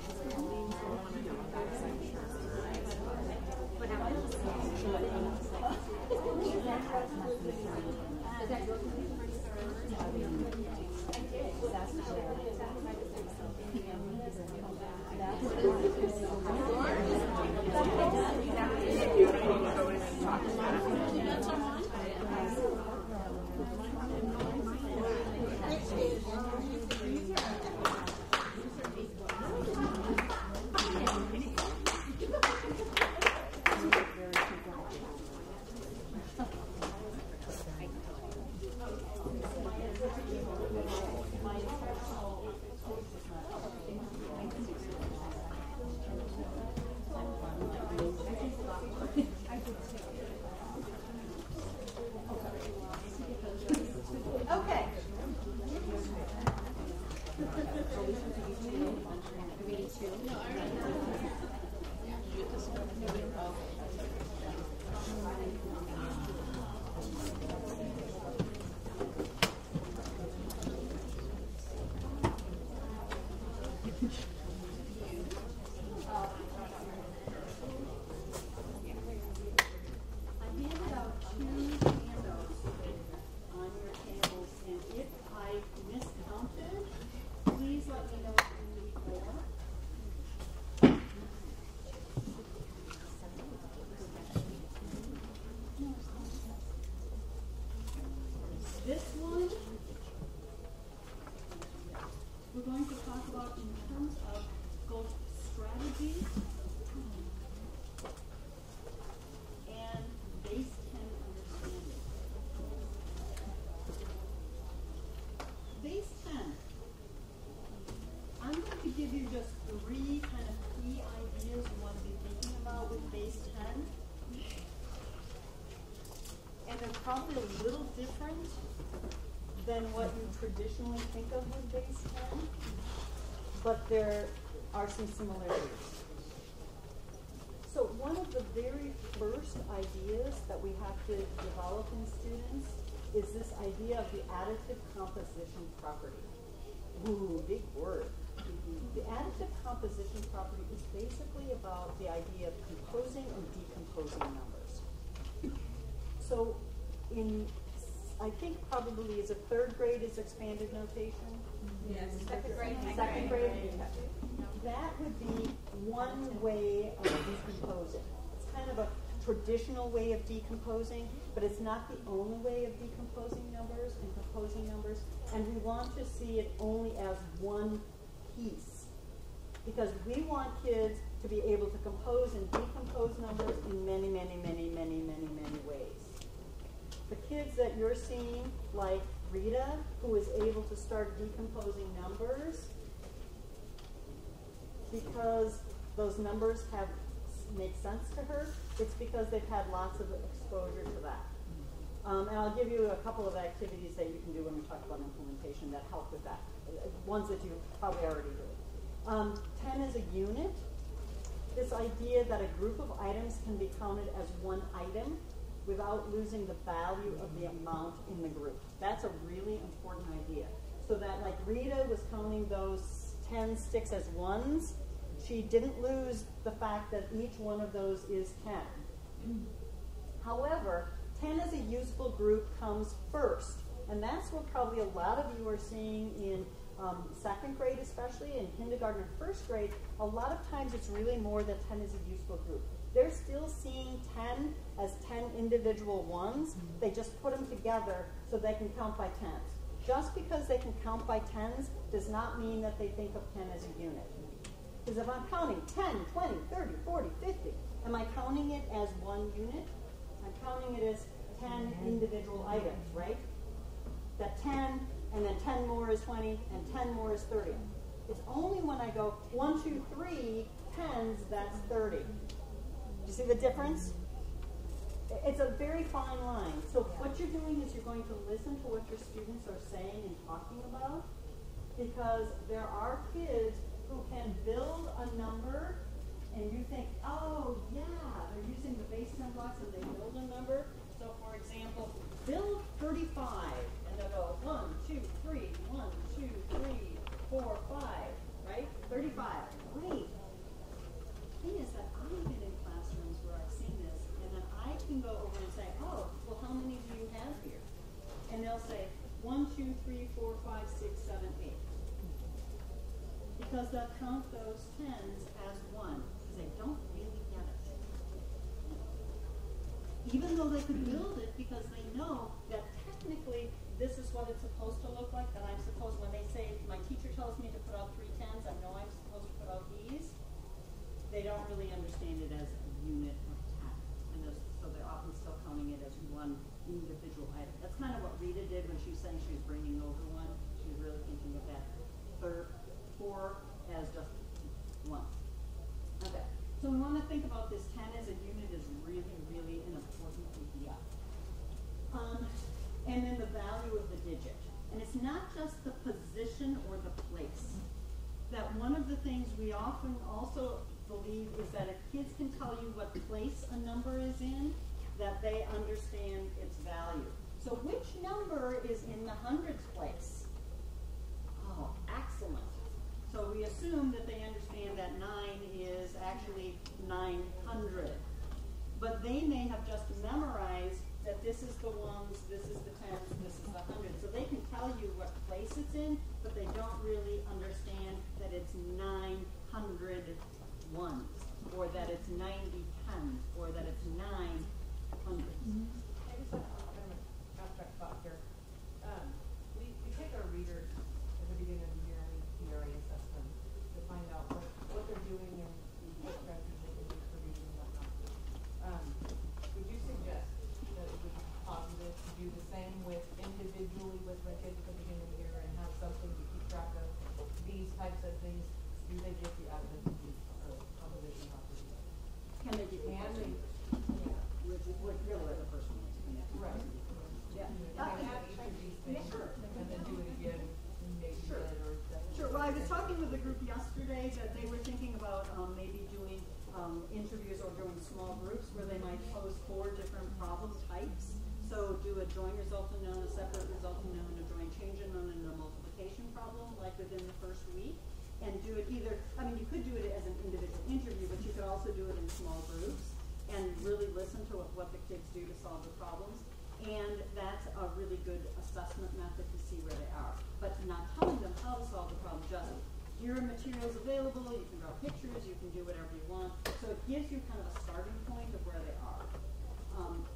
This one, we're going to talk about in terms of goal strategy and base 10 understanding. Base 10. I'm going to give you just 3 kind of key ideas you want to be thinking about with base 10. And they're probably a little different than what you traditionally think of with base 10, but there are some similarities. So one of the very first ideas that we have to develop in students is this idea of the additive composition property. Ooh, big word. The additive composition property is basically about the idea of composing and decomposing numbers. So I think probably is a 3rd grade is expanded notation? Yes, 2nd grade. 2nd grade. That would be one way of decomposing. It's kind of a traditional way of decomposing, but it's not the only way of decomposing numbers and composing numbers. And we want to see it only as one piece, because we want kids to be able to compose and decompose numbers in many, many, many, many, many, many ways. The kids that you're seeing, like Rita, who is able to start decomposing numbers because those numbers make sense to her, it's because they've had lots of exposure to that. And I'll give you a couple of activities that you can do when we talk about implementation that help with that, ones that you probably already do. 10 is a unit. This idea that a group of items can be counted as one item without losing the value of the amount in the group. That's a really important idea. So that, like Rita was counting those 10 sticks as ones, she didn't lose the fact that each one of those is 10. However, 10 as a useful group comes first. And that's what probably a lot of you are seeing in 2nd grade, especially in kindergarten and 1st grade. A lot of times it's really more that 10 is a useful group. They're still seeing 10 as 10 individual ones. They just put them together so they can count by tens. Just because they can count by tens does not mean that they think of 10 as a unit. Because if I'm counting 10, 20, 30, 40, 50, am I counting it as one unit? I'm counting it as 10 individual items, right? That 10, and then 10 more is 20, and 10 more is 30. It's only when I go 1, 2, 3, tens, that's 30. You see the difference? it's a very fine line. So what you're doing is you're going to listen to what your students are saying and talking about, because there are kids who can build a number and you think, oh yeah, they're using the base 10 blocks and they build a number. So for example, build 35 and they'll go 1, 2, 3, 1, 2, 3, 4, 5, right? 35, great. The thing is that I've been in classrooms where I've seen this, and then I can go over and say, oh, well, how many do you have here? And they'll say 1, 2, 3, 4, 5, 6, 7, 8. Because they'll count those 10s as 1, because they don't really get it. Even though they could build it, because they know that technically this is what it's supposed to look like, that I'm supposed, when they say, my teacher tells me to put out 3 10s, I know I'm supposed to put out these. They don't really understand it as a unit of 10. And so they're often still counting it as one individual item. That's kind of what Rita did when she was saying she was bringing over one. She was really thinking of that 4 as just 1. Okay, so we want to think about this 10 as a unit is really, really an important idea. And then the value of the digit. And it's not just the position or the place. That one of the things we often also believe is that if kids can tell you what place a number is in, that they understand its value. So which number is in the hundreds place? Oh, excellent. So we assume that they understand that 9 is actually 900. But they may have just memorized that this is the ones, this is the tens, this is the hundreds. So they can tell you what place it's in, but they don't really understand that it's 900 ones, or that it's 90 tens, or that it's 9 hundreds. I just have kind of an abstract thought here. We take our readers at the beginning of the year and we PRA assess them to find out what they're doing and what strategies they can use for reading and whatnot. Would you suggest that it would be positive to do the same with individually with my kids at the beginning of the year and have something to keep track of these types of things? Do they get the evidence of these composition properties? Can they give you what really the person wants to connect? Right. Yeah. Each of these things and then do it again and maybe Sure. or Sure. Well, I was talking with a group yesterday that they were thinking about maybe doing interviews or doing small groups where they might pose 4 different problem types. So do a joint result unknown, a separate result unknown, a joint change unknown, and a multiplication problem like within the first week. And do it either, I mean, you could do it as an individual interview, but you could also do it in small groups and really listen to what the kids do to solve the problems. And that's a really good assessment method to see where they are. But not telling them how to solve the problem, just here are materials available, you can draw pictures, you can do whatever you want. So it gives you kind of a starting point of where they are.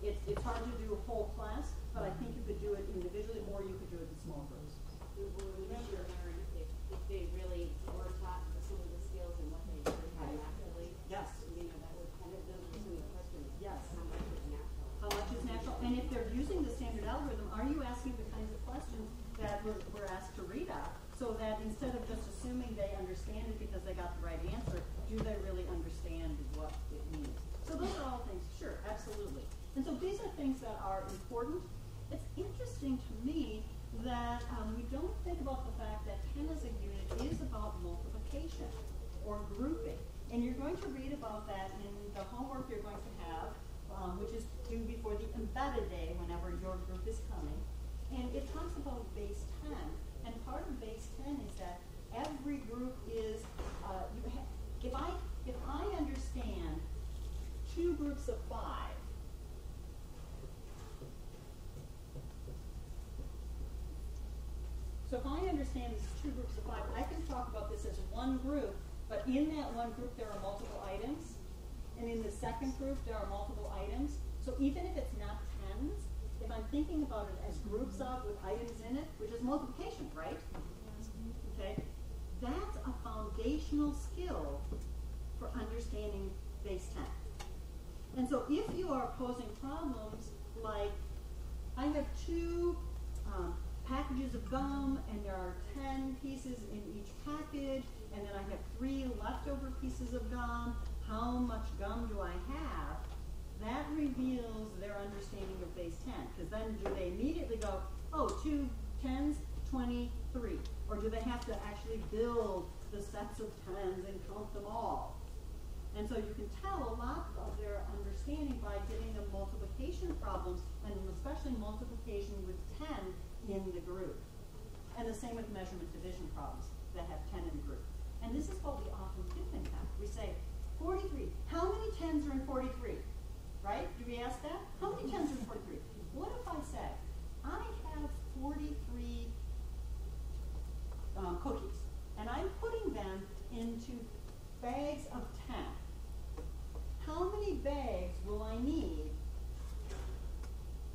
It's hard to do a whole class, but I think you could do it individually or you could do it in small groups. If they really were taught some of the skills and what they learned naturally. Yes. You know, that would kind of, those were some of the questions. Yes. How much is natural? How much is natural? And if they're using the standard algorithm, are you asking the kinds of questions that we're asked to read out? So that instead of just assuming they understand it because they got the right answer, do they really understand what it means? So those are all things, sure, absolutely. And so these are things that are important. It's interesting to me that we don't think about the fact that 10 as a unit is about multiplication or grouping. And you're going to read about that in the homework you're going to have, which is due before the embedded day whenever your group is coming. And it talks about base 10. And part of base 10 is that every group is, if I understand 2 groups of 5, so if I understand these 2 groups of 5, I can talk about this as one group, but in that one group there are multiple items, and in the second group there are multiple items. So even if it's not tens, if I'm thinking about it as groups of with items in it, which is multiplication, right? Okay, that's a foundational skill for understanding base 10. And so if you are posing problems like, I have 2 packages of gum, and there are 10 pieces in each package, and then I have 3 leftover pieces of gum. How much gum do I have? that reveals their understanding of base 10. Because then do they immediately go, oh, 2 10s, 23? Or do they have to actually build the sets of 10s and count them all? And so you can tell a lot of their understanding by giving them multiplication problems, and especially multiplication with 10 in the group. And the same with measurement division problems that have 10 in the group. And this is what we often do in math. We say, 43. How many 10s are in 43? Right? Do we ask that? How many 10s are in 43? What if I say, I have 43 cookies, and I'm putting them into bags of 10. How many bags will I need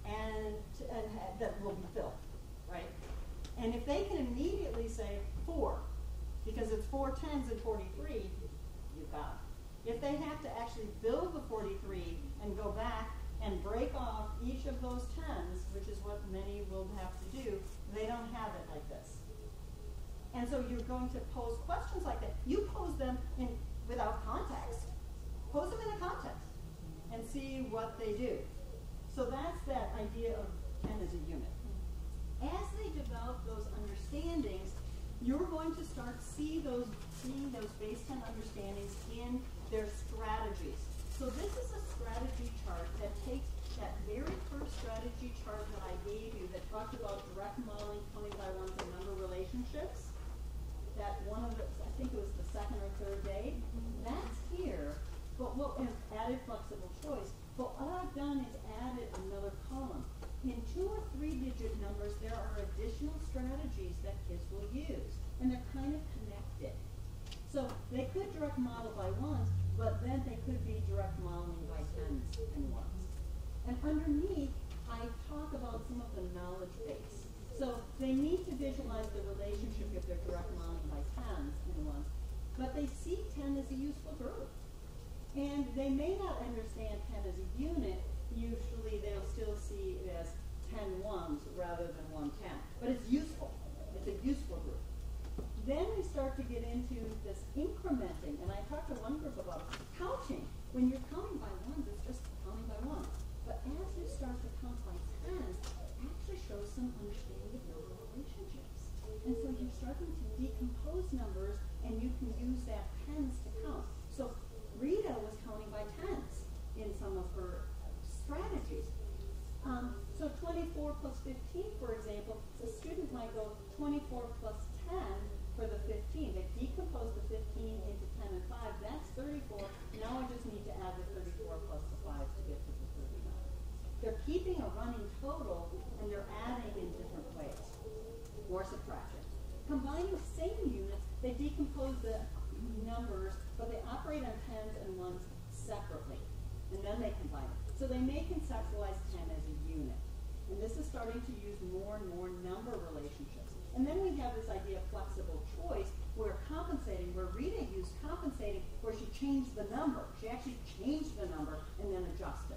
and that will be filled, right? And if they can immediately say 4, because it's 4 10s and 43, you've got it. If they have to actually build the 43 and go back and break off each of those 10s, which is what many will have to do, they don't have it like this. And so you're going to pose questions like that. You pose them without context. Pose them in a context and see what they do. So that's that idea of 10 as a unit. As they develop those understandings, you're going to start seeing those base 10 understandings in their strategies. So this is a strategy chart that takes that very first strategy chart that I gave you that talked about direct modeling, counting by ones, and number relationships. That one of the, I think it was the second or third day. That's here, but what and added flexible choice. But what I've done is added another column. In 2 or 3 digit numbers, there are additional strategies that kids will use, and they're kind of connected. So they could direct model by ones, but then they could be direct modeling by 10s and ones. And underneath, I talk about some of the knowledge base. So they need to visualize the relationship if they're direct modeling by 10s and ones, but they see 10 as a useful group. And they may not understand 10 as a unit. Usually they'll still see it as 10 ones rather than 1 10. But it's useful. It's a useful group. Then we start to get into this incrementing. And I talked to one group about counting. When you're counting by ones, it's just counting by ones. But as you start to count by 10s, it actually shows some understanding of number relationships. And so you're starting to decompose numbers, and you can use that 10s to count. So Rita was counting by 10s in some of her strategies. So 24 plus 15, for example, the student might go 24 plus 10 for the 15. They decompose the 15 into 10 and 5. That's 34. Now I just need to add the 34 plus the 5 to get to the 39. They're keeping a running total, and they're adding in different ways, or subtraction. Combining the same units, they decompose the numbers, but they operate on 10s and 1s separately, and then they combine it. So they may conceptualize 10 as a unit. And this is starting to use more and more number relationships. And then we have this idea of flexible choice, where compensating, where Rita used compensating, where she changed the number. She actually changed the number and then adjusted.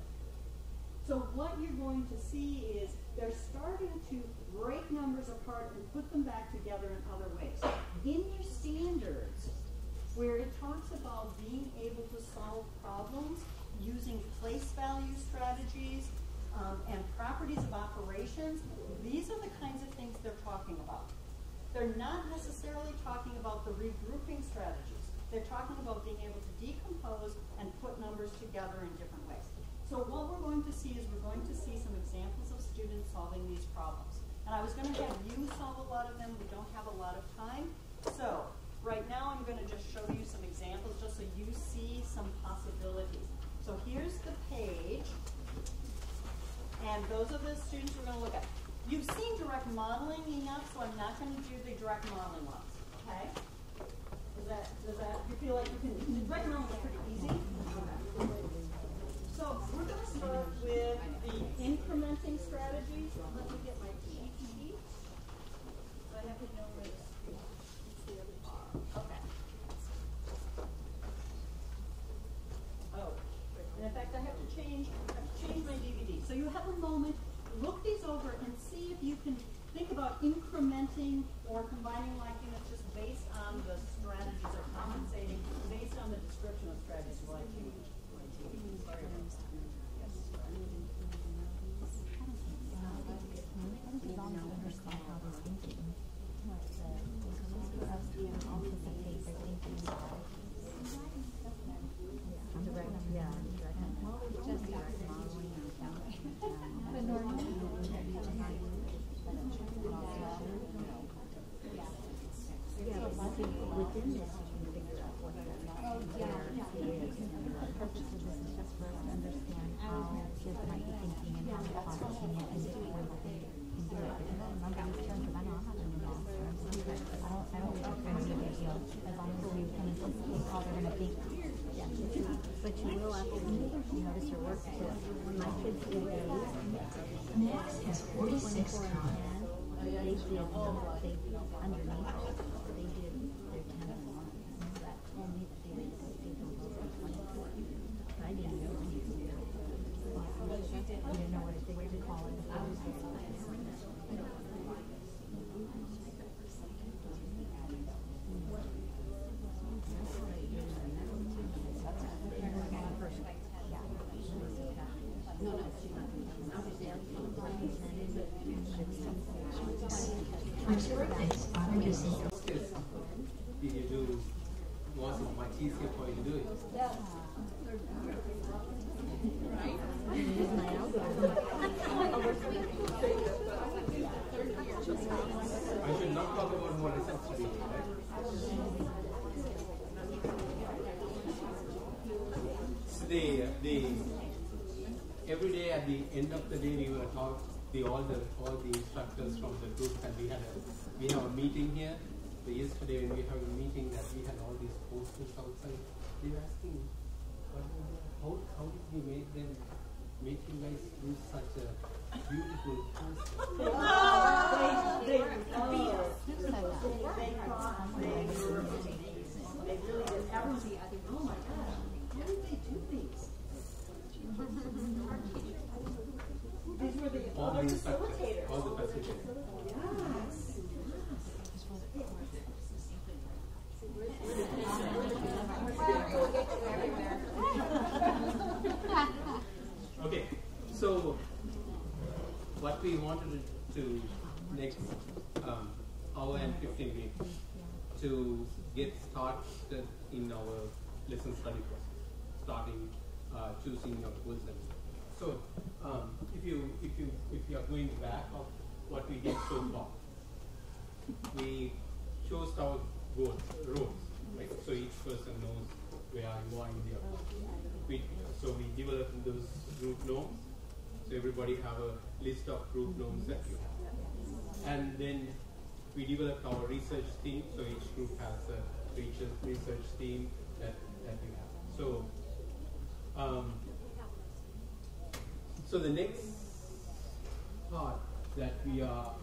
So what you're going to see is they're starting to break numbers apart and put them back together in other ways. In your standards, where it talks about being able to solve problems using place value strategies and properties of operations, these are the kinds of things they're talking about. They're not necessarily talking about the regrouping strategies. They're talking about being able to decompose and put numbers together in different ways. So what we're going to see is we're going to see some examples of students solving these problems. And I was going to have you solve a lot of them. We don't have a lot of time. So right now I'm going to just show you some examples just so you see some possibilities. So here's the page. And those are the students we're going to look at. You've seen direct modeling enough, so I'm not going to do the direct modeling ones. Okay? Does that you feel like you can? Direct modeling is pretty easy. Okay. So we're going to start with the incrementing strategies. Let me get my cheat sheet. So I have to know where the other are. Okay. Oh, and in fact, I have to change my DVD. So you have a moment. Look these over and see if you can think about incrementing or combining like in a think within this you can figure out what the is. The purpose of this is just for us to understand how kids might be thinking and how they're processing it and before they can do it. Because I'm not going to turn because I know I'm not going to know. I don't think it's going to be a big deal as long as we can anticipate how they're going to think. Yeah. But you will have to notice your work too. When my kids did A's, Next is 46 pounds. they did underneath, they did their 10 and 1. That told me that they would see them both at 24. I didn't know anything. I didn't know what they would call it. I'm sure things are using Did you do was it much easier for you to do it? Yeah. I should not talk about more results to be, right? So every day at the end of the day we will talk all the instructors from the group, and we have a meeting here. So yesterday when we had a meeting that we had all these posters outside, they were asking how did we make you guys do such a beautiful poster? They really did. Everyone's thinking, oh my gosh, how did they do these? These were the other facilitators. All the facilitators. Yes. Okay, so what we wanted to next hour and 15 minutes to get started in our lesson study process, starting choosing your goals. So if you are going back of what we did so far, we chose our goals, roles, right? So each person knows where you are in their role. So we developed those group norms. So everybody have a list of group norms that you have. And then we developed our research team. So each group has a research team that you have. So so the next part that we are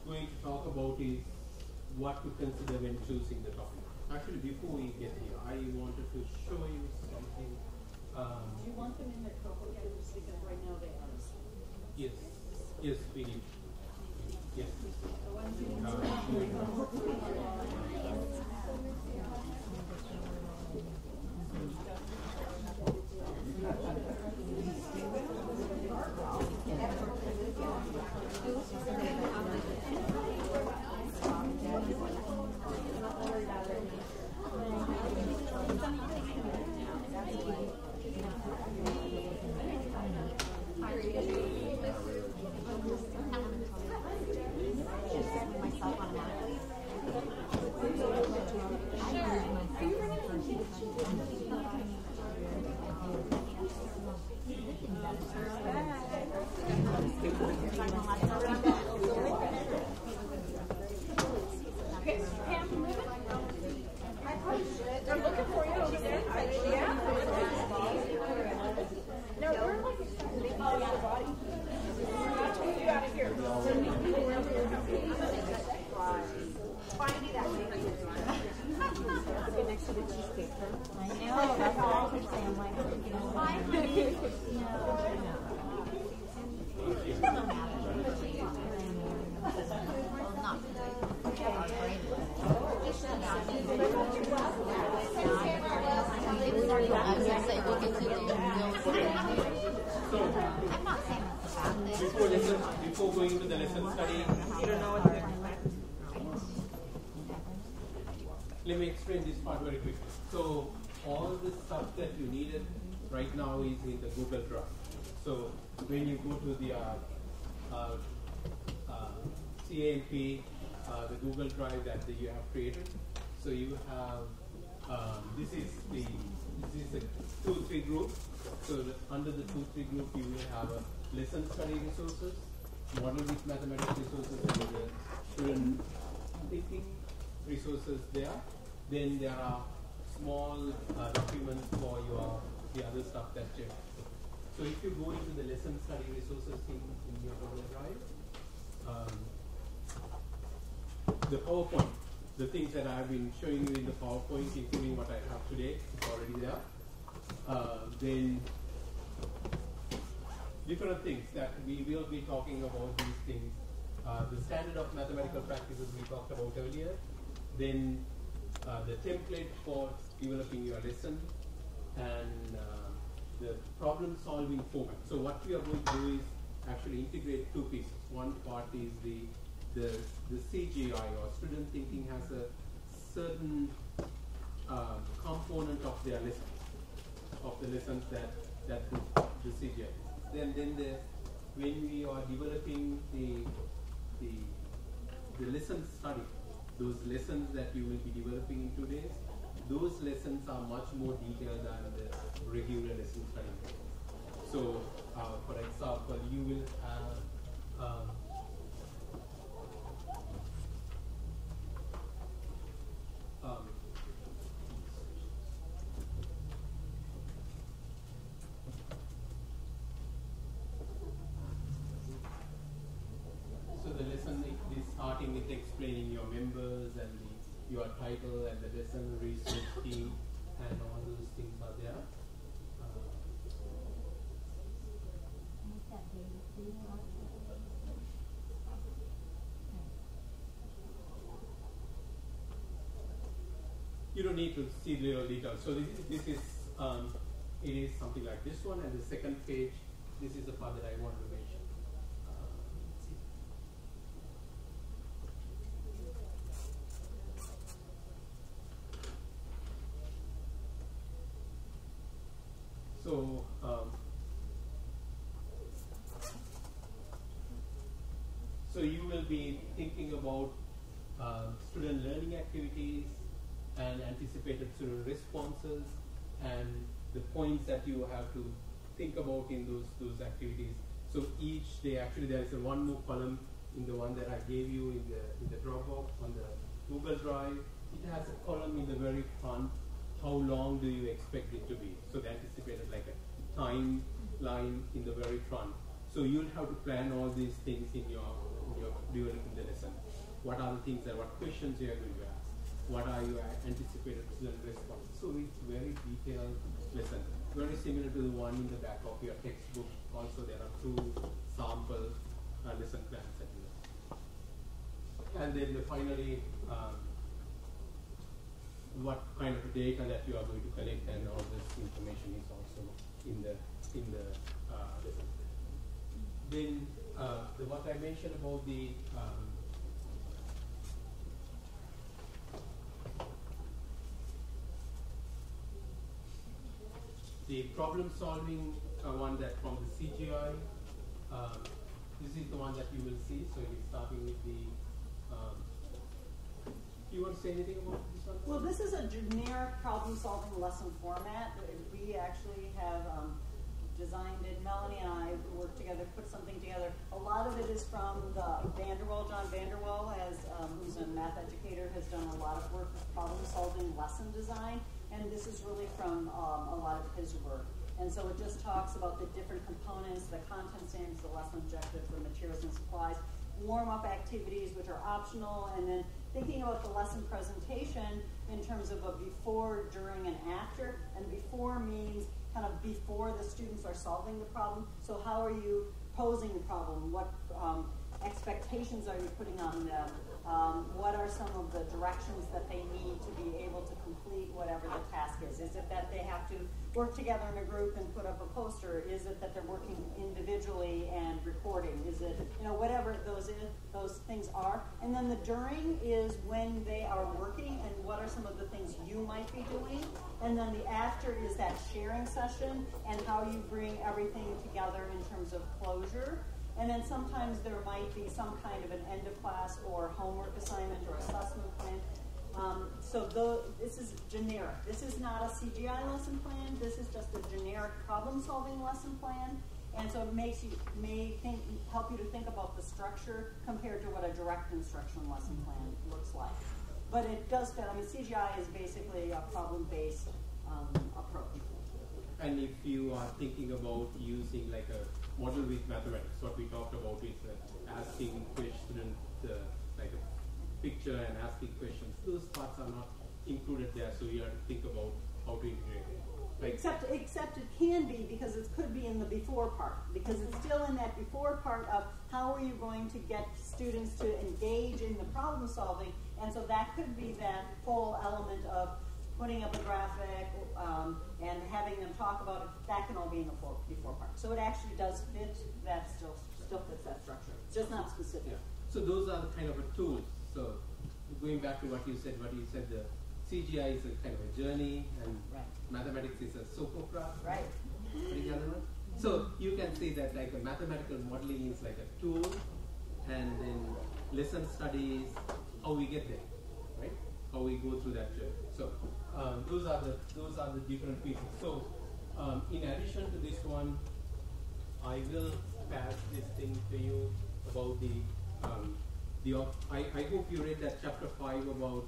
going to talk about is what to consider when choosing the topic. Actually, before we get here, I wanted to show you something. Do you want them in their cohort groups? Because right now they are. Yes, we need. Yes. Before going into the lesson study, you don't know what to expect. Let me explain this part very quickly. So all the stuff that you needed right now is in the Google Drive. So when you go to the CAMP the Google Drive that you have created. So you have this is a 2-3 group. So under the 2-3 group, you will have a lesson study resources, model with mathematics resources, and the student thinking resources there. Then there are small documents for the other stuff that you. So if you go into the lesson study resources in your Google Drive, the PowerPoint, the things that I've been showing you in the PowerPoint, including what I have today, is already there. Then different things that we will be talking about these things. The standard of mathematical practices we talked about earlier. Then the template for developing your lesson, and the problem solving format. So what we are going to do is actually integrate two pieces. One part is the CGI, or student thinking, has a certain component of their lessons, of the lessons that the CGI. Then when we are developing the lesson study, those lessons that you will be developing in 2 days, those lessons are much more detailed than the regular lesson study. So, for example, you will have so the lesson is starting with explaining your members and your title and the lesson research team, and all those things are there. You don't need to see the real details. So this is it is something like this one, and the second page, this is the part that I wanted to mention. So you will be thinking about student learning activities and anticipated student responses, and the points that you have to think about in those activities. So each day, actually, there is one more column in the one that I gave you in the Dropbox on the Google Drive. It has a column in the very front. How long do you expect it to be? So the anticipated, like a timeline in the very front. So you'll have to plan all these things in your developing the lesson. What are the things that, what questions you are going to ask? What are your anticipated student response? So it's very detailed lesson. Very similar to the one in the back of your textbook. Also, there are 2 sample lesson plans that you have. And then finally, what kind of data that you are going to collect, and all this information is also in the lesson. Then what I mentioned about the problem solving one that from the CGI. This is the one that you will see. So it is starting with the. Do you want to say anything about this one? Well, this is a generic problem-solving lesson format. We actually have designed it. Melanie and I worked together, put something together. A lot of it is from the Vanderwall. John Vanderwall, who's a math educator, has done a lot of work with problem-solving lesson design, and this is really from a lot of his work. And so it just talks about the different components, the content standards, the lesson objectives, the materials and supplies, warm-up activities, which are optional, and then thinking about the lesson presentation in terms of a before, during, and after. And before means kind of before the students are solving the problem. So how are you posing the problem? What expectations are you putting on them? What are some of the directions that they need to be able to complete whatever the task is? Is it that they have to work together in a group and put up a poster? Is it that they're working individually and recording? Is it, whatever those things are? And then the during is when they are working and what are some of the things you might be doing? And then the after is that sharing session and how you bring everything together in terms of closure. And then sometimes there might be some kind of an end of class or homework assignment or assessment plan. This is generic. This is not a CGI lesson plan. This is just a generic problem-solving lesson plan. And so it help you to think about the structure compared to what a direct instruction lesson plan looks like. But it does fit. I mean, CGI is basically a problem-based approach. And if you are thinking about using like a model with mathematics, what we talked about is asking questions, like a picture and asking questions. Those parts are not included there, so you have to think about how to integrate it. Like, except it can be, because it could be in the before part, because it's still in that before part of how are you going to get students to engage in the problem solving, and so that could be that whole element of putting up a graphic and having them talk about it. That can all be in the before part. So it actually does fit that, still fits that structure. It's just not specific. Yeah. So those are the kind of a tools. So going back to what you said, the CGI is a kind of a journey, and mathematics is a soap opera. Right. So you can say that like a mathematical modeling is like a tool, and then lesson studies, how we get there, right? How we go through that journey. So those are the different pieces. So in addition to this one, I will pass this thing to you about I hope you read that chapter 5 about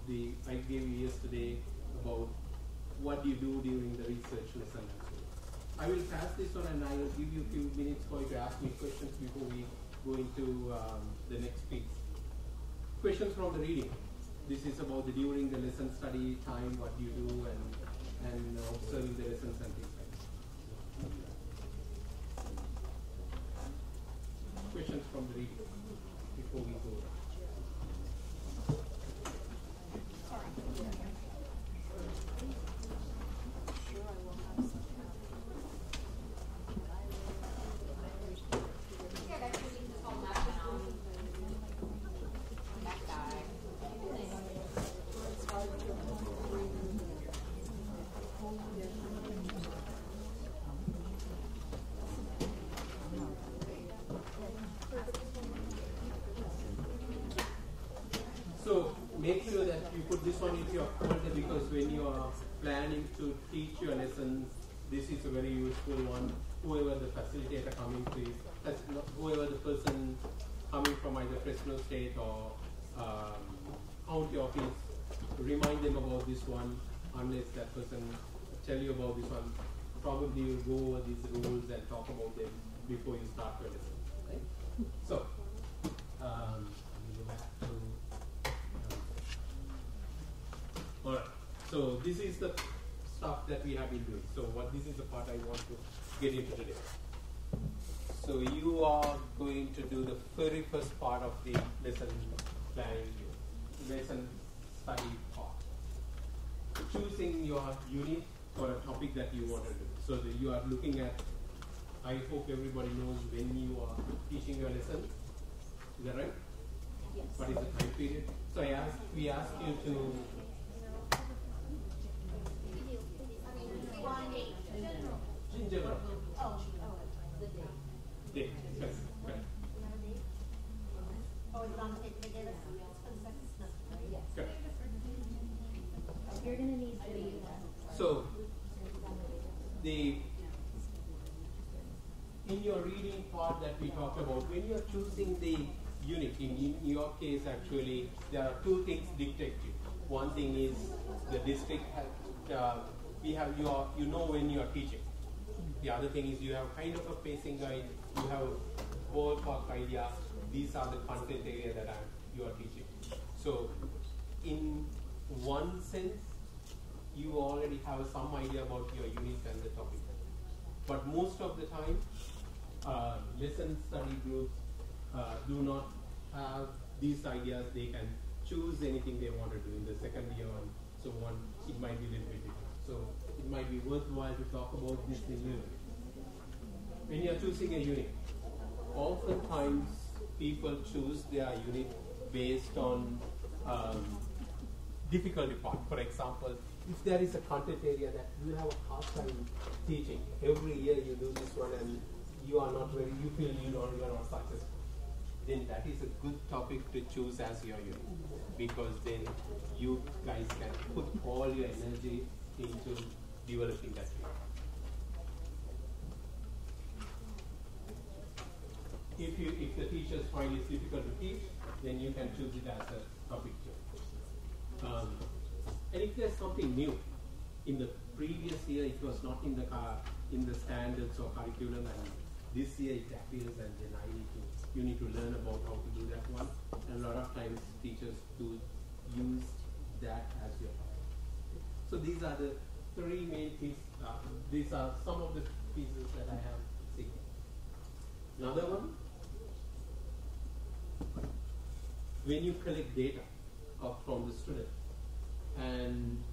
I gave you yesterday about what you do during the research lesson. I will pass this on, and I will give you a few minutes for you to ask me questions before we go into the next piece. Questions from the reading. This is about during the lesson study time, what you do, and observing the lessons and things like that. Questions from the reading before we go. So make sure that you put this one into your folder, because when you are planning to teach your lessons, this is a very useful one. Whoever the facilitator coming to, whoever the person coming from either Fresno State or county office, remind them about this one. Unless that person tell you about this one, probably you'll go over these rules and talk about them before you start your lesson. Right? So let me go back to. Alright, so this is the stuff that we have been doing. So this is the part I want to get into today. So you are going to do the very first part of the lesson planning, lesson study part. Choosing your unit or a topic that you want to do. So that you are looking at, I hope everybody knows when you are teaching your lesson. Is that right? Yes. What is the time period? So we asked you to in general. The date. Date. Yes. Correct. Oh, is it on the paper they gave us? For the second semester, right? Yes. Correct. You're going to need to do that. So in your reading part that we talked about, when you're choosing the unit, in your case actually, there are two things dictate you. One thing is the district you know when you are teaching. The other thing is you have kind of a pacing guide, you have a ballpark idea, these are the content area that you are teaching. So in one sense, you already have some idea about your unit and the topic. But most of the time, lesson study groups do not have these ideas. They can choose anything they want to do in the second year and so on. It might be a little bit different. So it might be worthwhile to talk about this thing a little bit. When you are choosing a unit, oftentimes people choose their unit based on difficulty part. For example, if there is a content area that you have a hard time teaching, every year you do this one and you are not ready, you feel you are not successful, then that is a good topic to choose as your unit, because then you guys can put all your energy into developing that unit. If the teachers find it difficult to teach, then you can choose it as a topic too. And if there's something new, in the previous year it was not in the standards or curriculum, and this year it appears, and then you need to learn about how to do that one. And a lot of times teachers do use that as your topic. So these are the three main things. These are some of the pieces that I have seen. Another one, when you collect data from the student, and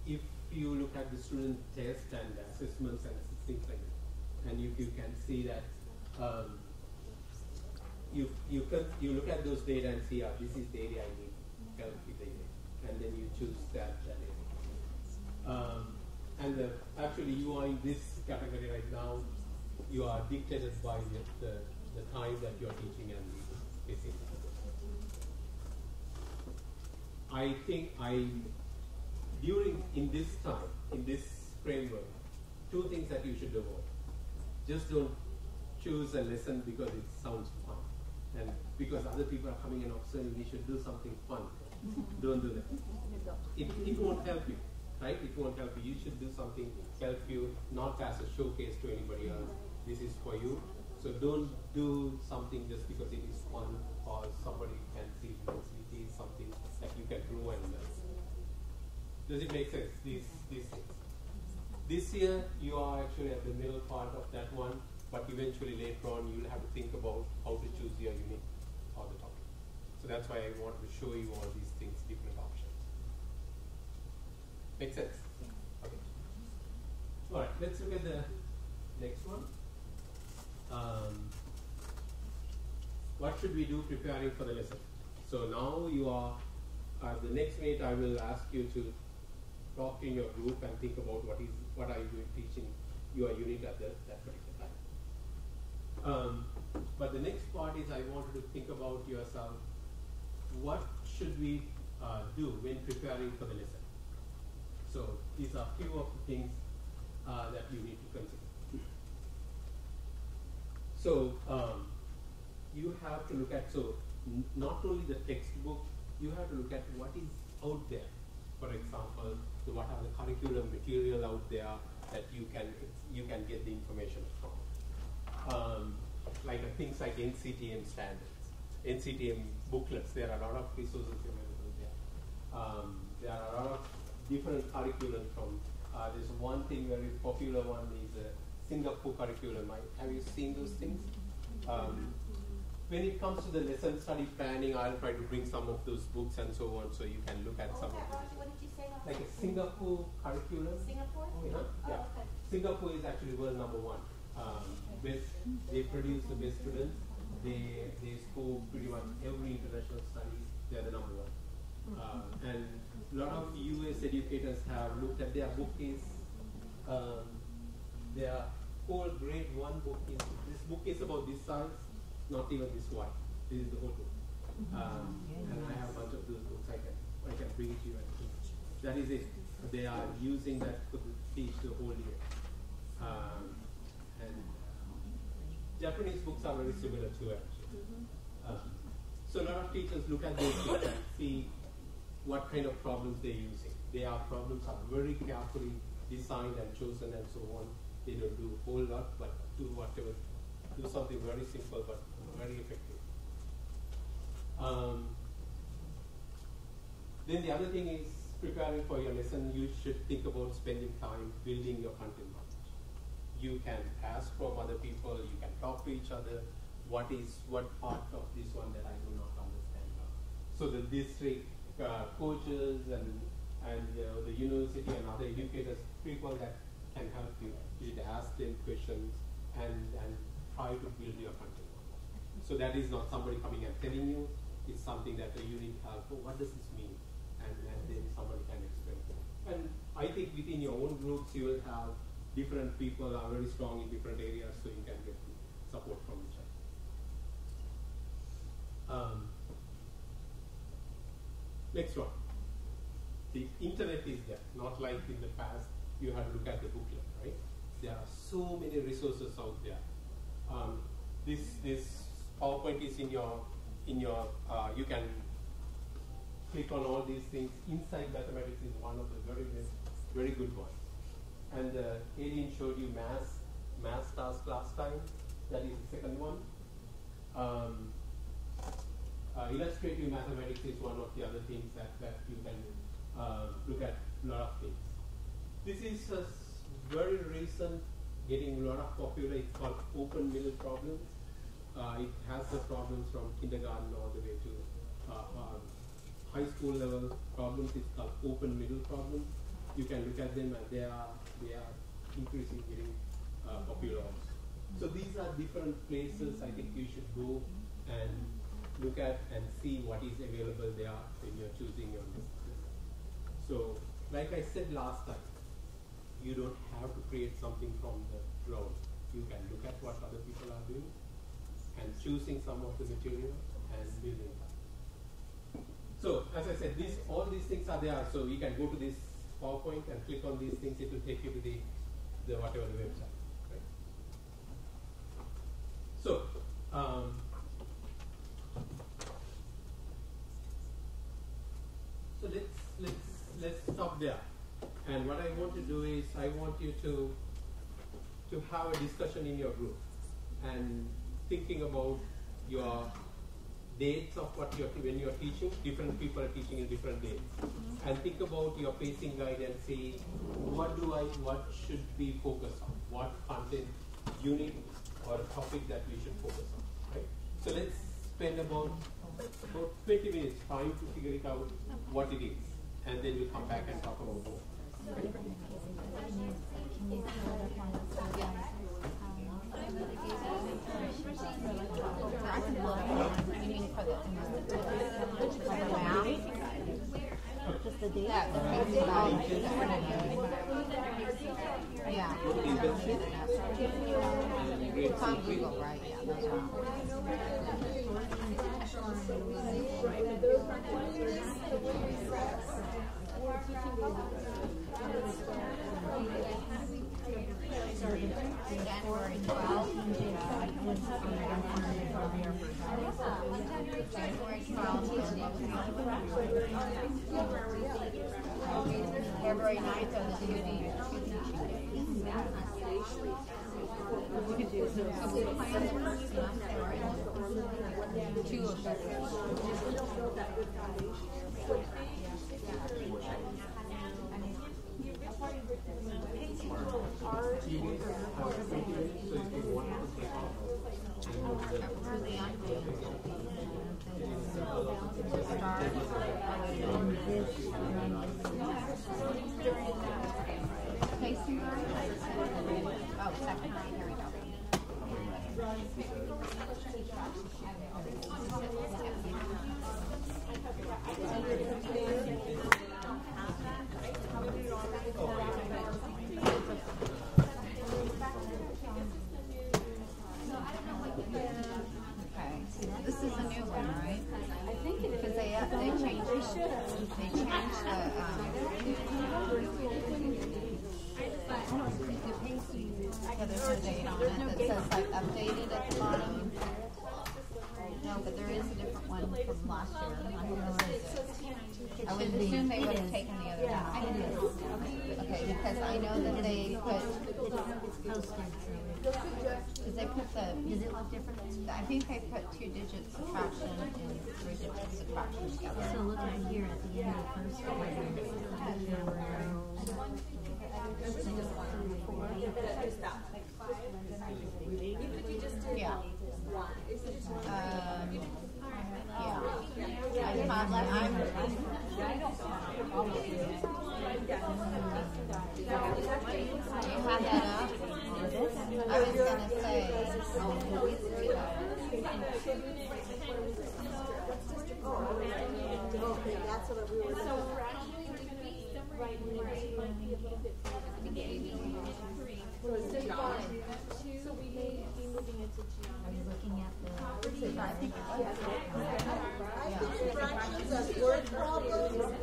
if you look at the student test and assessments and things like that, and if you can see that you look at those data and see, this is the area I need help with the area, and then you choose that area. And actually you are in this category right now. You are dictated by the time that you are teaching and facing. I think in this framework, two things that you should avoid. Just don't choose a lesson because it sounds fun, and because other people are coming and observing, we should do something fun. Don't do that. It won't help you, right? It won't help you. You should do something help you, not as a showcase to anybody else. This is for you. So don't do something just because it is fun or somebody can see it is something that you can grow and learn. Does it make sense? These things. This year you are actually at the middle part of that one, but eventually later on you will have to think about how to choose your unit or the topic. So that's why I wanted to show you all these things, different options. Make sense? Okay. All right, let's look at the next one. What should we do preparing for the lesson? So now you are, the next minute I will ask you to talk in your group and think about what are you doing teaching your unit at that particular time. But the next part is I want you to think about yourself, what should we do when preparing for the lesson? So these are few of the things that you need to consider. So you have to look at, not only the textbook, you have to look at what is out there. For example, what are the curriculum material out there that you can get the information from. Like things like NCTM standards, NCTM booklets, there are a lot of resources available there. There are a lot of different curriculum from, there's one thing, very popular one is Singapore curriculum. Have you seen those things? When it comes to the lesson study planning, I'll try to bring some of those books and so on, so you can look at some of them. What did you say about Like a Singapore curriculum. Singapore? Yeah. Oh, okay. Singapore is actually world number one. They produce the best students. They score pretty much every international studies. They're the number one. And a lot of US educators have looked at their bookcase. Their whole grade 1 book is, this book is about this size, not even this wide. This is the whole book. And I have a bunch of those books. I can bring it to you. That is it. They are using that to teach the whole year. And Japanese books are very similar to it. So a lot of teachers look at those books and see what kind of problems they're using. Their problems are very carefully designed and chosen and so on. They don't do a whole lot, but do something very simple but very effective. Then the other thing is, preparing for your lesson, you should think about spending time building your content knowledge. You can ask from other people, you can talk to each other, what part of this one that I do not understand now. So the district coaches and the university and other educators, people that can help you, you should ask them questions and try to build your content knowledge. So that is not somebody coming and telling you, it's something that you need help. Oh, what does this mean? And then somebody can explain. And I think within your own groups you will have different people are very strong in different areas, so you can get support from each other. Next one. The internet is there, not like in the past you had to look at the booklet, right? There are so many resources out there. This PowerPoint is in your you can click on all these things. Inside Mathematics is one of the very good ones. And Aileen showed you math task last time. That is the second one. Illustrative mathematics is one of the other things that you can look at a lot of things. This is a very recent, getting a lot of popular. It's called open middle problems. It has the problems from kindergarten all the way to high school level problems. It's called open middle problems. You can look at them, and they are increasingly getting popular also. So these are different places I think you should go and look at and see what is available there when you're choosing your list. So, like I said last time, you don't have to create something from the ground. You can look at what other people are doing and choosing some of the material and building it. So, as I said, all these things are there. So you can go to this PowerPoint and click on these things. It will take you to the whatever the website. Right? So. So let's stop there. And what I want to do is I want you to have a discussion in your group and thinking about your dates of when you're teaching. Different people are teaching in different dates. And think about your pacing guide and say, what should we focus on? What content unit or topic that we should focus on, right? So let's spend about 20 minutes trying to figure it out what it is, and then we'll come back and talk about more. Just the date? Yeah. Tom Google, right? Yeah, that's January 12th. January 12th. February 9th are the two teaching two of them. Oh, second line, here we go. This is a new one, right? I think it is. Because they changed the there's a date on it that says like updated at the bottom. No, but there is a different one from last year. I don't know what it is. I would assume they would have taken the other one. Okay, because I know that they put. Because they put the. Does it look different? I think they put 2-digit subtraction and 3-digit subtraction together. So look at here at the end of the first one. Yeah. You have that up? I was going to say. Okay, that's what we were doing. So we may be moving into June. Fractions as word problems.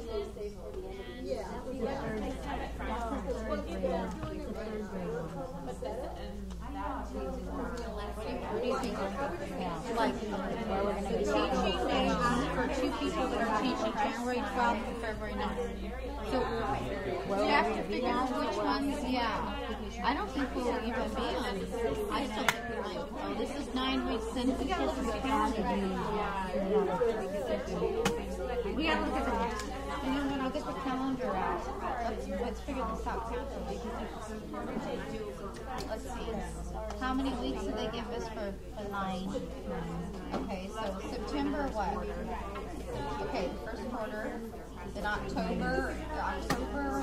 Yeah. What do you think? Like, where we're going to be teaching for two people that are teaching January 12th and February 9th. So we have to figure out which ones, I don't think we'll even be on. I still think we might. Oh, this is 9 weeks, and we got to look at the calendar. We got to look at the and then when I'll get the calendar out, let's figure this out carefully. Let's see. How many weeks did they give us for 9? Okay, so September what? Okay, the first quarter. Then October and November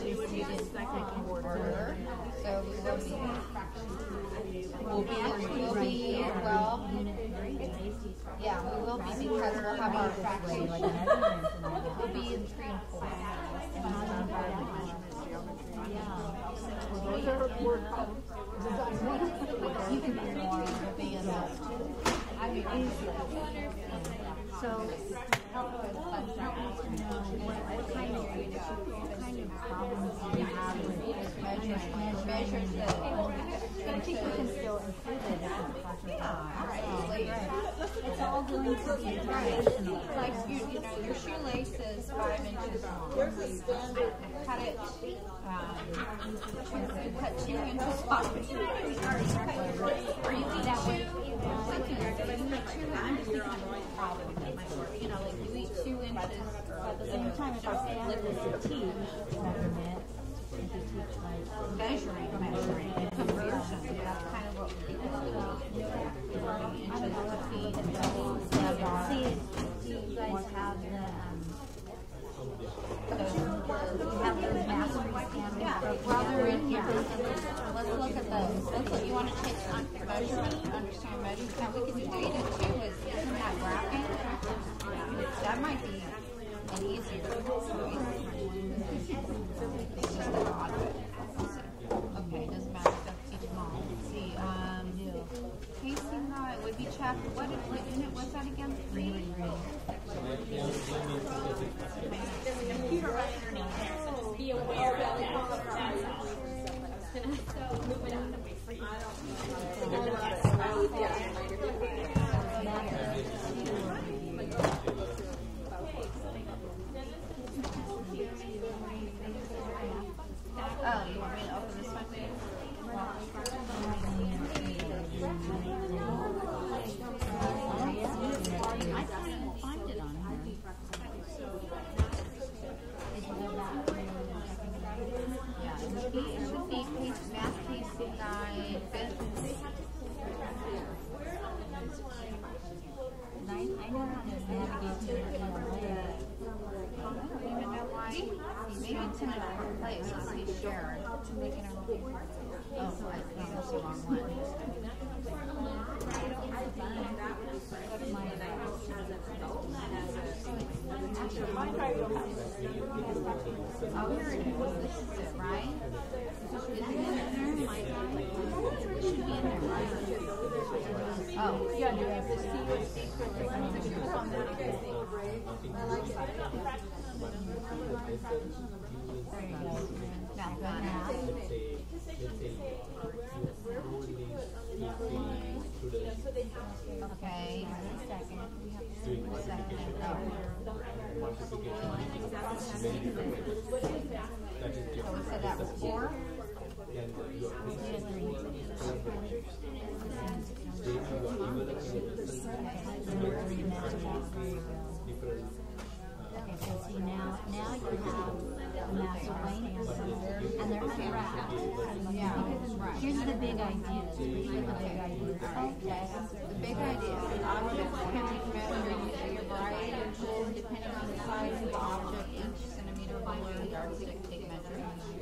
we did second quarter. So we'll be well. Yeah, we will be because we'll have our fractions. We'll be in 3 and 4. Those are word problems. You can be more. We'll be in those too. I mean, so help with what kind of problems do you have with measures that I think we can still improve it as a class. It's all going to be informational. Like your shoelace is 5 inches long. There's a standard. Cut it. Cut 2 inches off. Or you eat that way. I'm just thinking of a problem. Like you eat 2 inches. At the same time, if our standard is to teach measurement, measuring, conversion. That's kind of what we do. 30 inches to feet. See, you guys have those math standards. While they're in here, let's look at those. You want to take on measurement, understand measurement. Now we can do data too. Isn't that graphing? That might be an easier choice. It's just a lot of it. Okay, doesn't matter. Teach them all. Let's see. Casing law, it would be chapter. What unit was that again? 3? Computer right underneath there, so just be aware that that's Oh, you want me to open this one? I can't even find it on here. Yeah, it should be math casing guide, I know how to navigate through it. I don't even know why. Maybe it's in a different place. Let's see, share. Oh, I found the wrong one. Oh, here it is. This is it, right? Is it in there? It should be in there, right? Oh, yeah, you have to see what secret on there. I like it. There you go. Math. Okay. Second. So we said that was 4? Okay, so see now you have the master lane, and they're unwrapped. Yeah, right. Here's the big idea. Okay, the big idea is objects can be measured using a variety of tools depending on the size of the object, inch, centimeter, millimeter, yardstick, tape measure.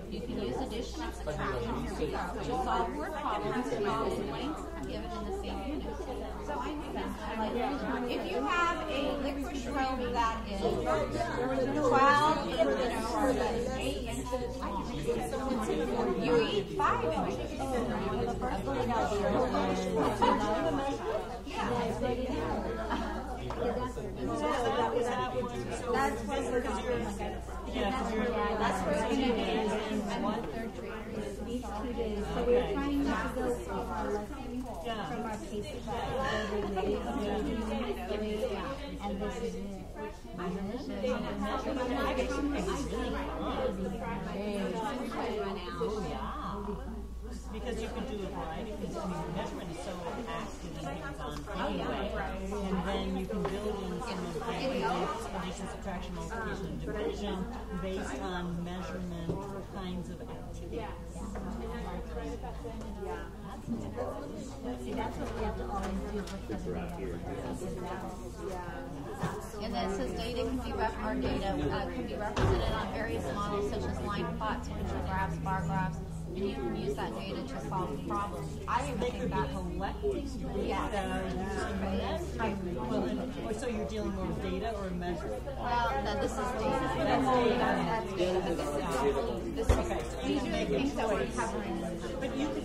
You can use addition and subtraction, here we go, to solve word problems and all the lengths given in the same unit. So I knew that. If you have a licorice rope that is 12, or that is 8 inches long, you eat 5 inches. Yeah. that's what we're doing. That's where it's going to be in what third grade. These 2 days. So we're trying not to go from our lesson from our pace and this is it. Because you can do a variety of things. I mean, measurement is so active and hands-on anyway, and then you can build in some of the addition, subtraction, multiplication, and division based on measurement kinds of activities. See, that's what we have to always do And then it says data can be represented on various models such as line plots, picture graphs, bar graphs, and you can use that data to solve problems. I even think that collecting so you're dealing more with data or measurement? Well, no, this is data. That's data. This is You can make things that we're covering. But you could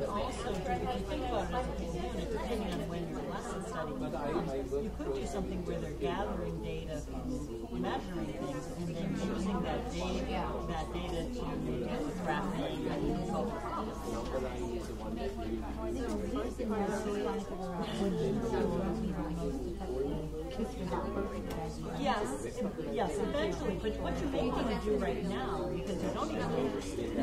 also do, if you think about it as a component, depending on when your lesson study goes, you could do something where they're gathering data from measuring things and then using that data to graphing and so Yes, eventually. But what you may want to do right now, because you don't even understand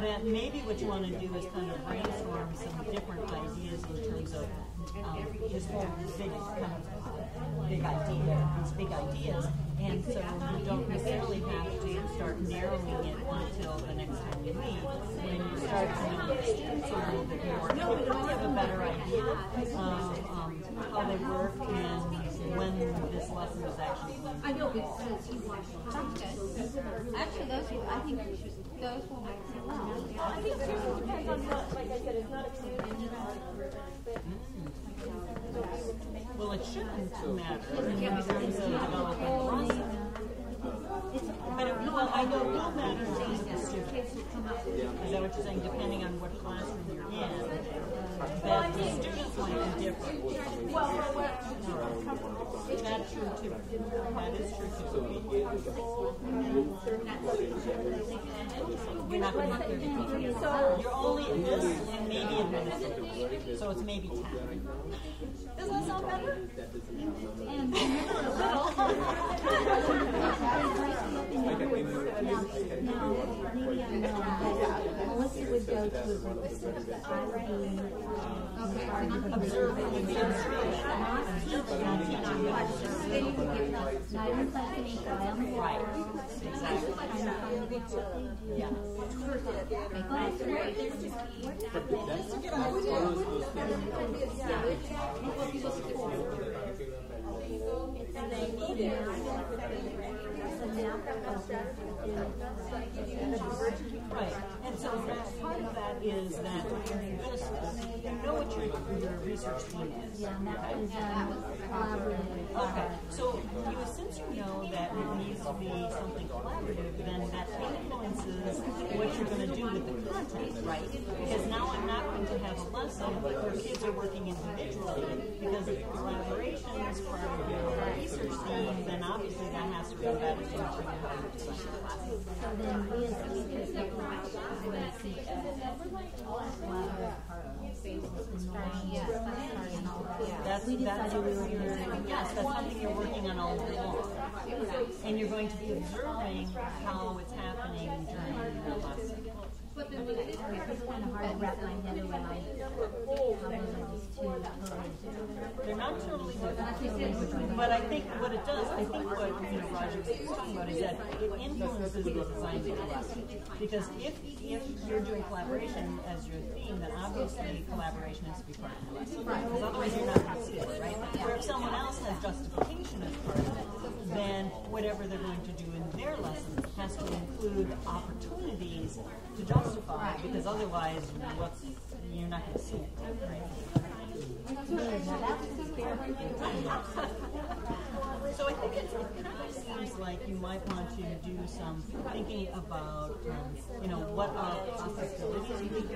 that maybe what you want to do is kind of brainstorm some different ideas in terms of this whole big idea, these big ideas. And so you don't necessarily have to start narrowing it until the next time you meet. When you start to know the students a little bit more, you probably have a better idea of how they work and when this lesson is actually going. I know, because you watch it. Actually, I think those will make sense. I think it depends on what, like I said, it's not a community. Well, it shouldn't matter in terms of developing process. Well, I know it will matter in terms of the students. Is that what you're saying? Depending on what classroom you're in, that the students might be different. That's true too. That is true too. You're not going to have 30 people. So you're only in this and maybe in this. So it's maybe 10. Does that sound better? Melissa would go to Right, and so part of that is that you know what your research team is. Yeah, and that is collaborative. Okay, so since you know that it needs to be something collaborative, then that influences what you're going to do with the content, right? Because now I'm not going to have a lesson where kids are working individually, because if collaboration is part of your research team, then obviously that has to be embedded into how you design the classes. So then we as teachers have to see we decided we were going to yes, that's something you're working on all day long. And you're going to be observing how it's happening during your lesson. It's kind of hard to wrap my head around how those two they're not totally different. But I think what it does, I think what Roger was talking about is that it influences the design of the lesson. Because if you're doing collaboration as your theme, then obviously collaboration has to be part of the lesson. Because otherwise you're not going to see it, right? Where if someone else has justification as part of it, then whatever they're going to do in their lesson has to include opportunities to justify, because otherwise you're not going to see it, right? So I think it's kind of seems like you might want to do some thinking about, what are possibilities within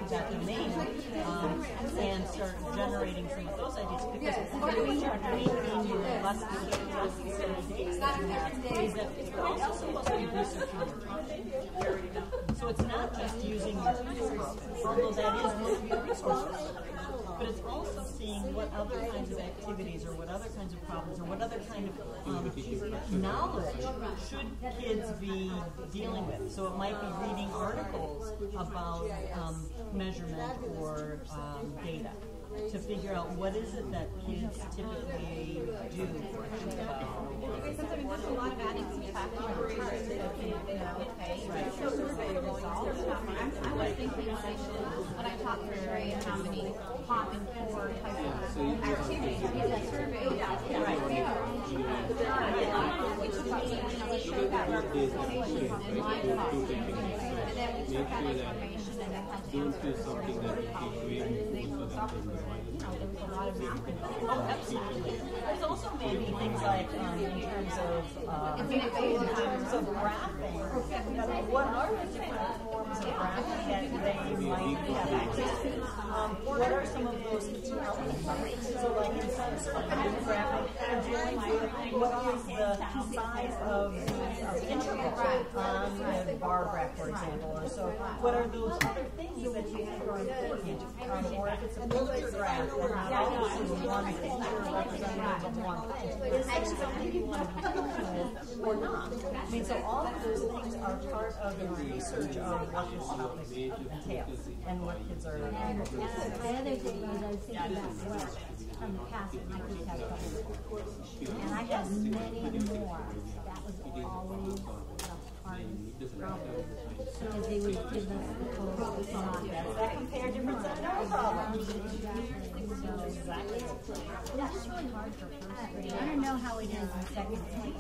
that domain, and start generating some of those ideas. Because what you're doing in your lesson is that you're also supposed to be researching your topic. So it's not just using your textbook, although that is most of your resources. But it's also seeing what other kinds of activities or what other kinds of problems or what other kind of knowledge should kids be dealing with. So it might be reading articles about measurement or data to figure out what is it that kids typically do or think about. Since I've been doing a lot of adding some facts to the chart, so survey results. I was thinking when I talked to Ray how many top and core types of activities in that survey. Which is what we showed that representation in my class. And then we took that information and then had to answer something that there was a lot of math involved. Oh, absolutely. There's also maybe things like in terms of graphing. What are the different forms of graphing that they might have access to? What are some of those key elements? So, like in terms of graphing, they're dealing with what is the size of the interval on the bar graph, for example, or so. What are those other things that you think are important? Or if it's a filter graph, then not always is one feature representative of one thing. Is there something you want to be dealing with or not? I mean, so all of those things are part of the research of what this topic entails and what kids are able to do. The other thing is I was thinking about what from the past that my kids have trouble. And I have many more. That was always the hardest problem. Because they would give us the code on that compare different set of problems. That's just really hard for first grade. I don't know how it is in second grade.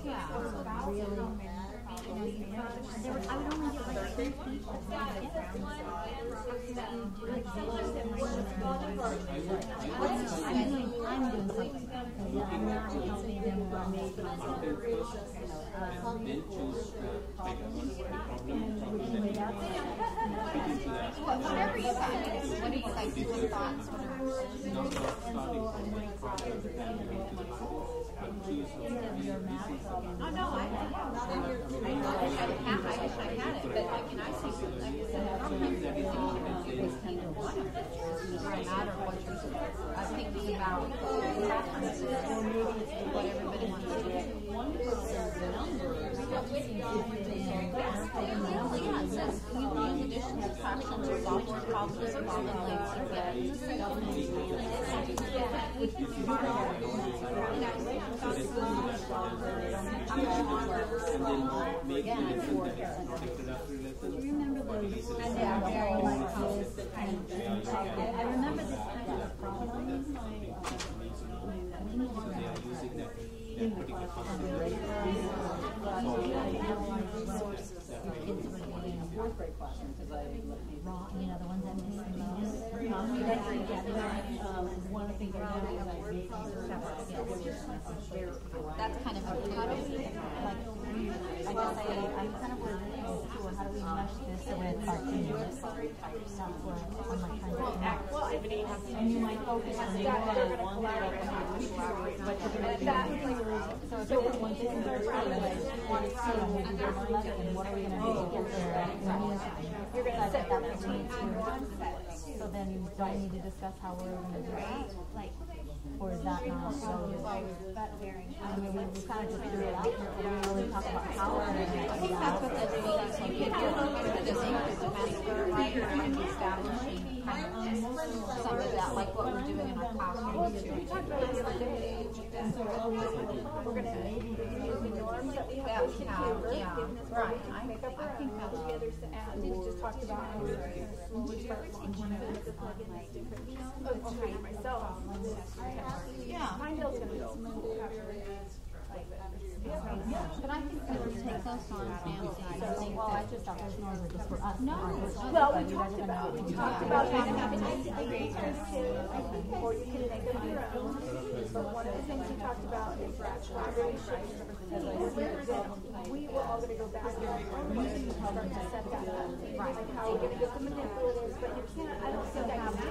Really. I would only get like 3 people. I'm doing something. I'm not helping them or making Whatever you guys, what do you guys do with thoughts? Oh no, I wish I had it, but I mean, I see something it's either one of them. It doesn't matter what you're saying. I'm thinking about preferences or maybe it's what everybody wants to do. Yeah, it says you use addition, subtraction, resolve problems, problem lengths, and remember those? I remember this kind of problem in my fourth grade classroom because I wrong, the ones I'm missing those. One of the things I did is I made that's kind of how do we, like, I guess I'm kind of resistant to how do we mesh this with our teams. That's what I'm like trying to do. And you might focus on one but you're going to so if it was one thing, there's want to see and what are we going to do to get there? You're going to set that between two. So then do I need to discuss how we're going to do that? Like, or is that not so? I mean, we kind of just threw it out there, but we really talk about how we're going to do that. I think that's what this means. Like, if you're looking for this semester, right, you're going to be establishing kind of some of that, like what we're doing in our classrooms too. We talked about the other day, and so we're going to maybe use the norms that we have with September, right. I think that's the other add. We just talked about how we're going to slowly start launching it to plug in these different, for myself. Yeah. Mindell's going to go. But I think we would take those on, Nancy. I think that those are just for us. No. Well, we talked about having grades or you can make them your own. But one of the things we talked about is collaboration. We were all going to go back and start to set that up. Like how we're going to get the manipulatives, but you can't, I don't think I can do it.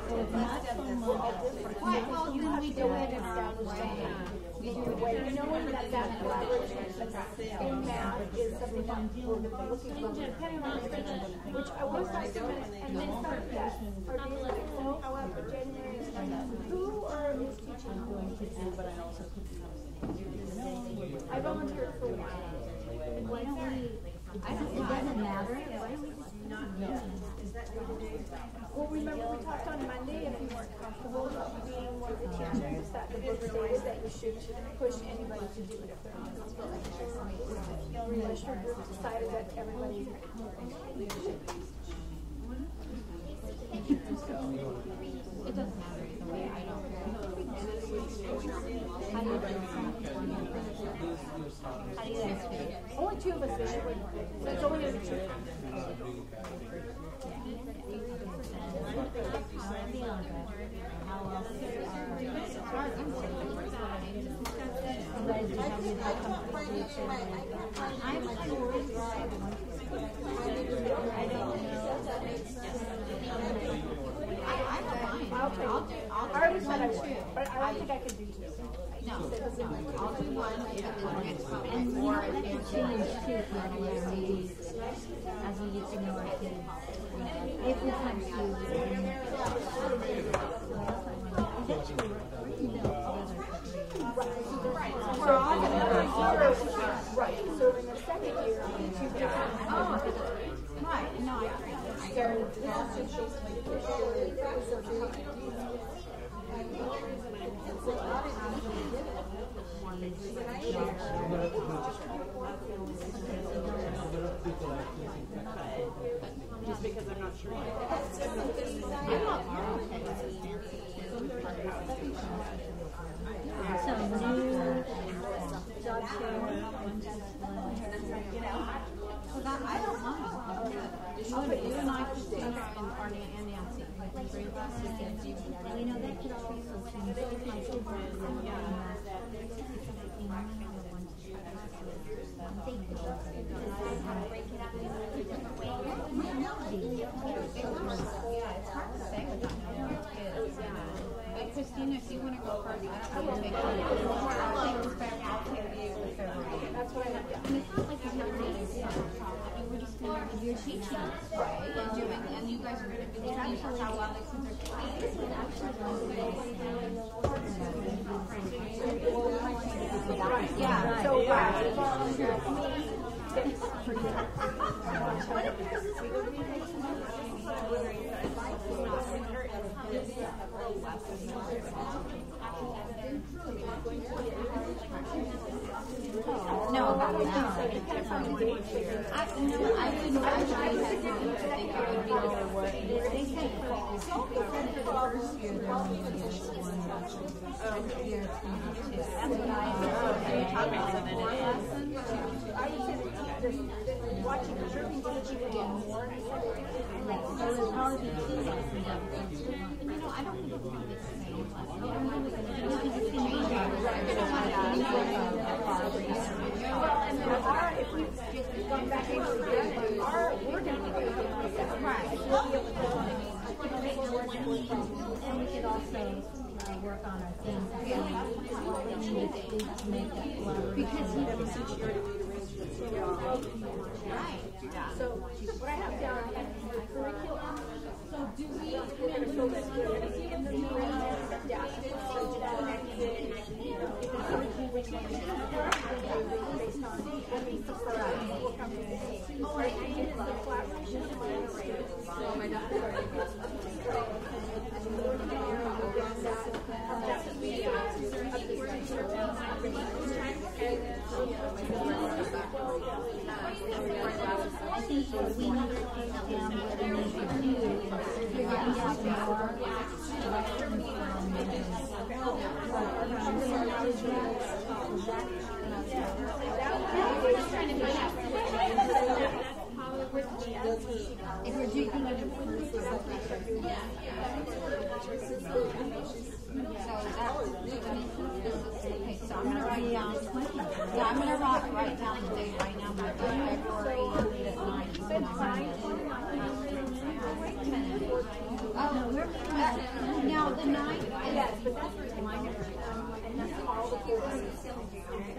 We're all different. Well, You have to go in and establish something. Knowing that collaboration in math is something that we're looking for, depending on the which I was not doing, and then started that. However, January is who is teaching? I volunteered for one. Why don't we, it doesn't matter. Why don't we just Well, remember we talked on Monday, if you weren't comfortable being one of the teachers, that the book stated that you should push anybody to do it if they're not comfortable. Unless your group decided that everybody should. It doesn't matter either way. I don't care. How do you guys feel? Only two of us this year. So it's only going to be two. I already said I would, but I don't think I could do two. No, I'll do one and more advanced too for LSD as we get to know our kids. If we come Right, so in the second year, you've got, right, no, I agree. Just because I'm not sure yet. I don't mind. You and I could do Arnie and Nancy. The three of us. You know, that could also It's hard to say without knowing your kids. But Christina, if you want to go first, I will take that's what I have done. it's not like you're not doing something. We're just going to, you're teaching, right? And doing, and you guys are going to be teaching how well the kids are doing. Yeah. So No, it depends on the date. I wouldn't actually hesitate to think it would be lower. They said for the first year they're only going to get one year it's going to be two. That's what I would say that watching the children teaching again more. So it would probably be 2 lessons every 2 months. You know, I don't think it's going to be the same lesson. If we've gone back into the game, we're going to be able to make that right. We'll be able to and we could also work on our things to make that collaboration. Because so what I have down is curriculum. So do we we're going to fill this in the new yeah. So which one based on the collaboration. I think what we need to teach them what they need to do is figure out more so I'm gonna write down. Yeah, I'm gonna write down the date right now. My February 9th. Now the 9th. Yes, but that's where mine is. And that's all the courses.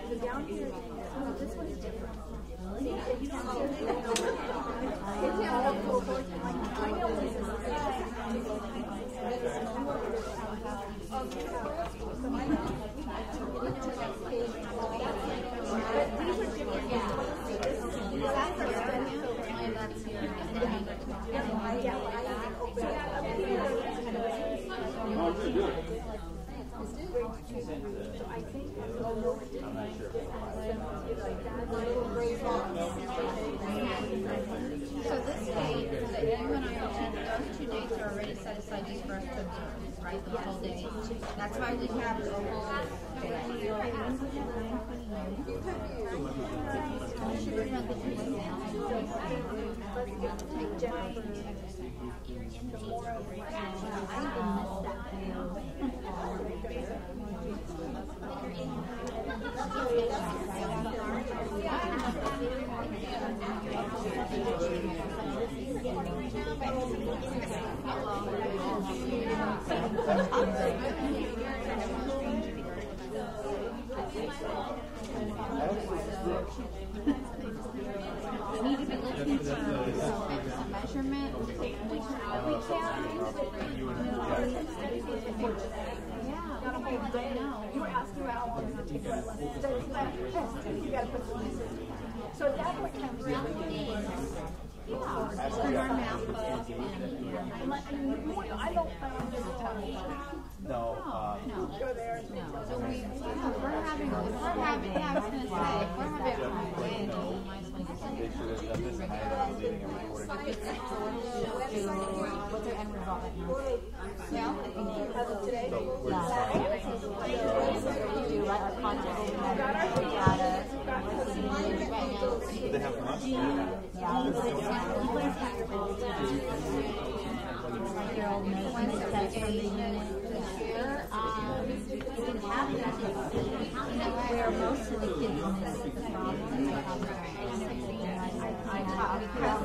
The down here, this one is different. See, it's I know this is but these are different. I think I'm not sure. So this date that you and I are those 2 dates are already set aside just for us to observe, right? The whole day. That's why we have the whole need to be looking for some measurement. You were asking how long does it take to run lessons. You got to put some lessons. So at that point, kind of really. I don't find this No. Go there. No. So we're having, I was going to say, if we're having They should have done this higher than leading a recording. What's their end result right now? Yeah. As of today? You do like our content data. They have much? Where most of the kids miss the problem.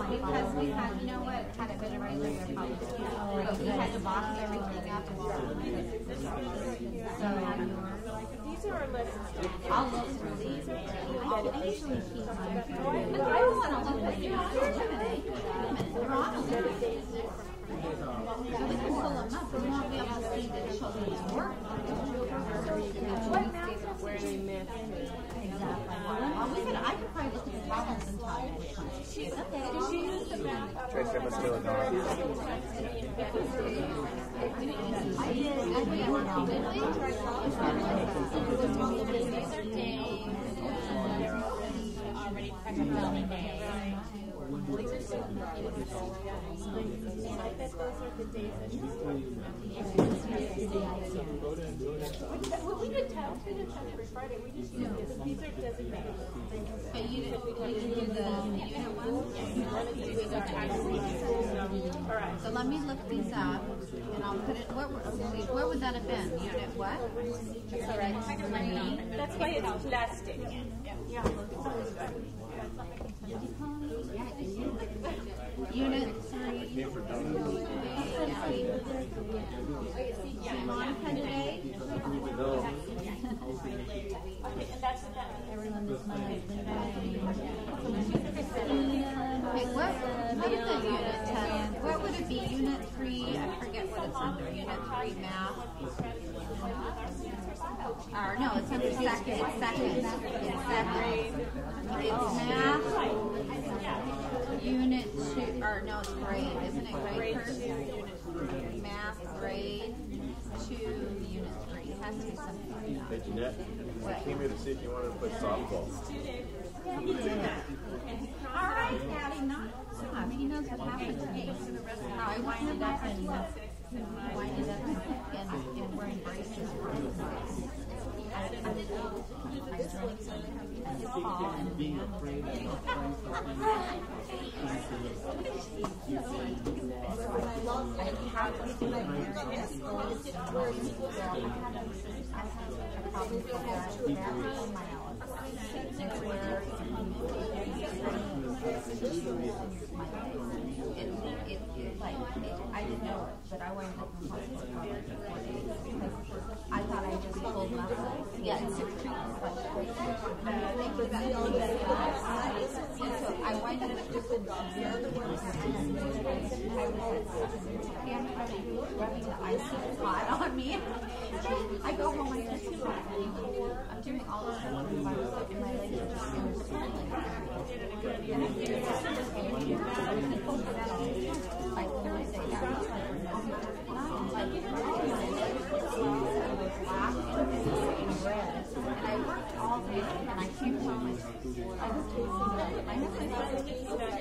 Because we had, you know what, had it been a regular public, we had to box everything up and stuff. So, these are our lessons. I'll look through these. I usually keep mine for I don't want to look at these. They're on a little bit. So we can pull them up, we won't be able to see the children's work. Where they miss. Exactly. I could probably look at the problems and tell you which ones. Did she use the math? Trace them as still I did. Already prepped days. I bet those are the days that we did test every Friday. We just use this. These are designated. But you can do the unit one? All right. So let me look these up, and I'll put it, where would that have been? Unit what? That's all right. That's why it's plastic. Yeah. Unit 3. Monica today? everyone this month. Okay, what is the unit test? What would it be? Unit 3, I forget what it's under. Unit 3 math. Or no, it's under second. It's math. Unit 2, or no, it's grade. Isn't it grade first? Math, grade 2, unit 3. It has to be something like that. Hey, Jeanette, I came here to see if you wanted to play softball. All right, Daddy, not enough. He knows what happened to me. I winded up and we're in braces. I didn't know it, but I went to the hospital for 4 days because I thought I just pulled muscles. Yes. So I winded up just rubbing the icy hot on me. I go home and I'm doing all this stuff and my legs are just like literally say that was like black and red. And I worked all day and I came home and I was tasting it. My husband was tasting it.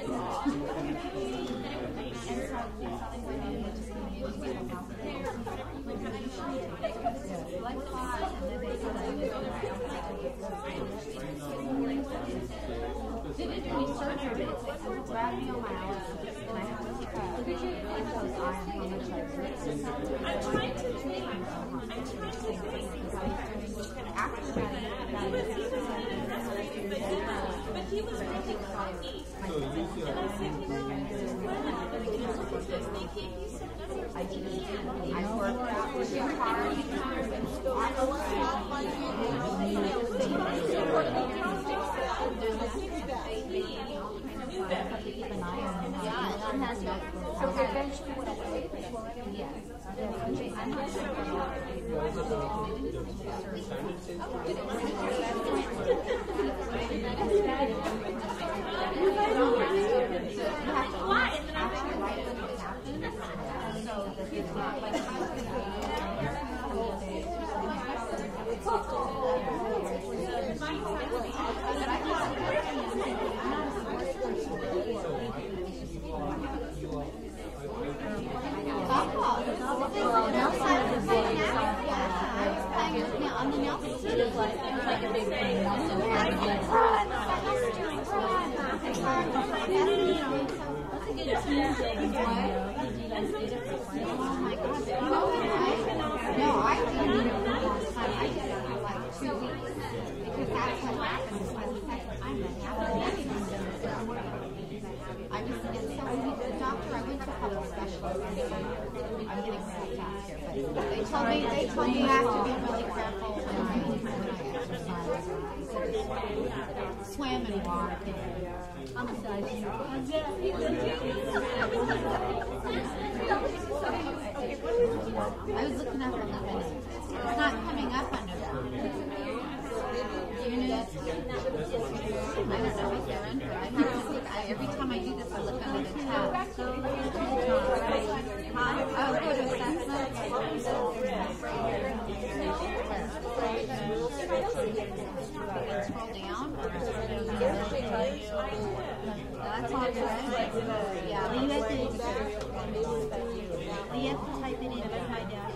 And so I was telling my husband just to get a house. Like hot and then they said I didn't do any surgery, but they grabbed me on my arm and I have to keep a close eye on how much I breathe. I'm trying to think. After that, but he was really cocky. And I said, I didn't. I worked out too hard. Yeah, and has no. So eventually, when I wait, yes. I'm not sure. So that it's not like on the Nelson City, it was like a big thing. Oh my God! No, I didn't. I did it for like 2 weeks because that's what happens when I'm I was and so the doctor. I went to a couple specialists. I'm getting really fast here, but they told me you have to be really careful when I exercise. Swim and walk. I'm sorry. I was looking up on the bed. It's not coming up under that. Unit. I don't know what they're under. I have to look. Every time I do this, I look under the tab. Oh, go to assessment. Scroll down. That's all good. Yeah, you have to type it in with my dad.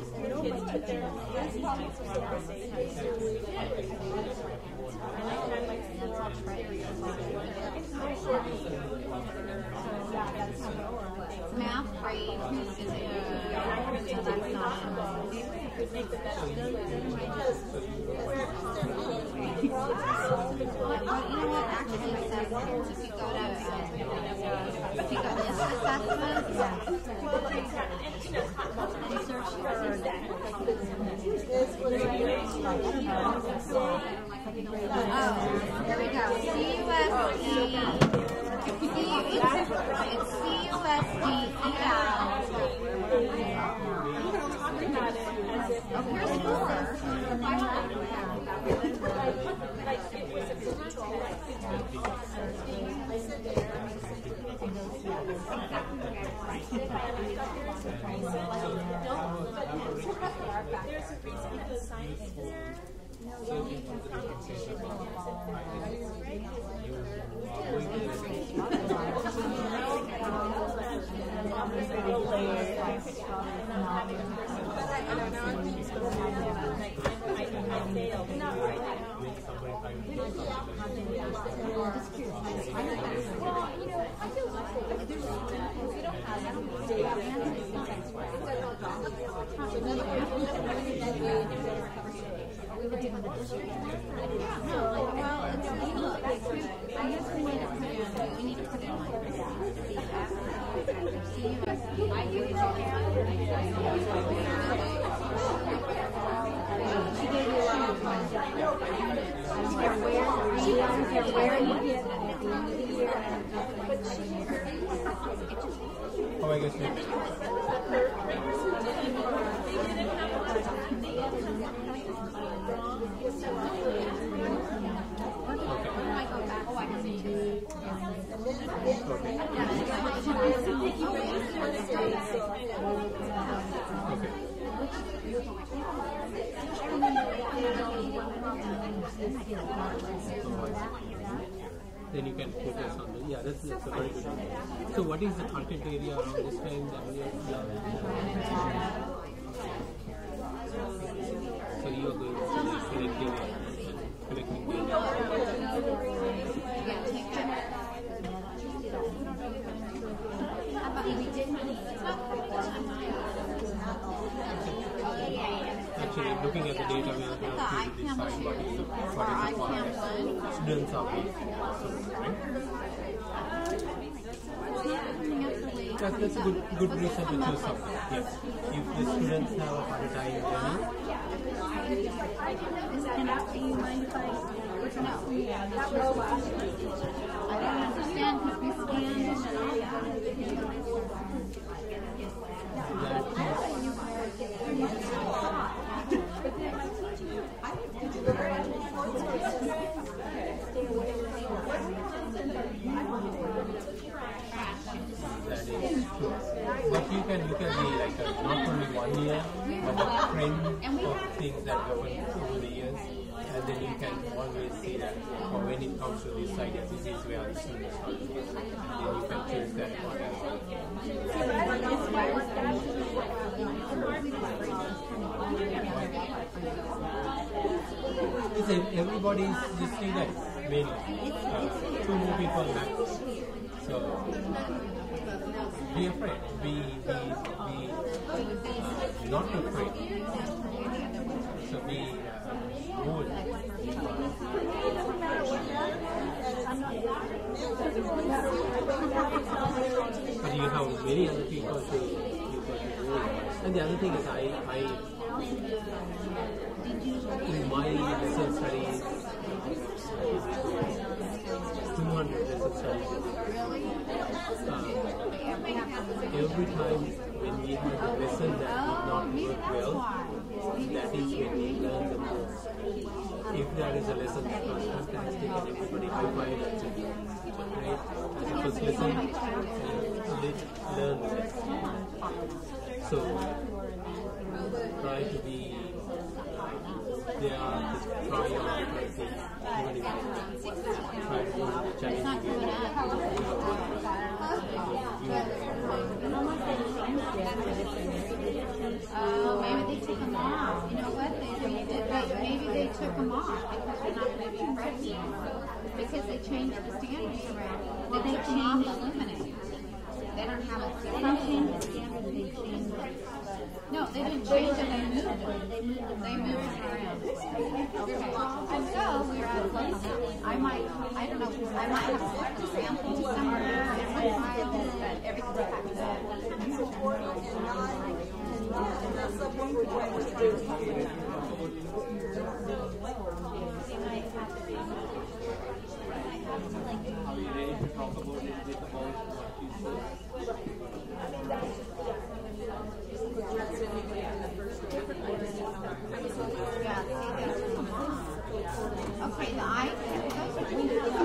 Math grade is so that's not you know what actually assessments if you go to this assessment and search for oh, here we go. CUSD. It's CUSD Oh, here's four. There's a reason because science is there. No, you need competition. Well, you know, I feel like we don't have Oh, I guess maybe. Then you can focus on the, yeah, that's a very good one. So what is the content area around this time that we are so you are going to be collecting data. Actually, looking at the data, we are going to decide what is the students are being. That's a good reason to choose something. Yes. If the students have a hard time learning. Do you mind if I I don't understand because we scanned But you can be like not only 1 year, but a trend of things that happen over the years, and then you can always see that when it comes to this idea, this is where the students are, and then you can choose that one as well. Everybody is just saying that mainly 2 more people max. So be afraid. Be not afraid. So be bold. But you have many other people to do. And the other thing is in my lesson studies, 200 lesson studies. Every time when we have a lesson that did not work well, that is when we learn the most. If there is a lesson that was fantastic and everybody high-five, that's it. Right? As a first lesson, learn the lesson. So, try to be there to try your things. Even if try to challenge maybe they took them off. You know what? Maybe they took them off because they're not going to be practicing because they changed the standards around. Did they change Illuminate? They don't have a standard. No, they didn't change it. They moved it. They moved it around. And so we're at I don't know. I might have a sample somewhere in my file, but everything's Are you ready to talk about it with about what you said? Okay, the ICAM,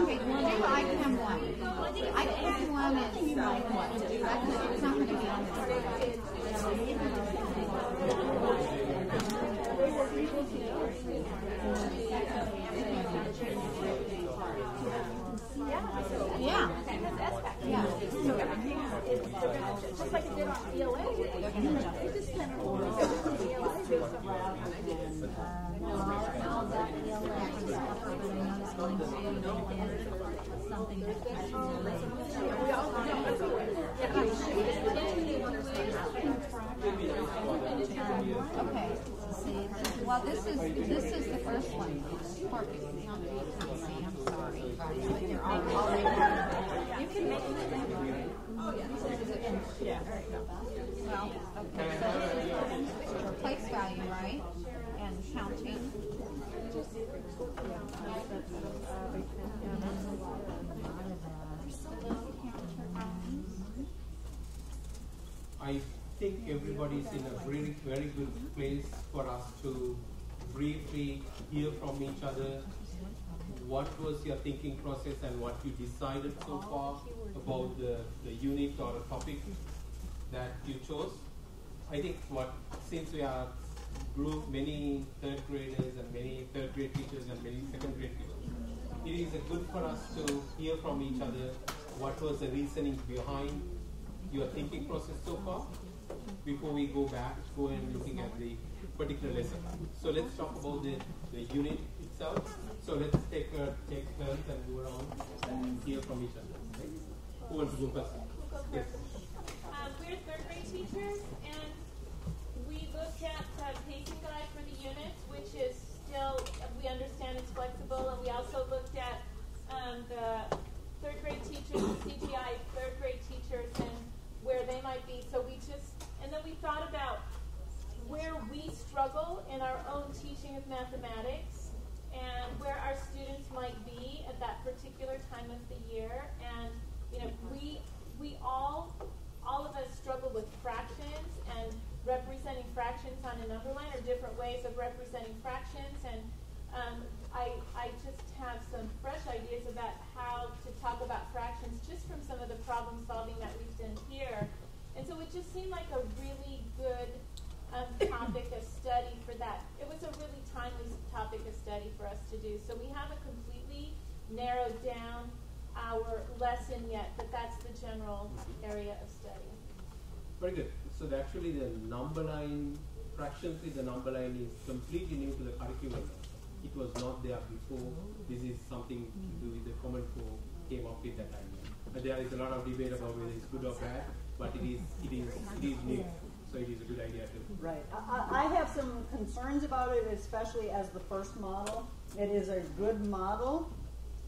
okay, we'll do ICAM 1. ICAM 1 is like what? It's not going to be on this. Yeah. Yeah. Just like it did on ELA. It just kind of something This is the first one. Parking, not the ETC. I'm sorry, guys, but you're all you can make it. Oh yeah. Well, okay. So place value, right? And counting. I think everybody's in a really very good place for us to briefly hear from each other. What was your thinking process and what you decided so far about the unit or the topic that you chose? I think since we are many third graders and many third grade teachers and many second grade teachers, it is good for us to hear from each other what was the reasoning behind your thinking process so far before we go and looking at the particular lesson. So let's talk about the unit itself. So let's take turns and go around and hear from each other. Who wants to go first? Yes. We're third grade teachers, and we looked at the pacing guide for the unit, which is still, we understand it's flexible, and we also looked at the third grade teachers, the CGI third grade teachers, and where they might be. So and then we thought about where we struggle in our own teaching of mathematics and where our students might be at that particular time of the year. And we all of us struggle with fractions and representing fractions on a number line, or different ways of representing fractions. And I just have some fresh ideas about how to talk about fractions just from some of the problem solving that we've done here. And so it just seemed like a really good topic of study for that. It was a really timely topic of study for us to do. So we haven't completely narrowed down our lesson yet, but that's the general area of study. Very good. So actually the number line, fractions with the number line is completely new to the curriculum. It was not there before. This is something to do with the Common Core came up with that idea. But there is a lot of debate about whether it's good or bad, but it is new. So it is a good idea too. Right. I have some concerns about it, especially as the first model. It is a good model,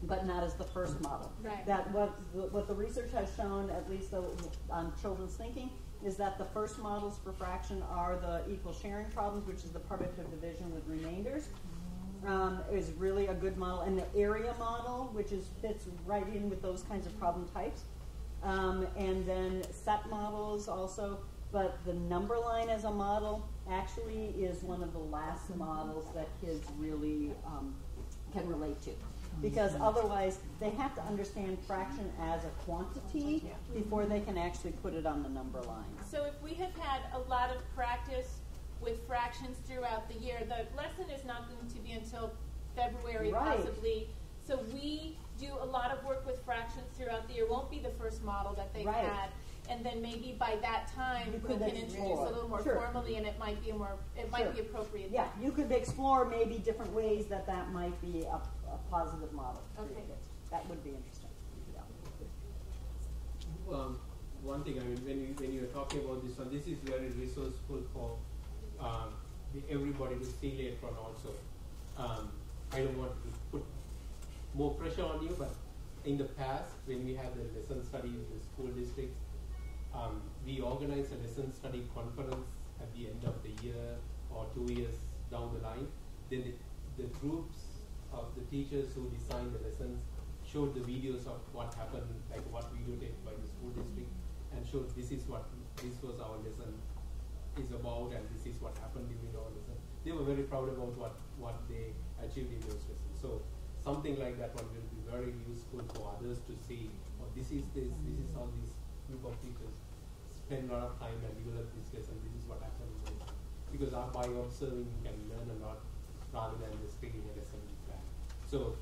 but not as the first model. Right. That what the research has shown, at least on children's thinking, is that the first models for fraction are the equal sharing problems, which is the partitive division with remainders. Is really a good model, and the area model, which fits right in with those kinds of problem types, and then set models also. But the number line as a model actually is one of the last models that kids really can relate to, because otherwise they have to understand fraction as a quantity before they can actually put it on the number line. So if we have had a lot of practice with fractions throughout the year, the lesson is not going to be until February possibly. So we do a lot of work with fractions throughout the year. Won't be the first model that they've had, and then maybe by that time we can introduce a little more formally, and it might be be appropriate. Yeah, you could explore maybe different ways that might be a positive model. Okay, that would be interesting. Yeah. One thing, I mean, when you're talking about this one, this is very resourceful for everybody to see later on also. I don't want to put more pressure on you, but in the past, when we had the lesson study in the school districts, we organized a lesson study conference at the end of the year or 2 years down the line. Then the groups of the teachers who designed the lessons showed the videos of what happened, like what videotaped by the school district, and showed this was our lesson is about, and this is what happened during our lesson. They were very proud about what they achieved in those lessons. So something like that one will be very useful for others to see. Oh, this is how this group of teachers spend a lot of time and develop this lesson. This is what happened in the lesson. Because by observing you can learn a lot rather than just reading a lesson back. So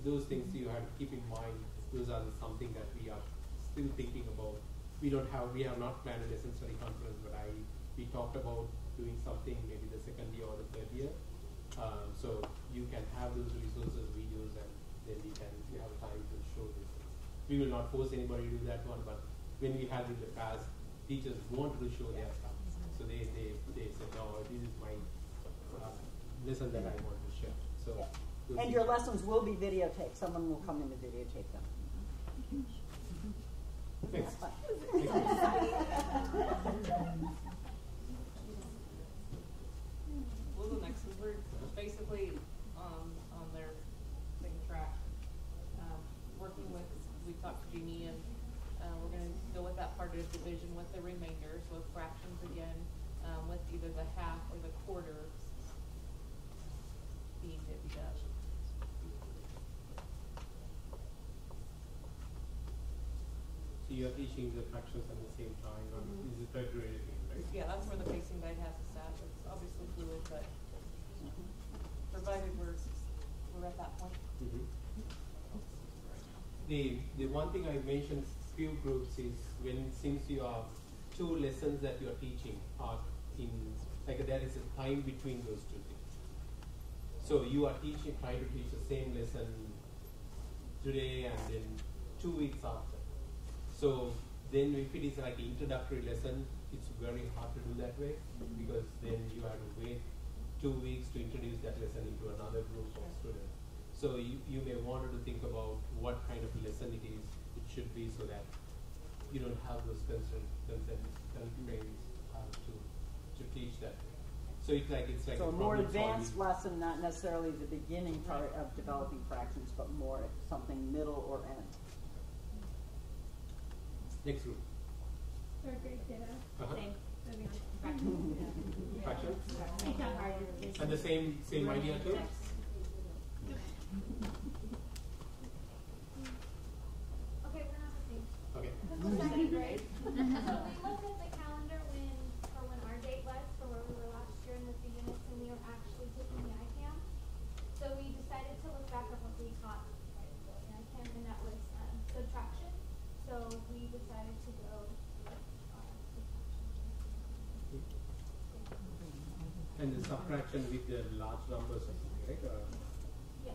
those things you have to keep in mind. Those are something that we are still thinking about. We have not planned a lesson study conference, but we talked about doing something maybe the second year or the third year. So you can have those resources, videos, and then you have time to show this. We will not force anybody to do that one, but when we had in the past, teachers wanted to show their stuff. So they said, no, this is my lesson that I want to share. So, And your lessons will be videotaped. Someone will come in to videotape them. Next. Well, the next is we're basically on their second track, working with, we talked to Jeannie, and we're going to go with that part of the division with the remainder, so with fractions again, with either the half or the quarter being divvied up. So you're teaching the fractions at the same time, or is it third grade again, right? Yeah, that's where the pacing guide has us at. It's obviously fluid, but provided we're at that point. The one thing I mentioned few groups is when since you have two lessons that you are teaching are in like there is a time between those two things. So you are trying to teach the same lesson today and then 2 weeks after. So then if it is like an introductory lesson, it's very hard to do that way because then you have to wait 2 weeks to introduce that lesson into another group of students. So you may want to think about what kind of lesson it should be so that you don't have those constraints to teach that. So it's like so a more advanced solving lesson, not necessarily the beginning part of developing fractions, but more something middle or end. Next group. Third grade ditto. Same. Fractions. Fractions? And the same idea too? Okay, we're not the same. Okay. Second grade. So we looked at the calendar for when our date was for where we were last year and with the units, and we were actually taking the ICAM. So we decided to look back at what we taught in ICAM, and that was subtraction. So we decided to go subtraction. And the subtraction with the large numbers or something, right? Yeah.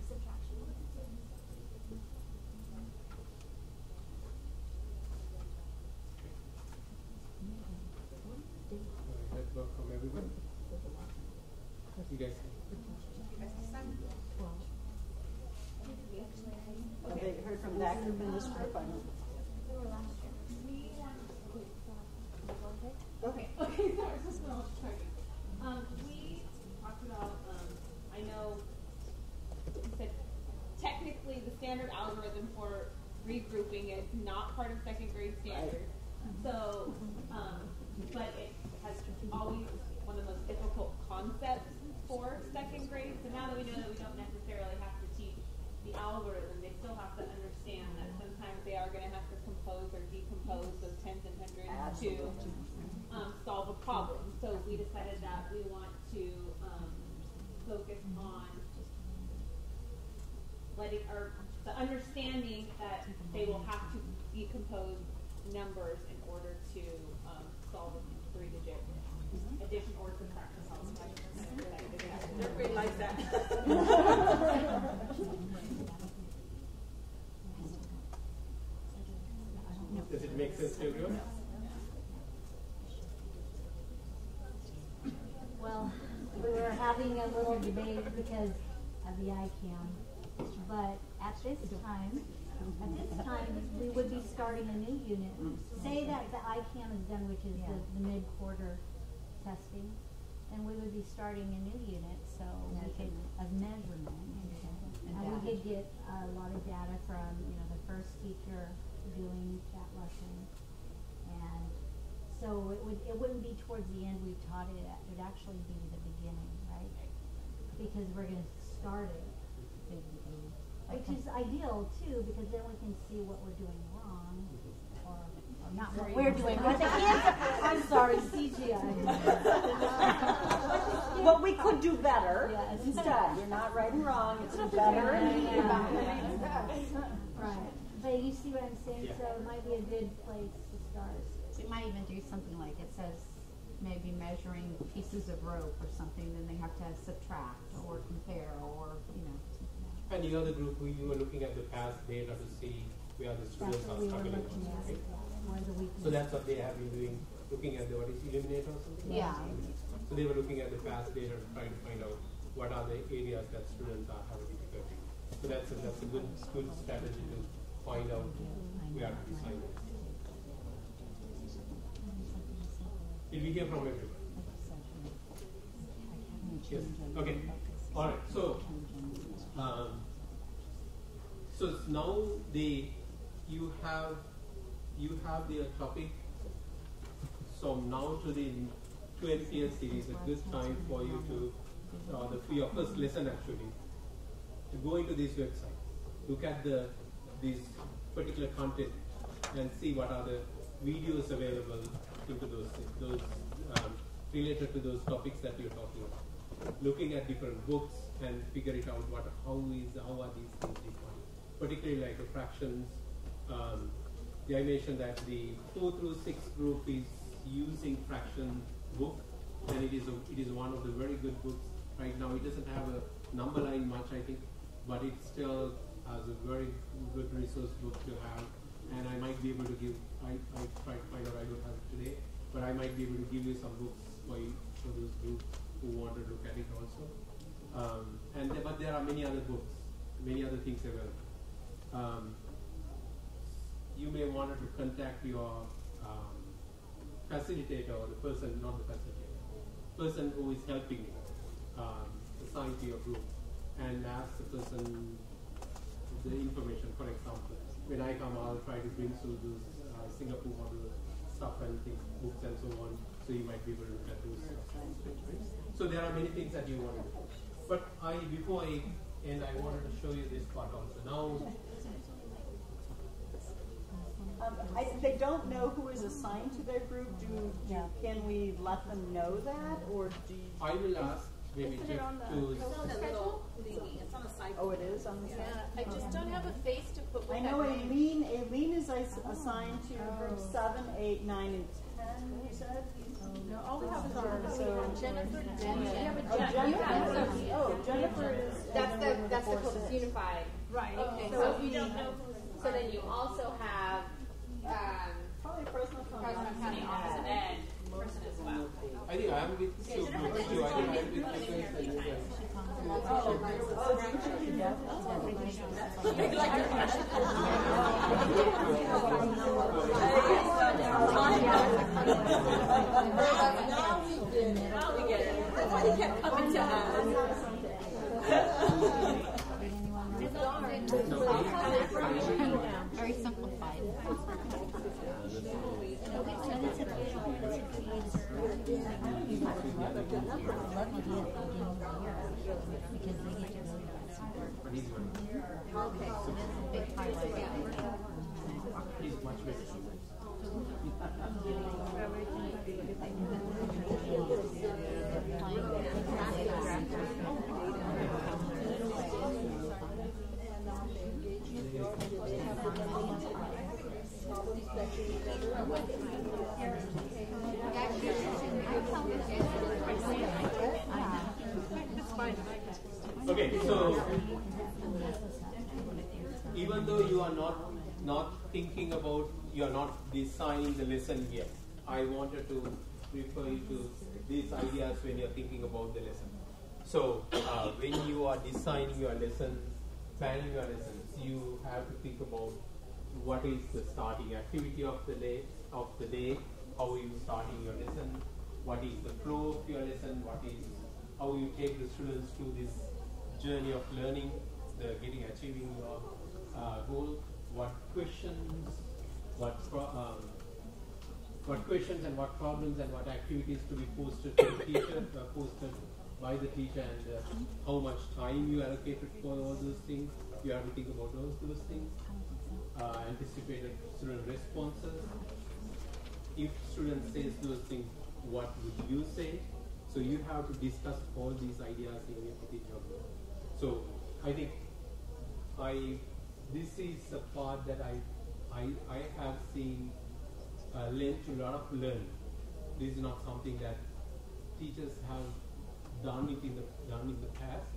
Subtraction. That work from everyone? You guys? Have they heard from that group in this group? I don't know. They were last year. Okay, sorry, this is what I was checking. We talked about, I know you said technically the standard algorithm for regrouping is not part of second grade standards. So, but it has always one of the most difficult concepts for second grade. So now that we know that we don't necessarily have to teach the algorithm, they still have to understand that sometimes they are going to have to compose or decompose those tens and hundreds to solve a problem. So we decided that we want to focus on the understanding that they will have to decompose numbers in order to solve a 3-digit addition or subtraction problem. Everybody likes that. Does it make sense to everyone? Well, we were having a little debate because of the ICAM, but at this time, we would be starting a new unit. Say that the ICAM is done, which is the mid-quarter testing, and we would be starting a new unit, so we could, of measurement, and we could get a lot of data from, the first teacher doing that lesson, and so it wouldn't be towards the end we taught it. It would actually be the beginning, right? Because we're going to start it, which is ideal too, because then we can see what we're doing wrong, or not what we're doing. What the kids, I'm sorry, CGI. What we could do better instead. You're not right and wrong. It's better. Right. But you see what I'm saying? So it might be a good place to start. So you might even do something like it says maybe measuring pieces of rope or something, then they have to subtract or compare or, something like that. And the other group, you were looking at the past data to see where the students are struggling. Right? So that's what they have been doing, looking at what is Illuminate or something? Yeah. So they were looking at the past data to try to find out what are the areas that students are having difficulty. So that's a good strategy to find out where to design it. Did we hear from everyone? Yes. Okay. All right. So, so now you have the topic. So now to the 12th year series, a good time for you to for your first lesson actually to go into this website, look at this particular content, and see what are the videos available into those related to those topics that you're talking about. Looking at different books and figure it out how are these things defined. Particularly like the fractions. I mentioned that the 4 through 6 group is using fraction book, and it is one of the very good books right now. It doesn't have a number line much, I think, but it still has a very good resource book to have. And I might be able to give. I tried to find out. I don't have it today, but I might be able to give you some books for those groups who want to look at it also. But there are many other books, many other things available. You may want to contact your facilitator or the person, not the facilitator, person who is helping you, assigned to your group, and ask the person the information. For example, when I come, I'll try to bring through those Singapore model stuff and things, books and so on, so you might be able to look at those stuff. So there are many things that you want to do. But before I end, I wanted to show you this part also. Now, they don't know who is assigned to their group. Can we let them know that, or do you? I will ask maybe Jeff to. It's on the little thingy. It's on the side. Oh, it is on the side. Yeah, I just don't have a face to put with I know that name. Aileen is assigned to group 7, 8, 9, and 10. You said. No, all we have is ours. So Jennifer, Jennifer is. That's the closest unified. Right. Okay. So you don't know. So then you also have probably Fresno County Office of Ed person as well. I think I'm with two groups too. I think I'm with Nicholas and you guys. Now we get it. That's why he kept coming to us. Very simplified. He's much better. Okay, so even though you are not thinking about, you are not designing the lesson yet, I wanted to refer you to these ideas when you are thinking about the lesson. So when you are designing your lessons, planning your lessons, you have to think about what is the starting activity of the day, how are you starting your lesson, what is the flow of your lesson, how you take the students through this journey of learning, achieving your goal, what questions and what problems and what activities to be posted to the teacher, posted by the teacher, and how much time you allocated for all those things. You have to think about those things. Anticipated student responses. If student says those things, what would you say? So you have to discuss all these ideas within your group. So I think this is a part that I have seen led to a lot of learning. This is not something that teachers have done in the past.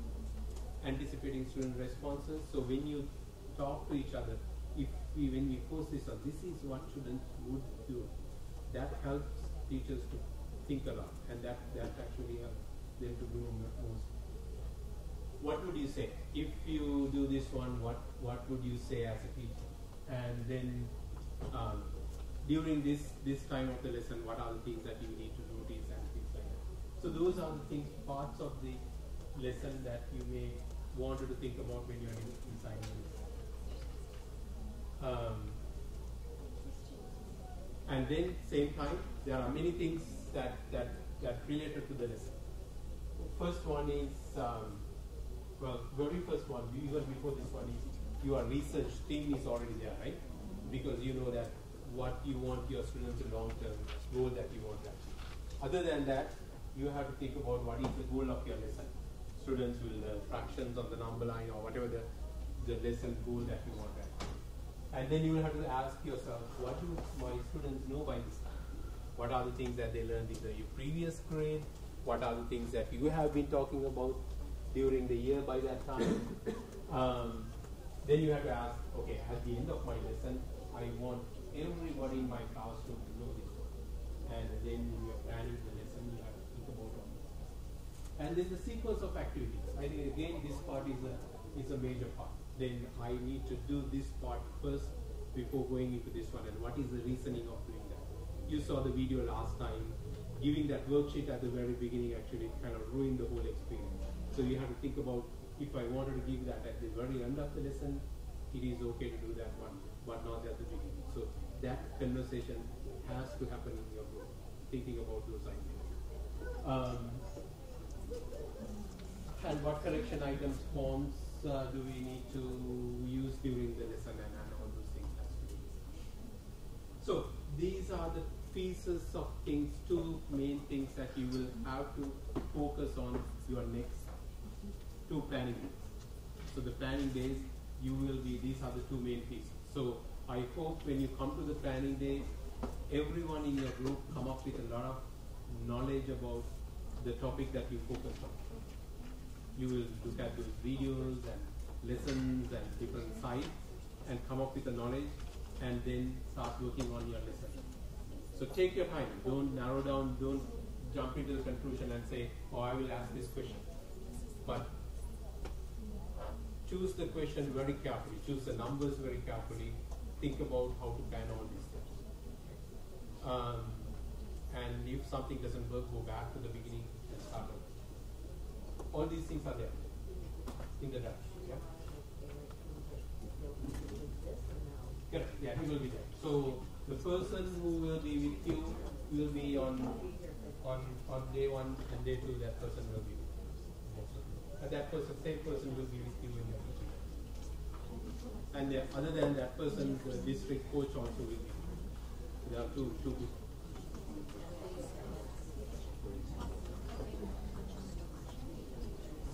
Anticipating student responses. So when you talk to each other, when we post this, this is what students would do. That helps teachers to think a lot, and that actually helps them to grow most. What would you say if you do this one? What would you say as a teacher? And then during this time of the lesson, what are the things that you need to notice and things like that? So those are the things, parts of the lesson that you may want to think about when you are designing this. And then same time, there are many things that related to the lesson. First one is, very first one, even before this one is, your research theme is already there, right? Because you know that what you want your students to long-term goal that you want to achieve. Other than that, you have to think about what is the goal of your lesson. Students will learn fractions on the number line or whatever the lesson goal that you want to achieve. And then you will have to ask yourself, what do my students know by this time? What are the things that they learned in the previous grade? What are the things that you have been talking about during the year by that time? Then you have to ask, okay, at the end of my lesson, I want everybody in my classroom to know this one. And then when you are planning the lesson, you have to think about all this. And then the sequence of activities. I think again this part is a major part. Then I need to do this part first before going into this one. And what is the reasoning of doing that? You saw the video last time. Giving that worksheet at the very beginning actually kind of ruined the whole experience. So you have to think about, if I wanted to give that at the very end of the lesson, it is okay to do that one, but not at the beginning. So that conversation has to happen in your group, thinking about those ideas. And what correction items, forms do we need to use during the lesson, and all those things has to be. So these are the pieces of things, two main things that you will have to focus on your next 2 planning days. So the planning days, these are the 2 main pieces. So I hope when you come to the planning day, everyone in your group come up with a lot of knowledge about the topic that you focus on. You will look at those videos and lessons and different sites and come up with the knowledge and then start working on your lesson. So take your time, don't narrow down, don't jump into the conclusion and say, oh, I will ask this question. But choose the question very carefully, choose the numbers very carefully, think about how to plan all these steps. And if something doesn't work, go back to the beginning and start over. All these things are there in the draft. Yeah? Correct. Yeah, he will be there. So the person who will be with you will be on day 1 and day 2. That person will be with you. And that person, same person, will be with you when you're teaching. And other than that person, the district coach also will be with you. There are two people.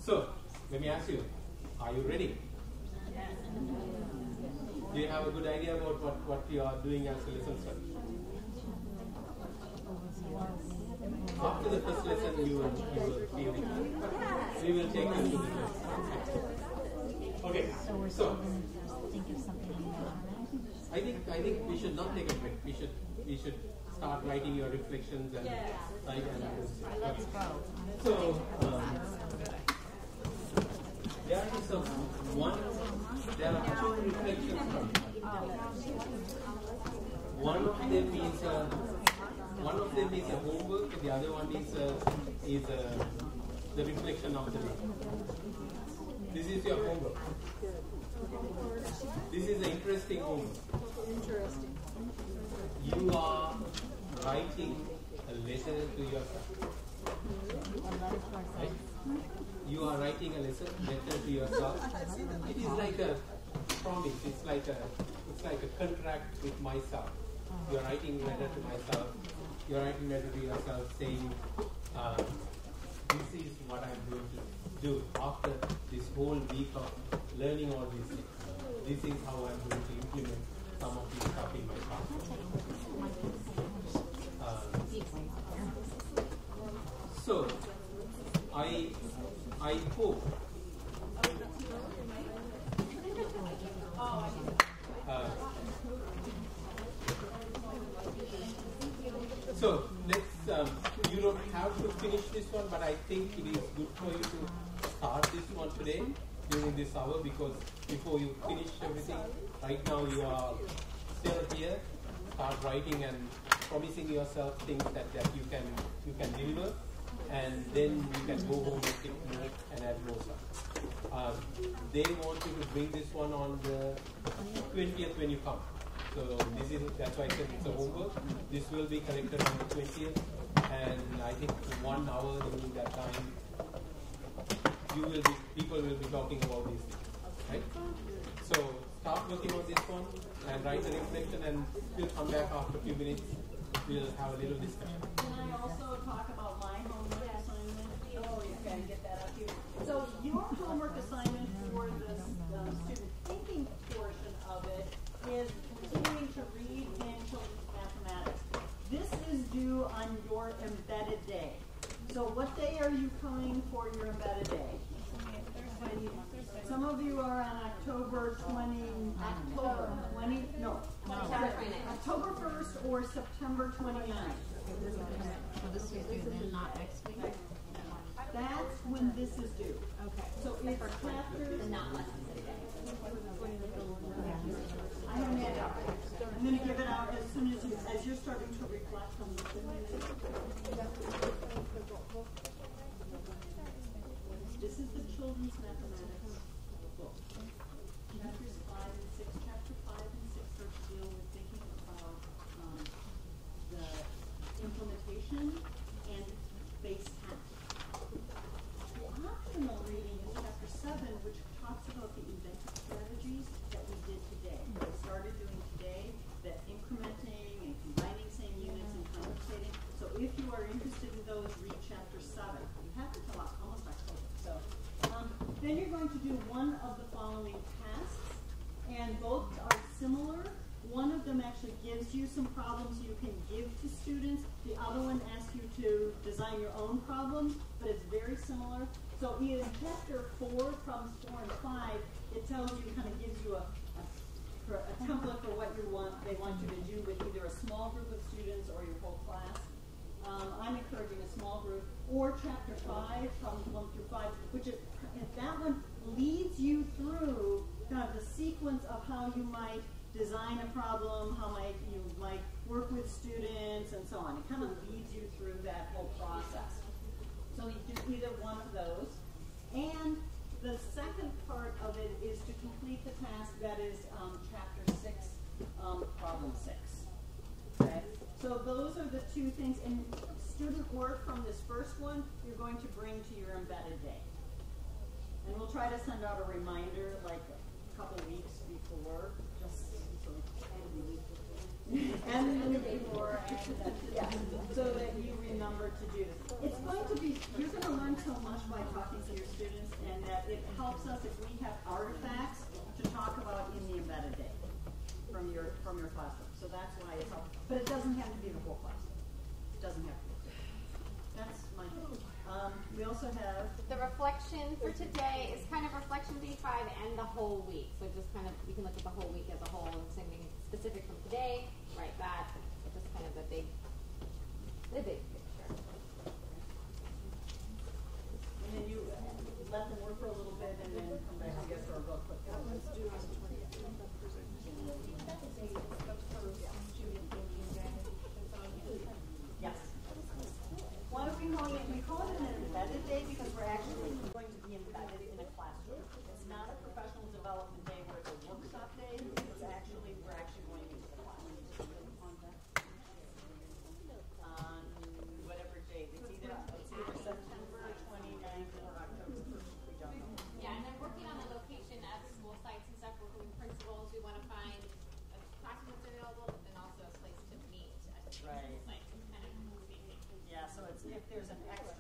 So, let me ask you, are you ready? Do you have a good idea about what you are doing as a lesson study? After the first lesson, you will feel it. We will take you to the next. Okay, so I think we should not take a break. We should start writing your reflections and Let's go. So there are 2 reflections. One of them is a homework, and the other one is the reflection of the day. This is your homework. This is an interesting homework. Interesting. You are writing a letter to yourself. Right? You are writing a letter to yourself. It is like a promise. It's like a contract with myself. You are writing a letter to myself. You are writing a letter to yourself saying, this is what I'm going to do after this whole week of learning all these things. This is how I'm going to implement some of these stuff in my class. So I hope so let's you finish this one, but I think it is good for you to start this one today during this hour, because before you finish everything, right now you are still here. Start writing and promising yourself things that you can deliver, and then you can go home and take note and add more stuff. They want you to bring this one on the 20th when you come. So that's why I said it's a homework. This will be collected on the 20th, and I think for 1 hour during that time, people will be talking about these things, right? So start working on this one and write the reflection, and we'll come back after a few minutes. We'll have a little discussion. Can I also talk about my homework assignment? Oh, you can get that up here. So your homework assignment for the student thinking portion of it is continuing to read in children's mathematics. This is due on your embedded day. So what day are you coming for your embedded day? Some of you are on October 1st or September 29th. So this is due then, not next week? That's when this is due. Okay. So it's chapters. And not lessons today. I haven't had it out. I'm going to give it out as soon as you're starting to reflect on this. This is the children's mathematics book. Chapters 5 and 6. Chapter 5 and 6 are to deal with thinking about the implementation and base 10. The optional reading is chapter 7, which talks about the inventive strategies that we did today. We started doing today, the incrementing and combining same units and compensating. So if you are interested in those, read chapter 7. You have to tell us almost October. So then you're going to do one of the following tasks, and both are similar. One of them actually gives you some problems you can give to students. The other one asks you to design your own problems, but it's very similar. So in chapter 4, problems 4 and 5, it tells you, kind of gives you a template for what they want you to do with either a small group of students or your whole class. I'm encouraging a small group, or chapter 5, problems 1 through 5, which is, that one leads you through kind of the sequence of how you might design a problem, how you might work with students, and so on. It kind of leads you through that whole process. So you do either one of those. And the second part of it is to complete the task that is chapter 6, problem 6. Okay? So those are the two things. And student work from this first one, you're going to bring to your embedded day. And we'll try to send out a reminder like a couple weeks before, just so so that you remember to do this. It's going to be, you're going to learn so much by talking to your students, and that it helps us if we have artifacts to talk about in the embedded day from your classroom. So that's why it's helpful. But it doesn't have to be the whole classroom. It doesn't have to be. That's my thing. We also have the reflection for today is kind of reflection day 5 and the whole week. So just kind of, we can look at the whole week as a whole and something specific from today, write that, just kind of the big picture. And then you let them work for a little bit and then come back together for a real quick. Let's do it. Yes. Why don't we call it an embedded day because we're actually going to be embedded in a classroom. It's not a professional development day where it's a workshop day. We're actually going into the classroom. On whatever date. It's either September 29th or October 1st. We don't know. Yeah, and then working on the location at school sites and stuff, working with principals. We want to find a classroom that's available, but then also a place to meet at the school sites. Kind of yeah, so it's if there's an extra